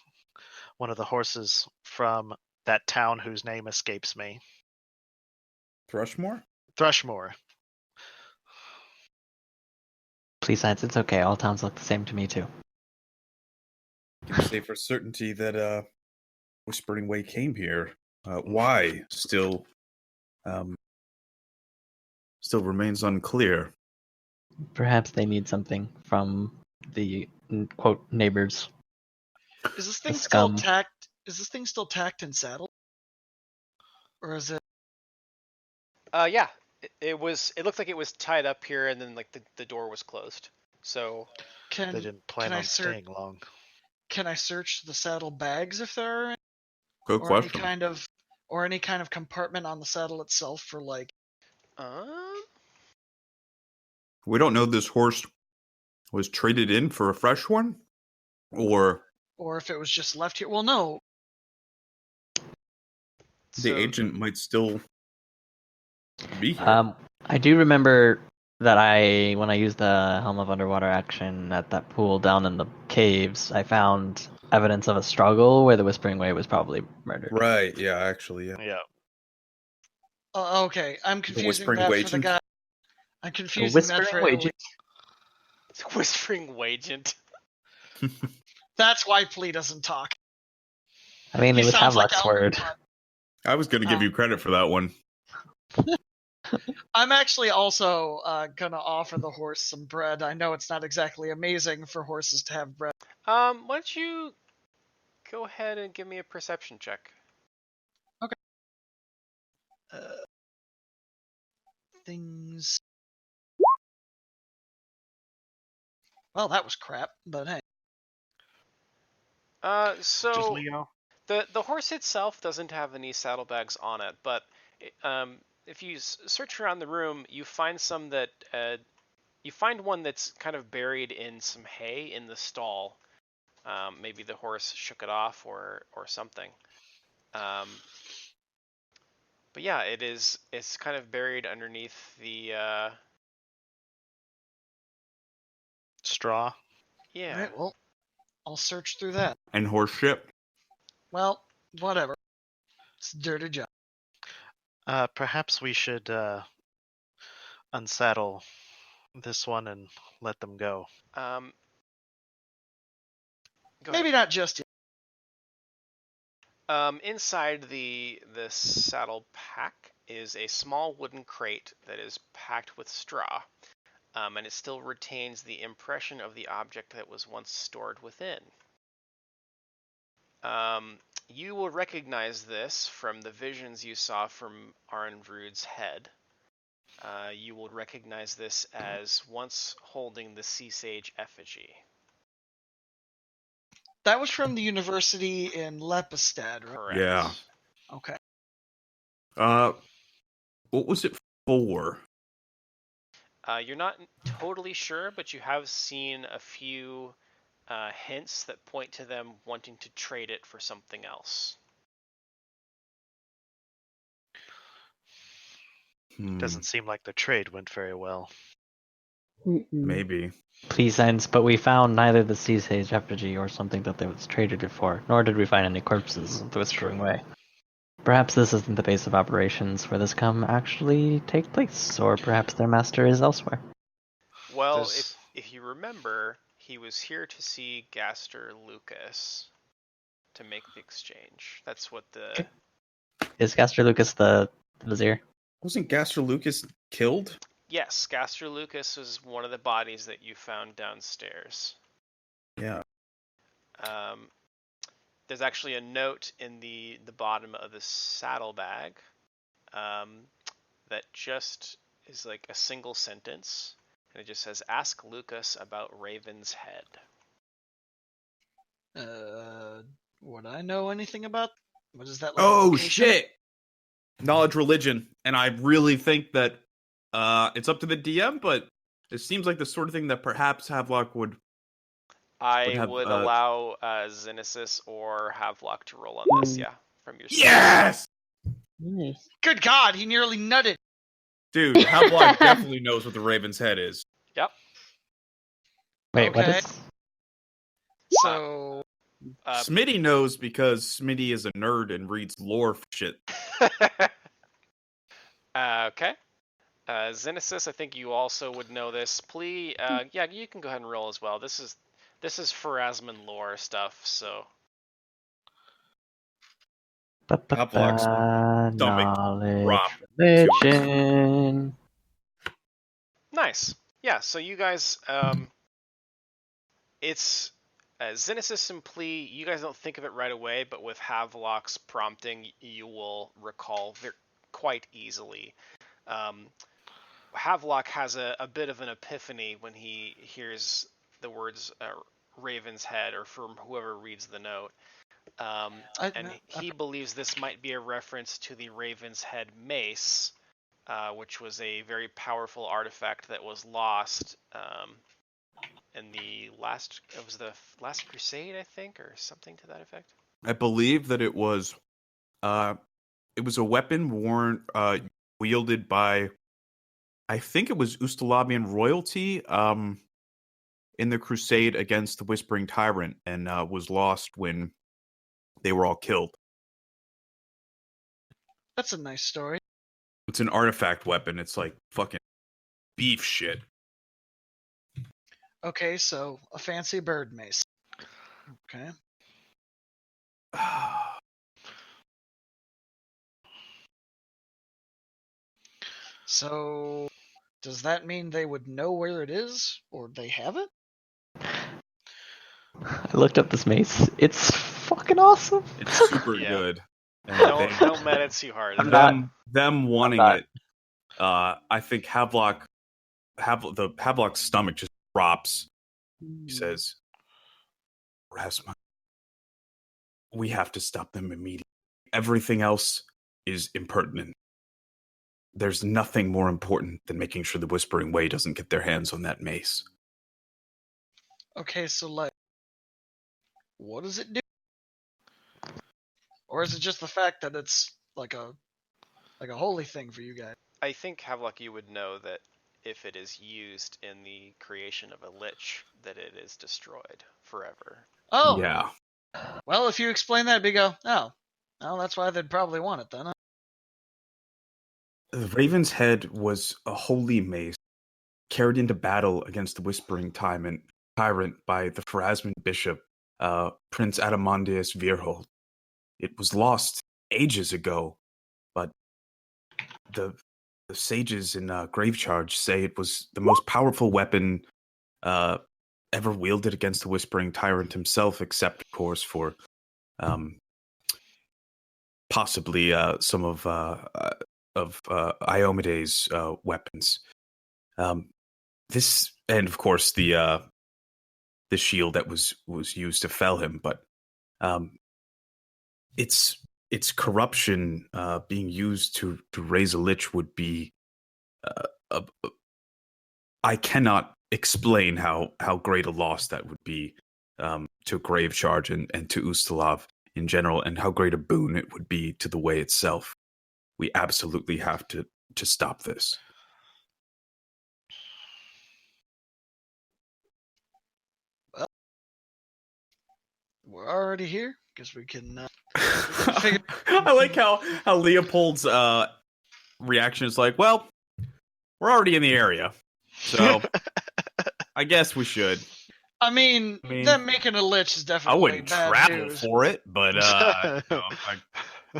one of the horses from that town whose name escapes me. Thrushmore? Thrushmore. Please, Science, it's okay. All towns look the same to me, too. I can say for certainty that Whispering Way came here. Why still remains unclear. Perhaps they need something from the, quote, neighbors. Is this The thing still scum. tacked? Is this thing still tacked and saddled, or is it? Yeah, it was. It looked like it was tied up here, and then like the door was closed. So They Can didn't plan can I on staying long. can I search the saddle bags if there are any, Good or any question. kind of compartment on the saddle itself for like? We don't know this horse was traded in for a fresh one, or Or if it was just left here. Well, no. the so agent might still be here. I do remember that when I used the Helm of Underwater action at that pool down in the caves, I found evidence of a struggle where the Whispering Way was probably murdered. Right, yeah, actually, yeah. Yeah. Okay, I'm confusing Whispering that for the Agent? guy. I'm The confusing that Whispering for Way. Ellie. Whispering Wagent. That's why Flea doesn't talk. I mean, He it would sounds have like less Elmer word. Fudd. I was going to give you credit for that one. I'm actually also gonna offer the horse some bread. I know it's not exactly amazing for horses to have bread. Why don't you go ahead and give me a perception check? Things. Well, that was crap, but hey. Just So Leo. the horse itself doesn't have any saddlebags on it, but if you search around the room, you find some that you find one that's kind of buried in some hay in the stall. Maybe the horse shook it off or something. But yeah, it's kind of buried underneath the Straw. yeah. Alright, well, I'll search through that. And horse ship. Well, whatever. It's a dirty job. Perhaps we should unsaddle this one and let them go. Go Maybe ahead. not just yet. Inside the saddle pack is a small wooden crate that is packed with straw, and it still retains the impression of the object that was once stored within. You will recognize this from the visions you saw from Arenvrud's head. You will recognize this as once holding the sea sage effigy. That was from the university in Lepistad, right? Correct. Yeah. Okay. What was it for? You're not totally sure, but you have seen a few hints that point to them wanting to trade it for something else. Doesn't seem like the trade went very well. Maybe. Please, Science, but we found neither the sea sage effigy or something that they was traded it for, nor did we find any corpses of the Whispering Way. Perhaps this isn't the base of operations where this come actually take place, or perhaps their master is elsewhere. Well, if you remember, he was here to see Gaster Lucas to make the exchange. That's what the... Is Gaster Lucas the vizier? Wasn't Gaster Lucas killed? Yes, Gaster Lucas was one of the bodies that you found downstairs. Yeah. there's actually a note in the bottom of the saddlebag that just is like a single sentence, and it just says, "Ask Lucas about Raven's Head." Would I know anything about? What is that? Like Oh location? shit! Knowledge religion, and I really think that it's up to the DM, but it seems like the sort of thing that perhaps Havelock would I have. would allow Xenesis or Havelock to roll on this, yeah, from your side. Yes, Nice. Good God, he nearly nutted. dude. Havelock definitely knows what the Raven's Head is. Yep. Wait, what Okay. is? So Smitty knows because Smitty is a nerd and reads lore shit. Okay. Xenesis, I think you also would know this. Plea, yeah, you can go ahead and roll as well. This is Pharasman lore stuff, so. Havelock's stomach Knowledge, dropped. religion. Nice. Yeah, so you guys, it's Xenesis and Plea, you guys don't think of it right away, but with Havelock's prompting, you will recall quite easily. Havelock has a bit of an epiphany when he hears the words Raven's Head, or from whoever reads the note. He believes this might be a reference to the Raven's Head mace, which was a very powerful artifact that was lost in the last crusade, I think, or something to that effect. I believe that it was a weapon wielded by, I think it was Ustalabian royalty in the crusade against the Whispering Tyrant, and was lost when they were all killed. that's a nice story. It's an artifact weapon. It's like fucking beef shit. Okay, so a fancy bird mace. Okay. So, does that mean they would know where it is, or they have it? I looked up this mace. It's fucking awesome. It's super Yeah. good. And Don't let it too hard. them wanting not. it. I think Havelock's stomach just drops. He says, "Rasmus, we have to stop them immediately. Everything else is impertinent. There's nothing more important than making sure the Whispering Way doesn't get their hands on that mace." Okay, so like, what does it do? Or is it just the fact that it's like a holy thing for you guys? I think Havelock, you would know that if it is used in the creation of a lich, that it is destroyed forever. Oh, Yeah. well, if you explain that, we go, oh, well, that's why they'd probably want it then. Huh? The Raven's Head was a holy mace carried into battle against the Whispering Tyrant by the Pharasman bishop, Prince Adamandius Virhold. It was lost ages ago, but the sages in Gravecharge say it was the most powerful weapon ever wielded against the Whispering Tyrant himself, except, of course, for possibly some of Iomede's weapons. This, and of course the shield that was used to fell him, but its corruption being used to raise a lich would be I cannot explain how great a loss that would be to Gravecharge and to Ustalav in general, and how great a boon it would be to the way itself. We absolutely have to stop this. Well, we're already here. Guess we can figure. I like how Leopold's reaction is like, well, we're already in the area, so I guess we should. I mean, them making a lich is I definitely wouldn't bad travel news. for it, but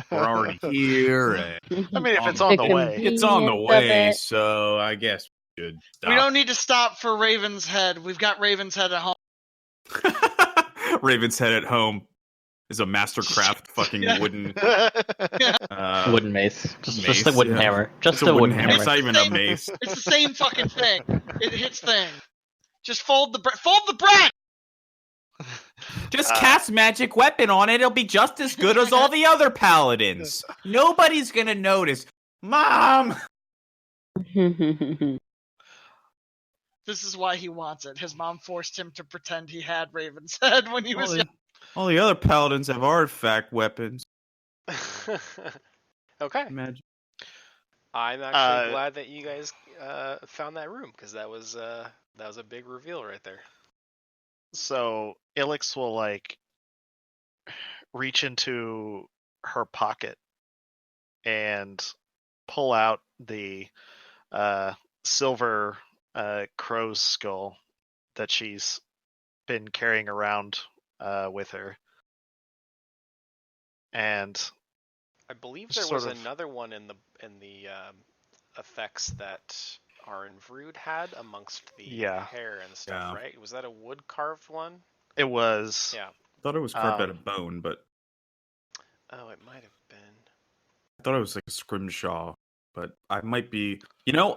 we're already here. And I mean, if it's on the way. it's on the Convenience of way, it. so I guess we should stop. We don't need to stop for Raven's Head. We've got Raven's Head at home. Raven's Head at home. is a Mastercraft fucking Yeah. wooden Wooden mace. Just mace, a wooden yeah. hammer. Just It's a wooden hammer. It's not even a mace. It's the same fucking thing. It hits thing. Just fold the bread. Just cast magic weapon on it. It'll be just as good as all the other paladins. Nobody's gonna notice. Mom! This is why he wants it. His mom forced him to pretend he had Raven's head when he was young. All the other paladins have artifact weapons. Okay. Imagine. I'm actually glad that you guys found that room, because that was a big reveal right there. So Ilix will like reach into her pocket and pull out the silver crow's skull that she's been carrying around with her, and I believe Just there was sort of- another one in the effects that Arenvrud had amongst the Yeah. hair and stuff, Yeah. right? Was that a wood carved one? it was Yeah. I thought it was carved out of bone, but Oh, it might have been. I thought it was like a scrimshaw. But I might be.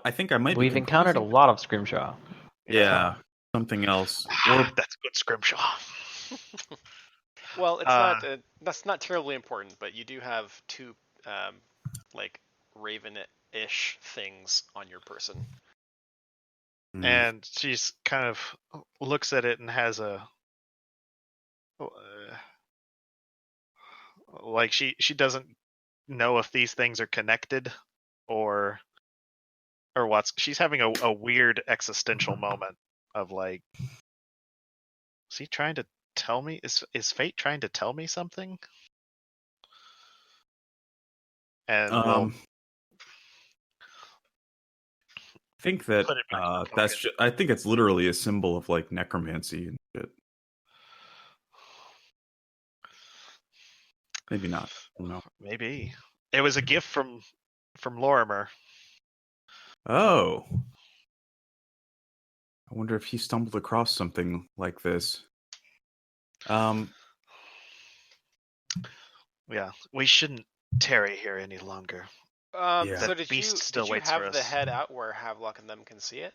I think I might be. We've encountered a confusing- lot of scrimshaw. Yeah, something else. that's good scrimshaw. Well, it's not. That's not terribly important, but you do have two, like raven-ish things on your person. And she's kind of looks at it and has a like she doesn't know if these things are connected or what's she's having a weird existential moment of like, is he trying to tell me, is fate trying to tell me something? And I think that Put it back in the that's. pocket. I think it's literally a symbol of like necromancy and shit. Maybe not. I don't know. maybe it was a gift from Lorimer. Oh. I wonder if he stumbled across something like this. Yeah, we shouldn't tarry here any longer. Yeah. So That did beast you still did you waits have for the us. head out where Havelock and them can see it?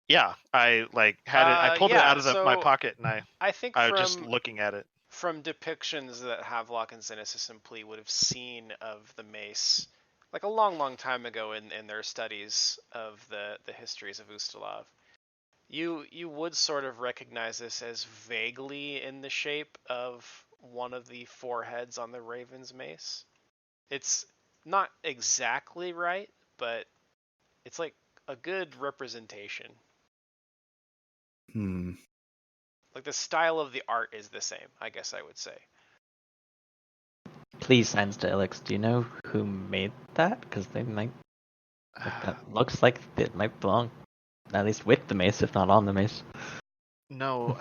Yeah, I like had it. I pulled it yeah, out of my so pocket and I think I from was just looking at it. from depictions that Havelock and Cynicism Simply would have seen of the mace, like a long, long time ago in their studies of the histories of Ustalav, you would sort of recognize this as vaguely in the shape of one of the four heads on the Raven's mace. It's not exactly right, but it's like a good representation. Like the style of the art is the same, I guess I would say. Please, signs to Ilix. Do you know who made that? Because they might. That looks like it might belong, at least with the mace, if not on the mace. No,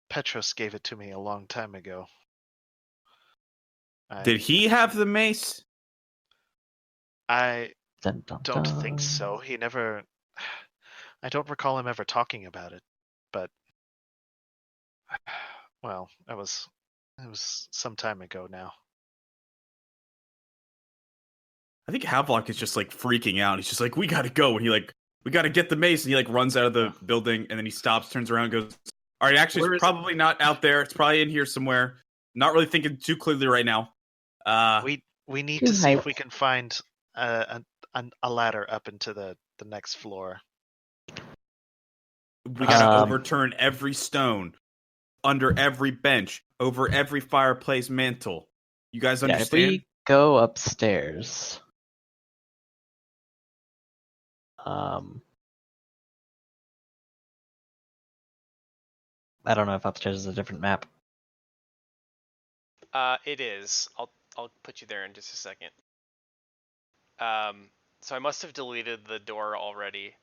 Petros gave it to me a long time ago. Did he have the mace? I Dun, dun, don't dun. think so. He never. I don't recall him ever talking about it, but well, it was some time ago now. I think Havelock is just like freaking out. He's just like, we gotta go. And we gotta get the mace. And he like runs out of the building and then he stops, turns around, and goes, all right, actually, Where it's is it? probably not out there. It's probably in here somewhere. Not really thinking too clearly right now. We need Too to see if hyped. we can find a ladder up into the next floor. We gotta Um, overturn every stone, under every bench, over every fireplace mantle. You guys Yeah, if understand? we go upstairs. I don't know if upstairs is a different map. It is. I'll put you there in just a second. So I must have deleted the door already,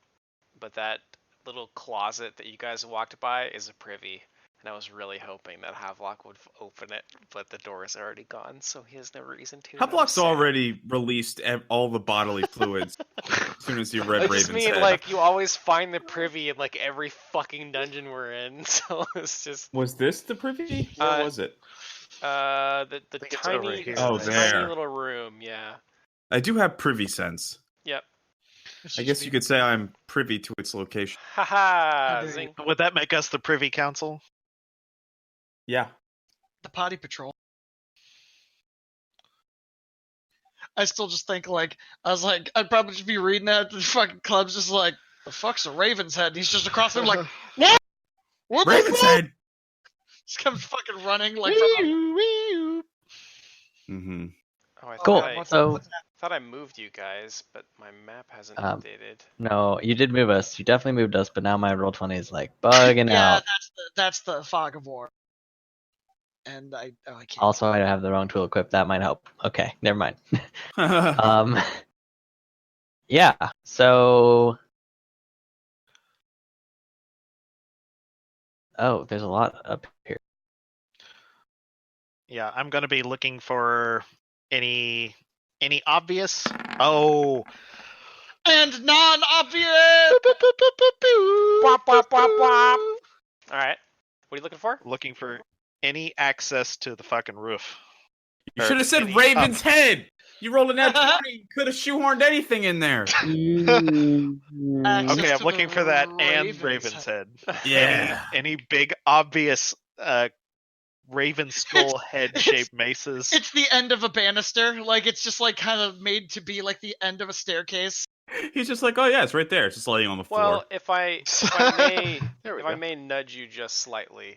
but that little closet that you guys walked by is a privy, and I was really hoping that Havelock would open it, but the door is already gone, so he has no reason to. and I'm Havelock's sad. already released all the bodily fluids. As soon as you read I just Raven's mean head. like you always find the privy in like every fucking dungeon we're in, so it's just Was this the privy? Where was it? the think it's over tiny here, the right? tiny there. little room, yeah. I do have privy sense. Yep. I guess you could say I'm privy to its location. Haha, dare you. zing. Would that make us the Privy Council? Yeah. The potty patrol. I still just think like I'd probably just be reading that the fucking club's just like the fuck's a Raven's head? And he's just across there like what? What the Raven's fuck? head. Just comes fucking running like Mm-hmm. Oh, I Cool. thought I So, thought I moved you guys, but my map hasn't Um, updated. no, you did move us. You definitely moved us, but now my roll 20 is like bugging yeah, out. that's the fog of war. And I can't. Also, I have the wrong tool equipped. That might help. Okay, never mind. Um, yeah. So, oh, there's a lot up here. Yeah, I'm gonna be looking for any obvious. Oh, And non-obvious. Bwop, bwop, bwop, bwop. All right. What are you looking for? looking for any access to the fucking roof. You should have said Any Raven's head. You rolled a nat 20. You could have shoehorned anything in there. Access Okay, I'm to looking the for that and Raven's Raven's head. Yeah. Any big obvious Raven skull head shaped maces. It's the end of a banister. Like it's just like kind of made to be like the end of a staircase. He's just like, oh yeah, it's right there. It's just laying on the floor. Well, if I may There we if go. I may nudge you just slightly,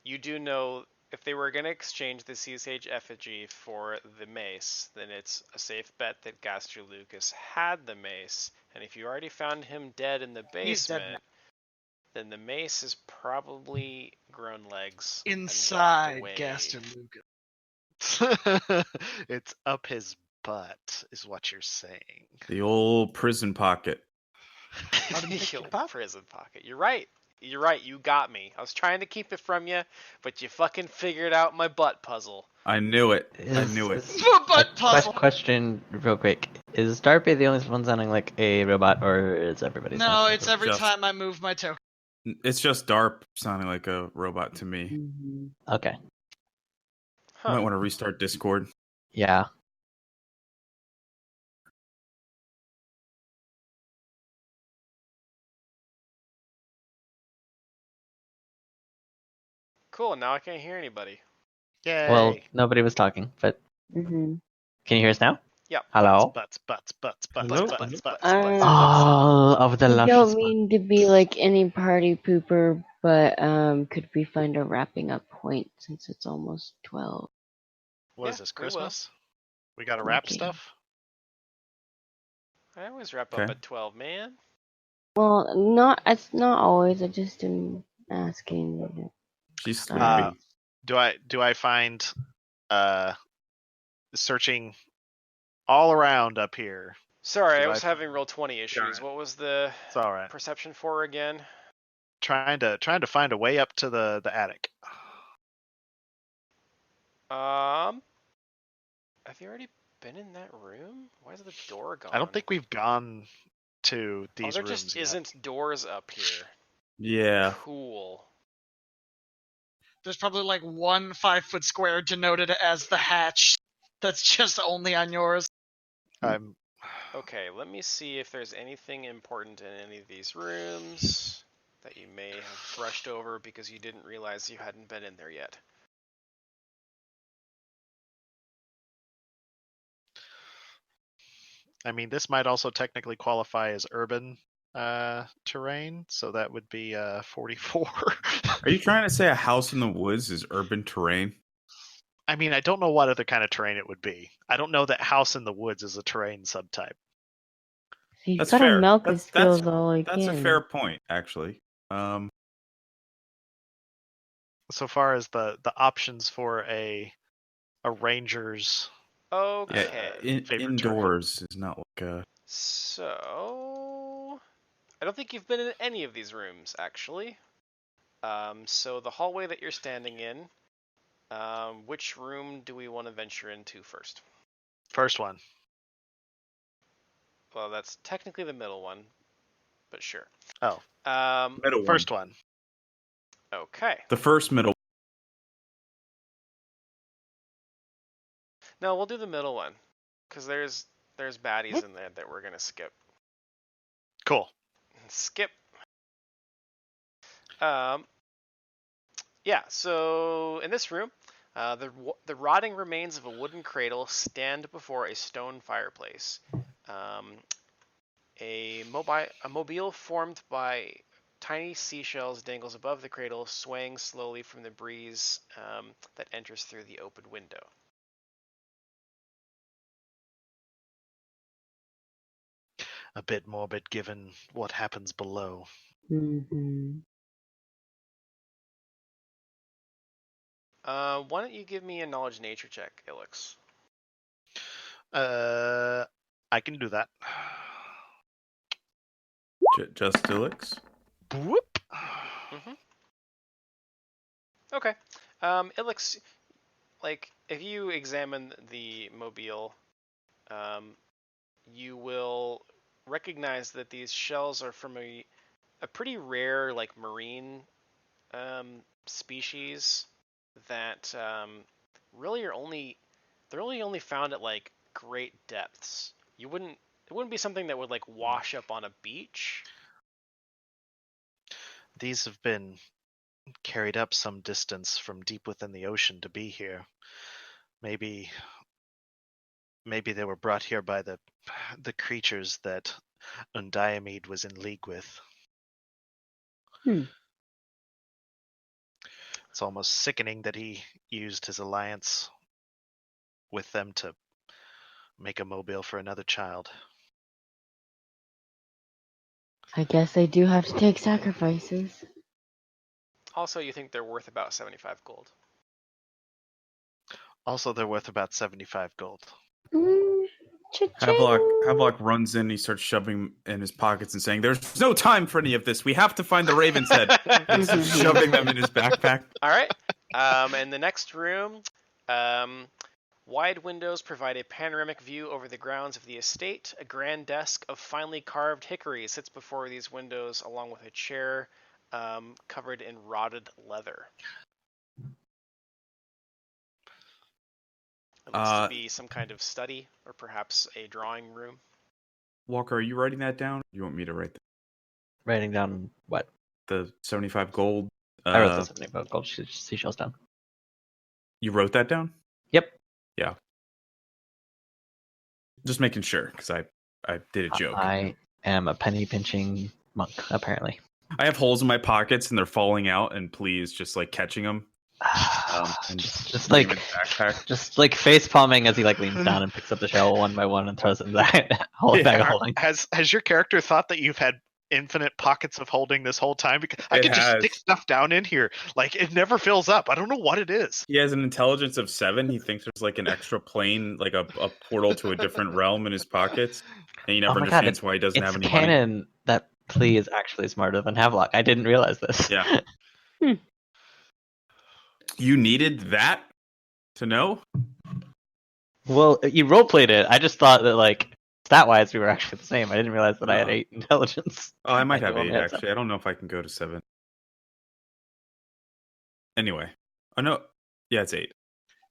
you do know if they were going to exchange the CSH effigy for the mace, then it's a safe bet that Gaster Lucas had the mace, and if you already found him dead in the He's dead basement, then the mace has probably grown legs Inside and walked away. Gaster Lucas. It's up his butt, is what you're saying. The old prison pocket. Your prison pocket. You're right. You're right. You got me. I was trying to keep it from you, but you fucking figured out my butt puzzle. I knew it. I Is- knew it. is- Butt a puzzle. question, real quick. Is Darby the only one sounding like a robot, or is everybody? No, sounding it's like every Just- time I move my toe. It's just Darp sounding like a robot to me. a... Okay. You might Huh. want to restart Discord. Yeah. Cool. Now I can't hear anybody. Yay. Well, nobody was talking, but Mm-hmm. can you hear us now? Yep. Hello. Butts. Hello? All of the I luscious. don't mean to be like any party pooper, but could we find a wrapping up point since it's almost 12? What is Yeah, this, we will. Christmas? We got to wrap Okay. stuff? I always wrap Okay. up at 12, man. Well, it's not always. I just am asking. She's sleepy. Uh, Do I find searching all around up here? Sorry, Did I was I- having roll 20 issues. it. What was the It's all right. perception for again? Trying to find a way up to the attic. Have you already been in that room? Why is the door gone? I don't think we've gone to these there rooms just yet. isn't doors up here. Yeah. Cool. There's probably like 1 5-foot square denoted as the hatch. That's just only on yours. I'm Okay, let me see if there's anything important in any of these rooms that you may have brushed over because you didn't realize you hadn't been in there yet. I mean, this might also technically qualify as urban terrain, so that would be 44. Are you trying to say a house in the woods is urban terrain? I mean, I don't know what other kind of terrain it would be. I don't know that house in the woods is a terrain subtype. He's That's gotta fair. milk That's- his skills all he That's can. a fair point, actually. So far as the options for a ranger's Okay. favorite indoors is not like a. So, I don't think you've been in any of these rooms, actually. So the hallway that you're standing in, which room do we want to venture into first? first one. Well, that's technically the middle one, but sure. Oh, Middle first one. Okay. The first middle. No, we'll do the middle one, because there's baddies in there that we're gonna skip. Cool. Skip. Yeah. So in this room, the rotting remains of a wooden cradle stand before a stone fireplace. A mobile formed by tiny seashells dangles above the cradle, swaying slowly from the breeze that enters through the open window. A bit morbid given what happens below. Mm-hmm. Why don't you give me a knowledge nature check, Ilix? I can do that. Just Ilix. Whoop. Okay. Ilix, like, if you examine the mobile, you will recognize that these shells are from a pretty rare, like, marine species that really they're only found at like great depths. It wouldn't be something that would like wash up on a beach. These have been carried up some distance from deep within the ocean to be here. Maybe they were brought here by the creatures that Undiamede was in league with. It's almost sickening that he used his alliance with them to make a mobile for another child. I guess they do have to take sacrifices. Also, you think they're worth about 75 gold. Also, they're worth about 75 gold. Havelock runs in. He starts shoving in his pockets and saying, "There's no time for any of this. We have to find the Raven's head." And starts shoving them in his backpack. All right. In the next room, wide windows provide a panoramic view over the grounds of the estate. A grand desk of finely carved hickory sits before these windows, along with a chair covered in rotted leather. It looks to be some kind of study, or perhaps a drawing room. Walker, are you writing that down? You want me to write Writing down what? the 75 gold? I wrote the 75 gold seashells down. You wrote that down? Yep. Yeah. Just making sure, because I did a joke. I am a penny pinching monk, apparently. I have holes in my pockets and they're falling out, and please just like catching them. And just like face palming as he like leans down and picks up the shell one by one and throws it in the bag of holding. Has your character thought that you've had infinite pockets of holding this whole time? Because I can just stick stuff down in here. Like, it never fills up. I don't know what it is. He has an intelligence of 7. He thinks there's like an extra plane, like a portal to a different realm in his pockets, and he never understands why he doesn't have any money. It's canon that Plea is actually smarter than Havelock. I didn't realize this. Yeah. You needed that to know? Well, you roleplayed it. I just thought that, like, stat-wise, we were actually the same. I didn't realize that I had 8 intelligence. Oh, I might have 8, actually. I don't know if I can go to 7. Anyway. Oh, no. Yeah, it's 8.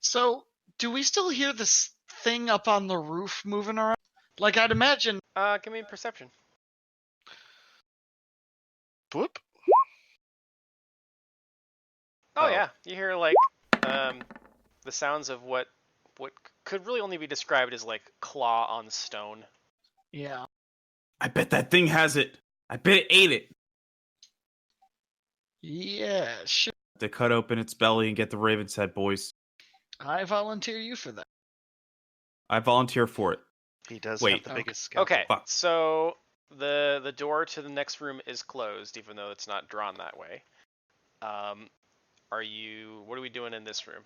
So, do we still hear this thing up on the roof moving around? Like, I'd imagine... Give me perception. Whoop. Oh, yeah. You hear, like, the sounds of what could really only be described as, like, claw on stone. Yeah. I bet that thing has it. I bet it ate it. Yeah, sure. To cut open its belly and get the Raven's head, boys. I volunteer you for that. I volunteer for it. He does have the biggest skill. Okay, so the door to the next room is closed, even though it's not drawn that way. What are we doing in this room?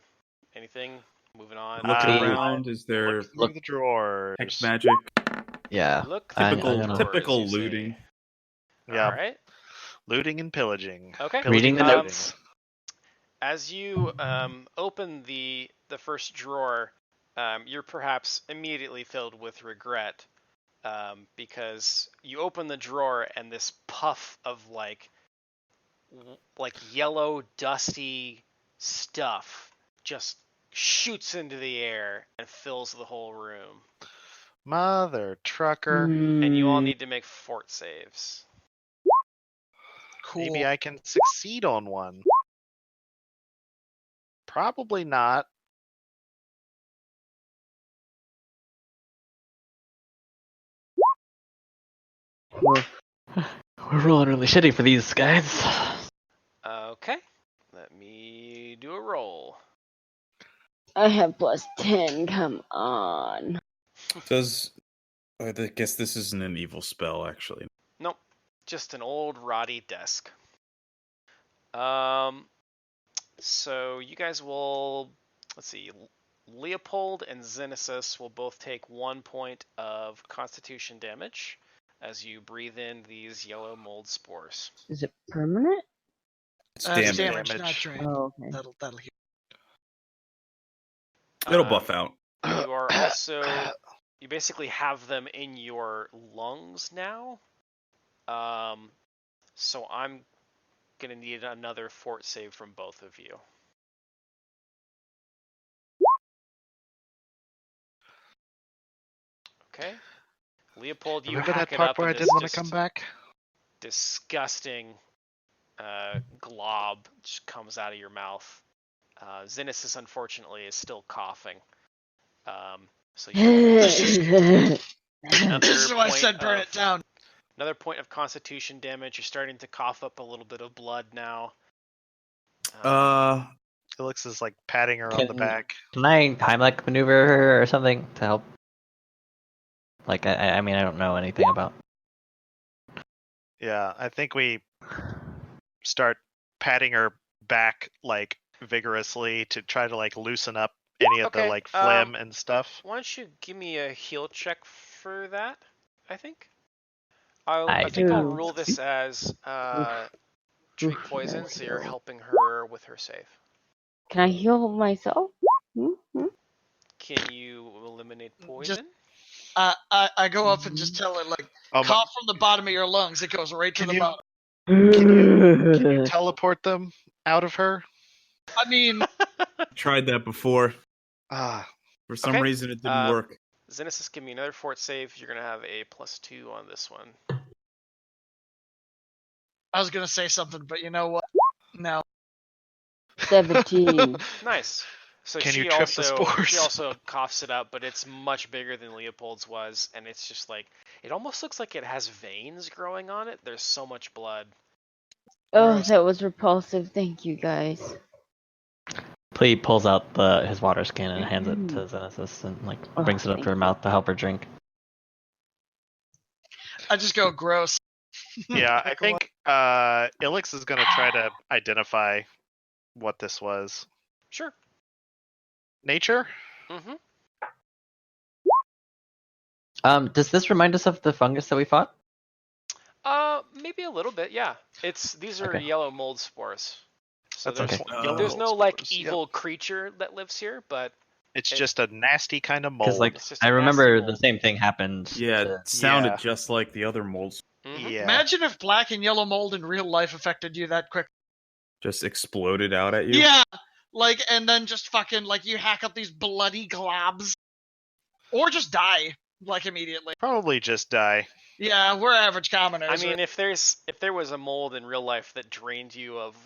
Anything? Moving on? Looking around, is there... Look through the drawers. Hex magic. Yeah. Typical looting. Yeah. Alright. Looting and pillaging. Okay. Reading the notes. As you open the first drawer, you're perhaps immediately filled with regret because you open the drawer and this puff of like yellow dusty stuff just shoots into the air and fills the whole room. Mother trucker. And you all Hmm. need to make fort saves. Cool. Maybe I can succeed on one. Probably not. We're rolling really shitty for these guys. Okay, let me do a roll. I have +10. Come on. I guess this isn't an evil spell, actually. Nope, just an old rotty desk. So you guys will, let's see, Leopold and Xenesis will both take 1 point of Constitution damage as you breathe in these yellow mold spores. Is it permanent? It's It's damage. damage, not drain. Oh, okay. That'll heal. It'll buff out. You are also, you basically have them in your lungs now. So I'm gonna need another fort save from both of you. Okay. Leopold, you Remember hack that it part up where I and did this want to just come back? disgusting glob just comes out of your mouth. Xenesis, unfortunately, is still coughing. So you another This is why I point said burn of- it down. Another point of Constitution damage. You're starting to cough up a little bit of blood now. Felix is like patting her on the Can- back. Can I Heimlich maneuver her or something to help? Like, I mean, I don't know anything about. Yeah, I think we start patting her back like vigorously to try to like loosen up any of the Okay, like phlegm and stuff. Why don't you give me a heal check for that? I think. I I think I'll do. rule this as treat Oof, poison, that's so you're low. helping her with her save. Can I heal myself? Hmm? Can you eliminate poison? I go up and just tell her like, Oh, cough from the bottom of your lungs. It goes right to Can the you- bottom. can you teleport them out of her? I mean, Tried that before. Ah, For some Okay, reason, it didn't work. Xenesis, give me another fort save. You're gonna have a +2 on this one. I was gonna say something, but you know what? No. 17. Nice. So Can she you trip the also spores? she also coughs it up, but it's much bigger than Leopold's was, and it's just like it almost looks like it has veins growing on it. There's so much blood. Oh, Gross. that was repulsive. Thank you, guys. He pulls out his water skin and hands it to Xenesis and like Oh, brings it up thank to her you. mouth to help her drink. I just go gross. yeah, I Like, think Ilix is gonna try to identify what this was. Sure. Nature? Mm-hmm. Does this remind us of the fungus that we fought? Maybe a little bit, yeah. These are Okay. yellow mold spores. So That's there's, okay. Yellow there's mold no like spores, yep. evil creature that lives here, but It's It- just a nasty kind of mold. Because like It's just a I nasty remember the mold. same thing happened. Yeah, to- it sounded Yeah. just like the other molds. mhm. Yeah. Imagine if black and yellow mold in real life affected you that quick. Just exploded out at you. Yeah, like, and then just fucking like you hack up these bloody globs, or just die like immediately. Probably just die. Yeah, we're average commoners. I mean, if there was a mold in real life that drained you of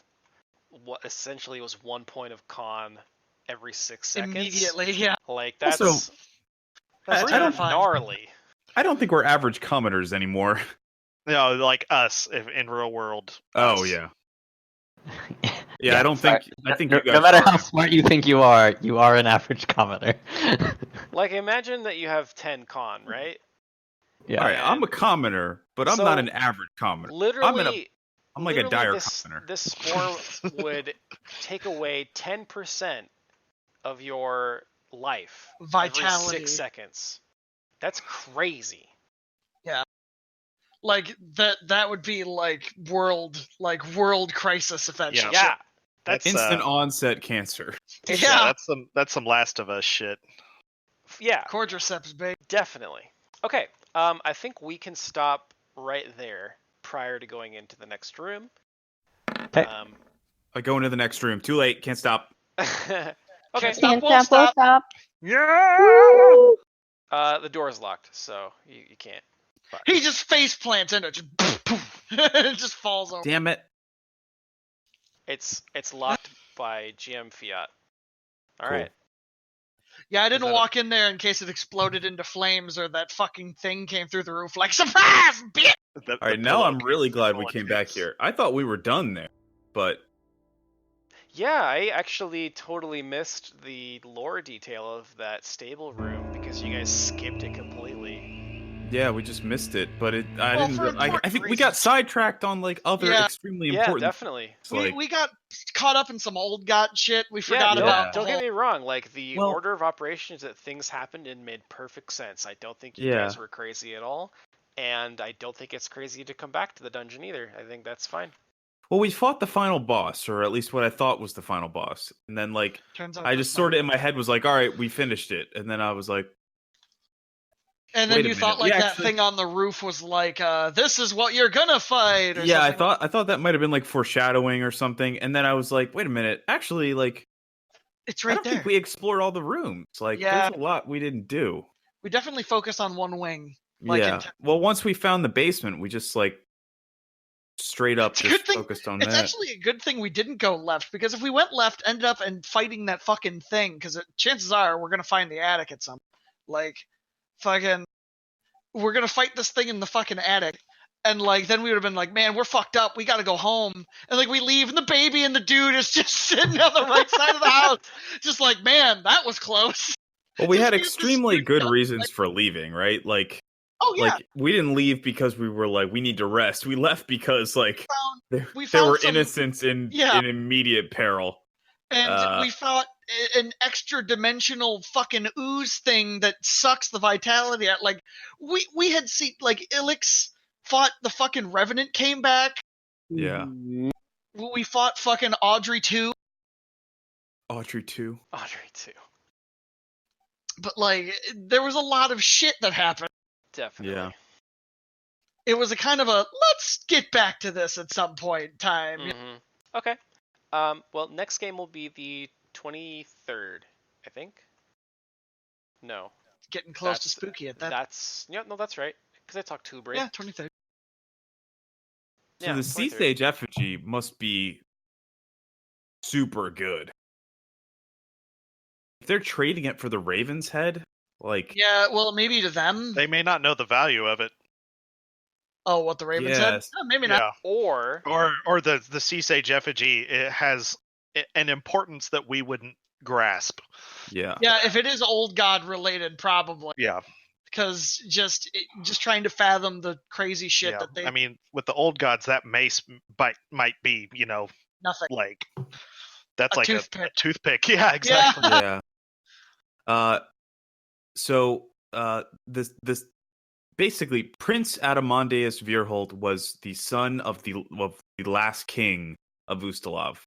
what essentially was 1 point of con every 6 seconds, immediately, yeah. like that's Also, That's pretty terrifying. gnarly. I don't think we're average commoners anymore. No, like us in real world. Oh Us. yeah. Yeah, I don't sorry. think. I think no, you guys no matter are how average. smart you think you are an average commoner. Like imagine that you have 10 con, right? Yeah. All right, I'm a commoner, but I'm not So, an average commoner. Literally, I'm like a literally dire this, commoner. this spore would take away 10% of your life every Vitality. 6 seconds. That's crazy. Like that would be like world crisis eventually. Yeah, That's Instant onset cancer. Yeah. that's some Last of Us shit. yeah, Cordyceps, baby. definitely. Okay, I think we can stop right there prior to going into the next room. 'Kay. I go into the next room. Too late. Can't stop. Okay. Stop, Can't won't stop, won't stop. Yeah. The door is locked, so you can't. Fuck. He just face plants into it, just poof, it just falls over. Damn it. It's locked by GM Fiat. All Cool. right. Yeah, I Is didn't that walk in there in case it exploded into flames or that fucking thing came through the roof like, surprise, bitch! All right, now I'm really glad we came back here. I thought we were done there, but Yeah, I actually totally missed the lore detail of that stable room because you guys skipped it completely. yeah, we just missed it. But I Well, didn't. for I important think we got reasons. sidetracked on like other Yeah. extremely Yeah, important. definitely. It's like, We got caught up in some old god shit. We forgot Yeah, about the don't get whole... me wrong. Like the Well- order of operations that things happened in made perfect sense. I don't think you Yeah. guys were crazy at all, and I don't think it's crazy to come back to the dungeon either. I think that's fine. well, we fought the final boss, or at least what I thought was the final boss, and then like Turns out I that's just not- sort of in my head was like, all right, we finished it, and then I was like, And then wait a you minute, thought we like that actually- thing on the roof was like, this is what you're gonna fight, or yeah, something. I thought that might have been like foreshadowing or something, and then I was like, wait a minute, actually, like It's I right don't there. think we explored all the rooms. Like, Yeah. there's a lot we didn't do. We definitely focused on one wing. Like, Yeah. Well, once we found the basement, we just like straight up It's a good just thing- focused on It's that. actually a good thing we didn't go left, because if we went left, ended up and fighting that fucking thing, because chances are we're gonna find the attic at some, like, fucking, we're gonna fight this thing in the fucking attic, and like then we would have been like, man, we're fucked up, we gotta go home, and like we leave, and the baby and the dude is just sitting on the right side of the house, just like, man, that was close. Well, we just had use the extremely spoon good gun, reasons for leaving, right? Like, Oh yeah, like we didn't leave because we were like we need to rest. We left because like we there found were some- innocents in Yeah. immediate peril. and we fought an extra dimensional fucking ooze thing that sucks the vitality out. Like we had seen like Ilix fought the fucking Revenant, came back. Yeah. Mhm. We fought fucking Audrey too. Audrey too. Audrey too. But like there was a lot of shit that happened. Definitely. Yeah. It was a kind of a let's get back to this at some point in time. Hmm. Okay. Well, next game will be the 23rd, I think. No, Getting close to That's- spooky at that. no, that's right. Because I talked to Bray. Yeah, 23rd. So Yeah, the Sea 23rd. Stage effigy must be super good. If they're trading it for the Raven's head, like Yeah, well maybe to them. They may not know the value of it, Oh, what the Raven said? Yes. Oh, maybe not. yeah, Or or the Sea Sage effigy. It has an importance that we wouldn't grasp. yeah. Yeah, if it is old god related, probably. Yeah, Because just trying to fathom the crazy shit yeah. that they I mean, with the old gods, that mace might be, nothing. like that's A like toothpick. a toothpick. Yeah, exactly. Yeah. So this basically Prince Adamandeus Virhold was the son of the last king of Ustalav.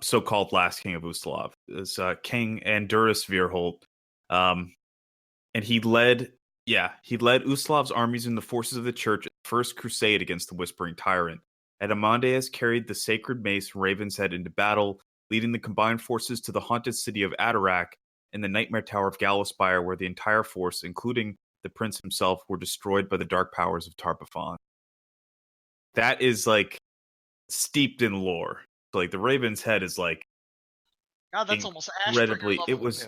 So-called last king of Ustalav is King Andurus Virhold. And he led Ustalav's armies and the forces of the church in the first crusade against the Whispering Tyrant. Adamandeus carried the sacred mace Raven's Head into battle, leading the combined forces to the haunted city of Atarak and the nightmare tower of Gallowspire, where the entire force, including the prince himself, were destroyed by the dark powers of Tarpafon. That is like steeped in lore. So, like the Raven's Head is like God, that's almost incredibly. Ashbringer level. It was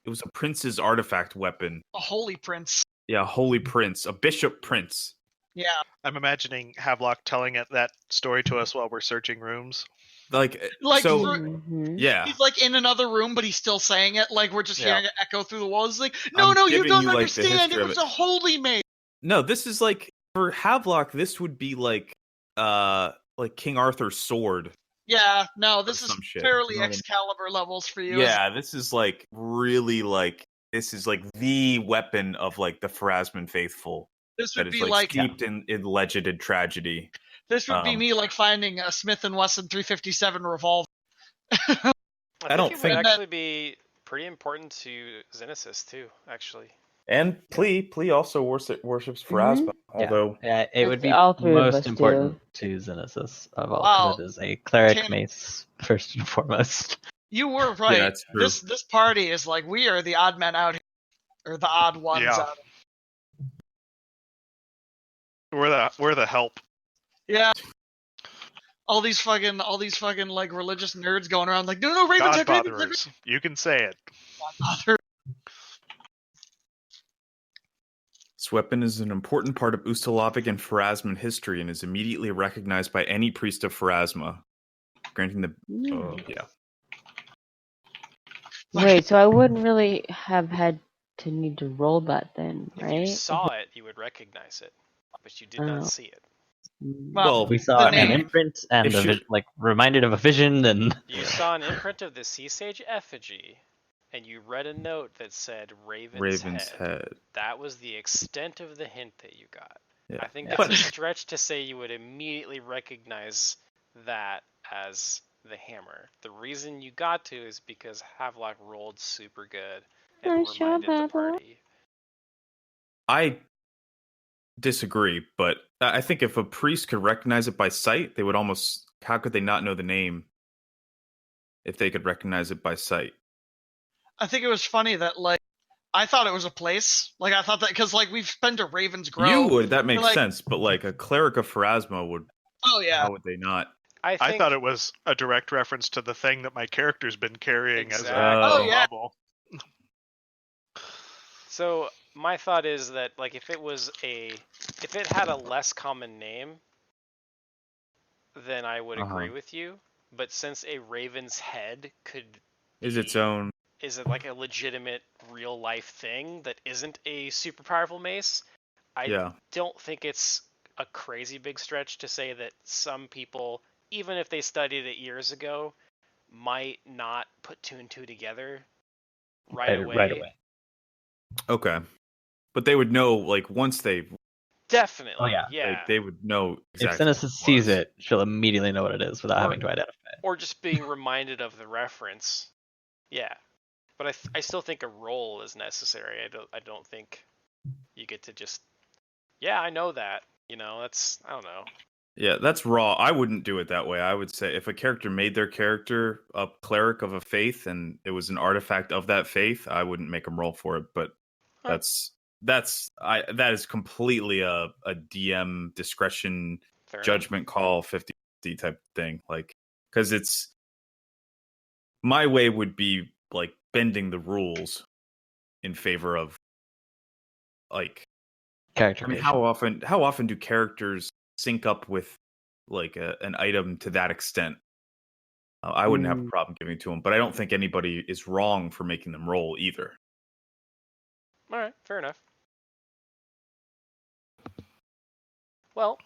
it was a prince's artifact weapon. A holy prince. Yeah, a holy prince, a bishop prince. Yeah. I'm imagining Havelock telling it that story to us while we're searching rooms. Like Like so, Mhm. yeah. He's like in another room, but he's still saying it. Like we're just Yeah. hearing it echo through the walls. He's like, no, I'm no, you giving don't you, like, the understand. history It of was it. a holy mace. No, this is like for Havelock. This would be like King Arthur's sword. Yeah, no, this is some shit. fairly You know what I mean? Excalibur levels for you. Yeah, this is like really like this is like the weapon of like the Pharasman faithful This that would is be like steeped in legend and tragedy. this would be um, me like finding a Smith and Wesson 357 revolver. I don't think it think- would actually be pretty important to Xenesis too. Actually, And Plea also worships Pharasma, although Yeah, it would be All three of most us important do. to Xenesis of all, Wow. because it is a cleric Tim- mace first and foremost. You were right. yeah, it's true. This party is like we are the odd men out here, or the odd ones Yeah. out. We're the help. Yeah. All these fucking like religious nerds going around like, no, Ravens God head, Ravens botherers. You can say it. head. This weapon is an important part of Ustalavic and Pharasman history and is immediately recognized by any priest of Pharasma, granting the... yeah. Wait, so I wouldn't really have had to need to roll that then, If right? you saw it, you would recognize it, but you did Oh. not see it. Well, We saw the an name- imprint and If she- reminded of a vision, and You saw an imprint of the sea sage effigy, and you read a note that said Raven's Head. That was the extent of the hint that you got. Yeah. I think Yeah. it's a stretch to say you would immediately recognize that as the hammer. The reason you got to is because Havelock rolled super good and Nice job, reminded the Havelock. party. I disagree, but I think if a priest could recognize it by sight, they would almost... How could they not know the name if they could recognize it by sight? I think it was funny that like I thought it was a place. Like I thought that because like we've been to Ravens Grove. You would, that makes like- sense, but like a cleric of Pharasma would... Oh yeah. How would they not? I I think thought it was a direct reference to the thing that my character's been carrying Exactly. as a Oh, yeah. bauble. so. My thought is that like if it had a less common name, then I would agree Uh-huh. with you. But since a Raven's Head Is its own... is it like a legitimate real life thing that isn't a super powerful mace, I Yeah. don't think it's a crazy big stretch to say that some people, even if they studied it years ago, might not put two and two together right away. Okay. But they would know, like, once they... Definitely. Oh, yeah. Yeah. They would know if exactly what Xenesis it sees was. it, she'll immediately know what it is without Or- having to identify it. Or just being reminded of the reference. Yeah. But I still think a roll is necessary. I don't think you get to just, yeah, I know that. You know, that's, I don't know. Yeah, that's raw. I wouldn't do it that way. I would say if a character made their character a cleric of a faith and it was an artifact of that faith, I wouldn't make them roll for it. But Huh. that is completely a DM discretion Fair enough. judgment call 50 type thing. Like, because it's my way would be like bending the rules in favor of like. Character I mean, creation. how often do characters sync up with like an item to that extent? I wouldn't have a problem giving it to them, but I don't think anybody is wrong for making them roll either. All right, fair enough. Well,